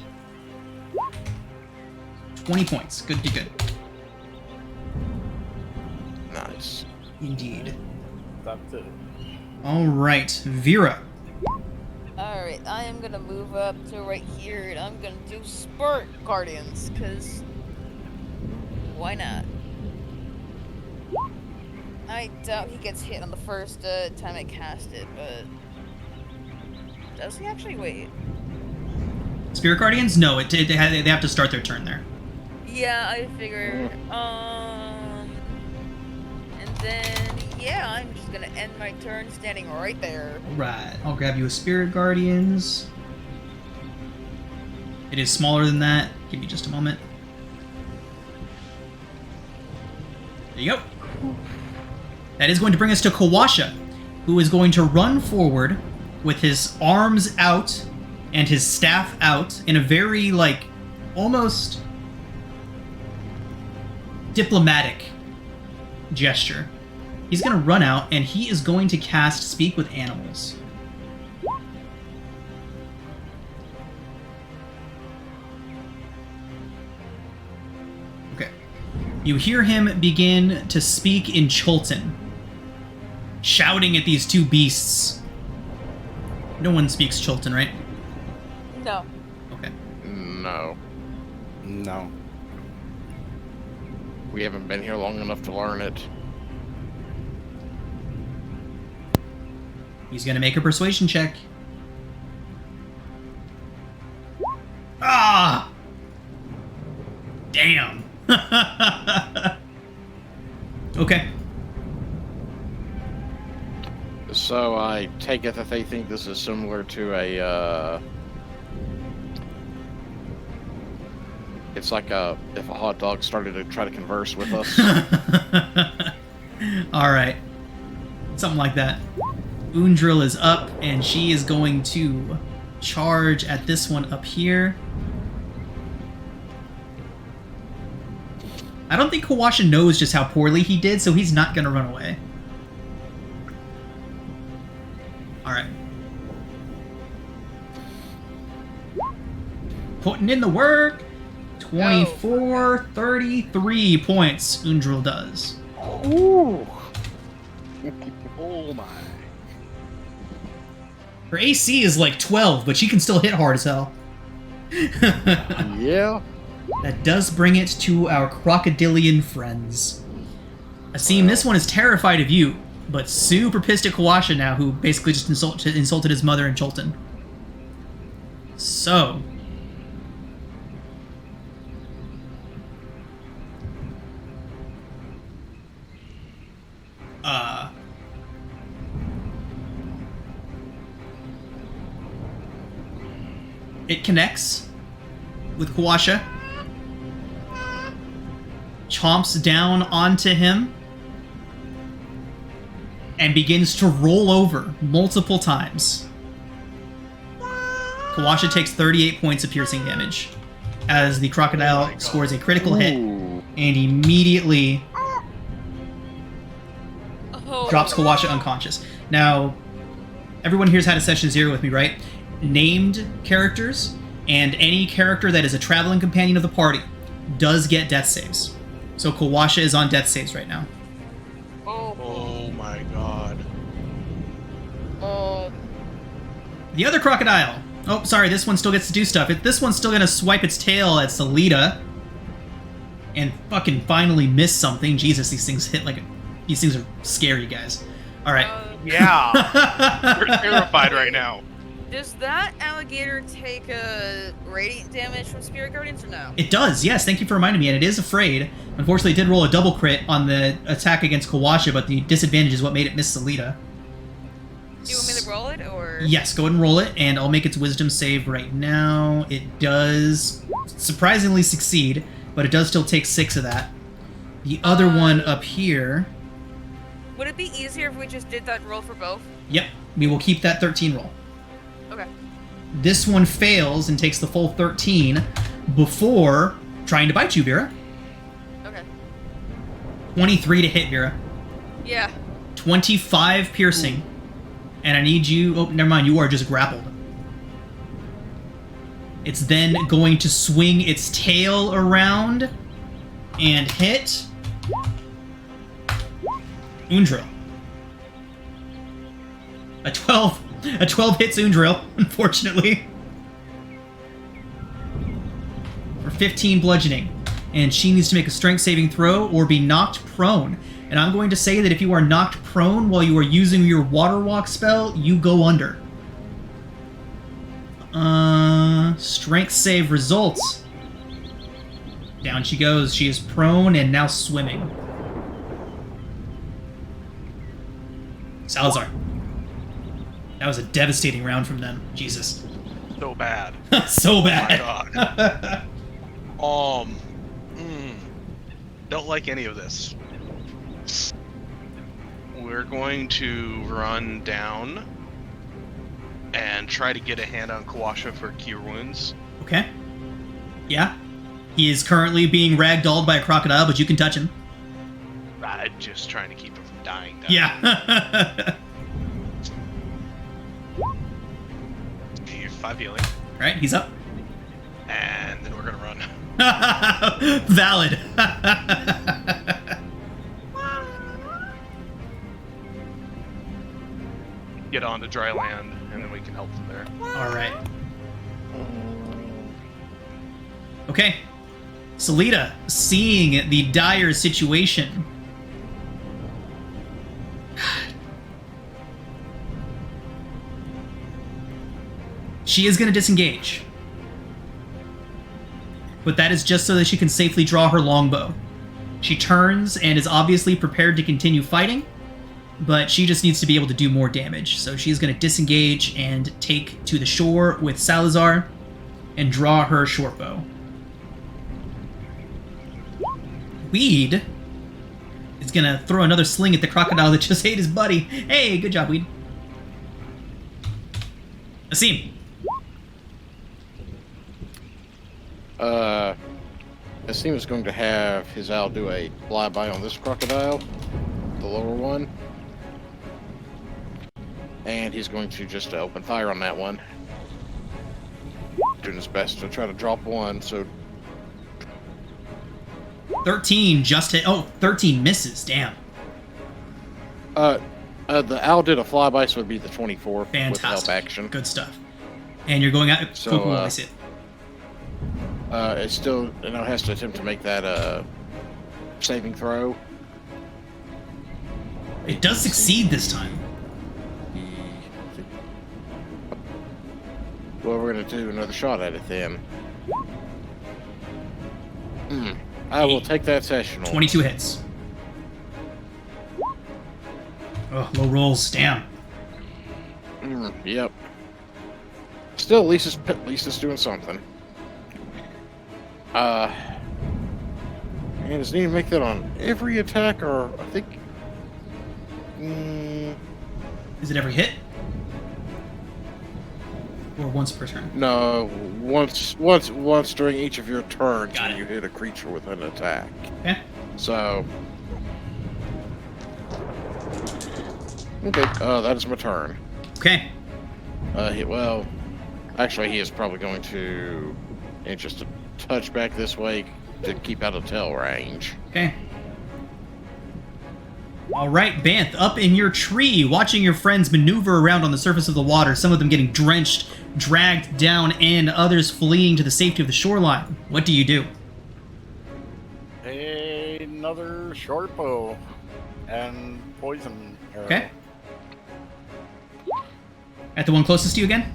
20 points. Good to good. Nice. Indeed. That's it. Alright, Vera. Alright, I am gonna move up to right here and I'm gonna do Spirit Guardians, because why not? I doubt he gets hit on the first time I cast it, but does he actually? Wait. Spirit Guardians? No, they have to start their turn there. Yeah, I figured. And then, yeah, I'm just gonna end my turn standing right there. Alright, I'll grab you a Spirit Guardians. It is smaller than that. Give me just a moment. There you go. That is going to bring us to Kawasha, who is going to run forward with his arms out and his staff out in a very, like, almost diplomatic gesture. He's going to run out, and he is going to cast Speak with Animals. Okay. You hear him begin to speak in Chultan, shouting at these two beasts. No one speaks Chultan, right? No. Okay. No. No. We haven't been here long enough to learn it. He's gonna make a persuasion check. Ah! Damn. Okay. So I take it that they think this is similar to a, it's like if a hot dog started to try to converse with us. Alright. Something like that. Undril is up, and she is going to charge at this one up here. I don't think Kawasha knows just how poorly he did, so he's not gonna run away. Alright. Putting in the work. 24, 33 points Undril does. Ooh. Oh my. Her AC is like 12, but she can still hit hard as hell. Yeah. That does bring it to our crocodilian friends. Asim, this one is terrified of you, but super pissed at Kawasha now, who basically just insulted his mother in Chultan. So... It connects with Kawasha, chomps down onto him, and begins to roll over multiple times. Kawasha takes 38 points of piercing damage as the crocodile scores a critical hit Ooh. and immediately Oh, drops Kawasha unconscious. Now, everyone here's had a session 0 with me, right? Named characters and any character that is a traveling companion of the party does get death saves. So Kawasha is on death saves right now. Oh my god. Oh. The other crocodile. Oh, sorry, this one still gets to do stuff. This one's still gonna swipe its tail at Salida and fucking finally miss something. Jesus, these things hit like these things are scary, guys. All right. Yeah. We're terrified right now. Does that alligator take a radiant damage from Spirit Guardians or no? It does, yes. Thank you for reminding me. And it is afraid. Unfortunately, it did roll a double crit on the attack against Kawasha, but the disadvantage is what made it miss Salida. Do you want me to roll it or? Yes, go ahead and roll it, and I'll make its wisdom save right now. It does surprisingly succeed, but it does still take 6 of that. The other one up here... Would it be easier if we just did that roll for both? Yep, we will keep that 13 roll. Okay. This one fails and takes the full 13 before trying to bite you, Vera. Okay. 23 to hit, Vera. Yeah. 25 piercing. And I need you... Oh, never mind. You are just grappled. It's then going to swing its tail around and hit Undril. A 12 hits Undril, unfortunately. For 15 bludgeoning. And she needs to make a strength saving throw or be knocked prone. And I'm going to say that if you are knocked prone while you are using your water walk spell, you go under. Strength save results. Down she goes. She is prone and now swimming. Salazar. That was a devastating round from them. Jesus. So bad. So bad. Oh my god. Don't like any of this. We're going to run down and try to get a hand on Kawasha for cure wounds. Okay. Yeah. He is currently being ragdolled by a crocodile, but you can touch him. Just trying to keep him from dying. Yeah. You're 5 healing. Right, he's up. And then we're gonna run. Valid. Get on to dry land, and then we can help from there. All right. Okay. Salita, seeing the dire situation. She is going to disengage. But that is just so that she can safely draw her longbow. She turns and is obviously prepared to continue fighting, but she just needs to be able to do more damage. So she's going to disengage and take to the shore with Salazar and draw her shortbow. Weed is going to throw another sling at the crocodile that just ate his buddy. Hey, good job, Weed. Asim. Asim is going to have his owl do a flyby on this crocodile, the lower one. And he's going to just open fire on that one. Doing his best to try to drop one, so... 13 just hit. Oh, 13 misses. Damn. The owl did a flyby, so it'd be the 24 with Fantastic. help action. Good stuff. And you're going out. So, cool, I see it. It still, has to attempt to make that, saving throw. It does succeed this time. Well, we're going to do another shot at it then. I will take that sessional. 22 hits. Oh, low rolls. Damn. Yep. Still, at least it's doing something. And does it need to make that on every attack, or I think... Is it every hit? Or once per turn? No, once during each of your turns Got when it. you hit a creature with an attack. Okay. So... Okay, that is my turn. Okay. Well, actually, he is probably going to just a touch back this way to keep out of tail range. Okay. All right, Banth, up in your tree, watching your friends maneuver around on the surface of the water, some of them getting drenched, dragged down, and others fleeing to the safety of the shoreline. What do you do? Another short bow and poison arrow. Okay. At the one closest to you again?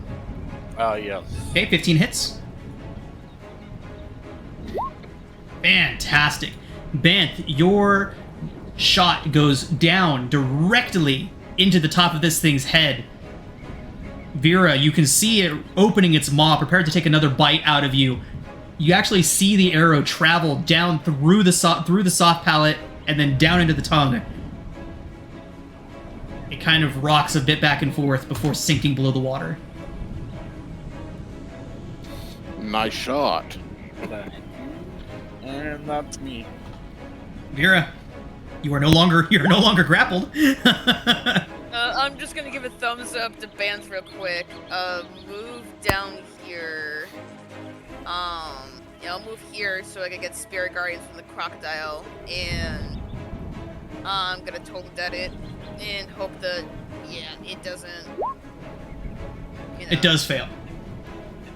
Yes. Okay, 15 hits. Fantastic. Banth, your shot goes down directly into the top of this thing's head. Vera, you can see it opening its maw, prepared to take another bite out of you. You actually see the arrow travel down through the soft palate and then down into the tongue. It kind of rocks a bit back and forth before sinking below the water. Nice shot. And that's me. Vera, you are no longer grappled. I'm just gonna give a thumbs up to Banth real quick. Move down here. I'll move here so I can get Spirit Guardians from the crocodile, and I'm gonna total dead it and hope that it doesn't. It does fail.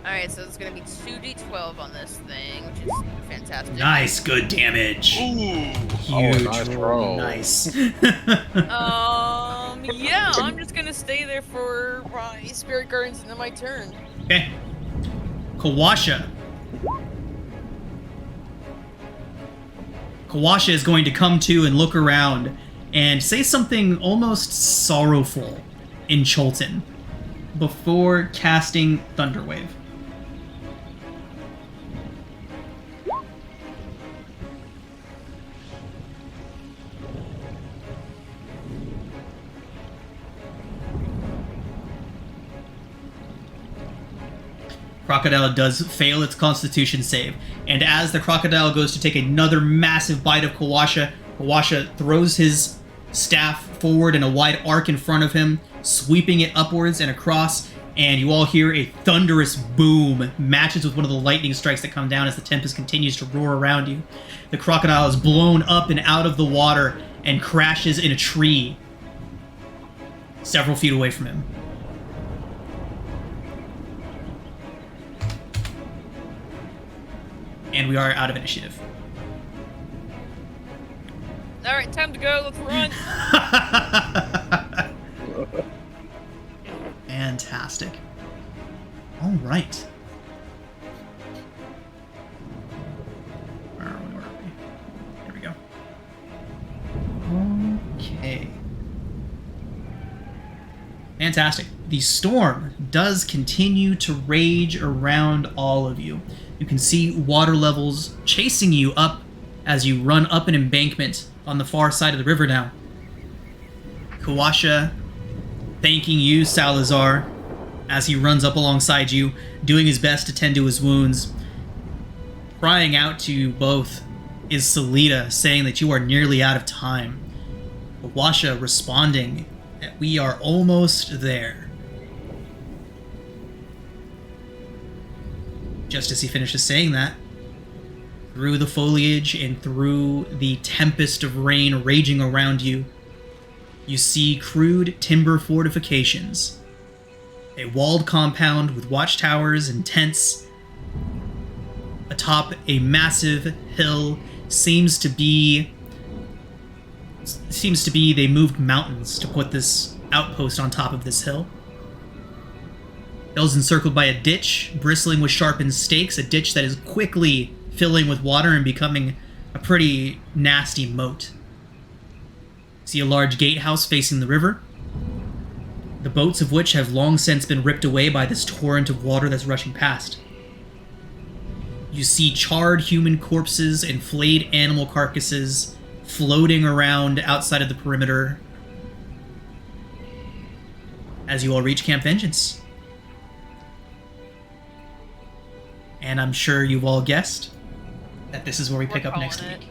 Alright, so it's gonna be 2d12 on this thing, which is fantastic. Nice, good damage. Ooh. Huge nice roll. roll. Nice. Yeah, I'm just gonna stay there for my Spirit Guardians and then my turn. Okay. Kawasha. Kawasha is going to come to and look around and say something almost sorrowful in Cholton before casting Thunderwave. Crocodile does fail its constitution save. And as the crocodile goes to take another massive bite of Kawasha, Kawasha throws his staff forward in a wide arc in front of him, sweeping it upwards and across, and you all hear a thunderous boom, matches with one of the lightning strikes that come down as the tempest continues to roar around you. The crocodile is blown up and out of the water and crashes in a tree several feet away from him. And we are out of initiative. Alright, time to go. Let's run. Fantastic. All right. Where are we? Here we go. Okay. Fantastic. The storm does continue to rage around all of you. You can see water levels chasing you up as you run up an embankment on the far side of the river now. Kawasha thanking you, Salazar, as he runs up alongside you, doing his best to tend to his wounds. Crying out to you both is Salida, saying that you are nearly out of time. Kawasha responding that we are almost there. Just as he finishes saying that, through the foliage and through the tempest of rain raging around you, you see crude timber fortifications. A walled compound with watchtowers and tents atop a massive hill. Seems to be they moved mountains to put this outpost on top of this hill. Hill's encircled by a ditch, bristling with sharpened stakes, a ditch that is quickly filling with water and becoming a pretty nasty moat. See a large gatehouse facing the river, the boats of which have long since been ripped away by this torrent of water that's rushing past. You see charred human corpses and flayed animal carcasses floating around outside of the perimeter as you all reach Camp Vengeance. And I'm sure you've all guessed that this is where we pick up next week.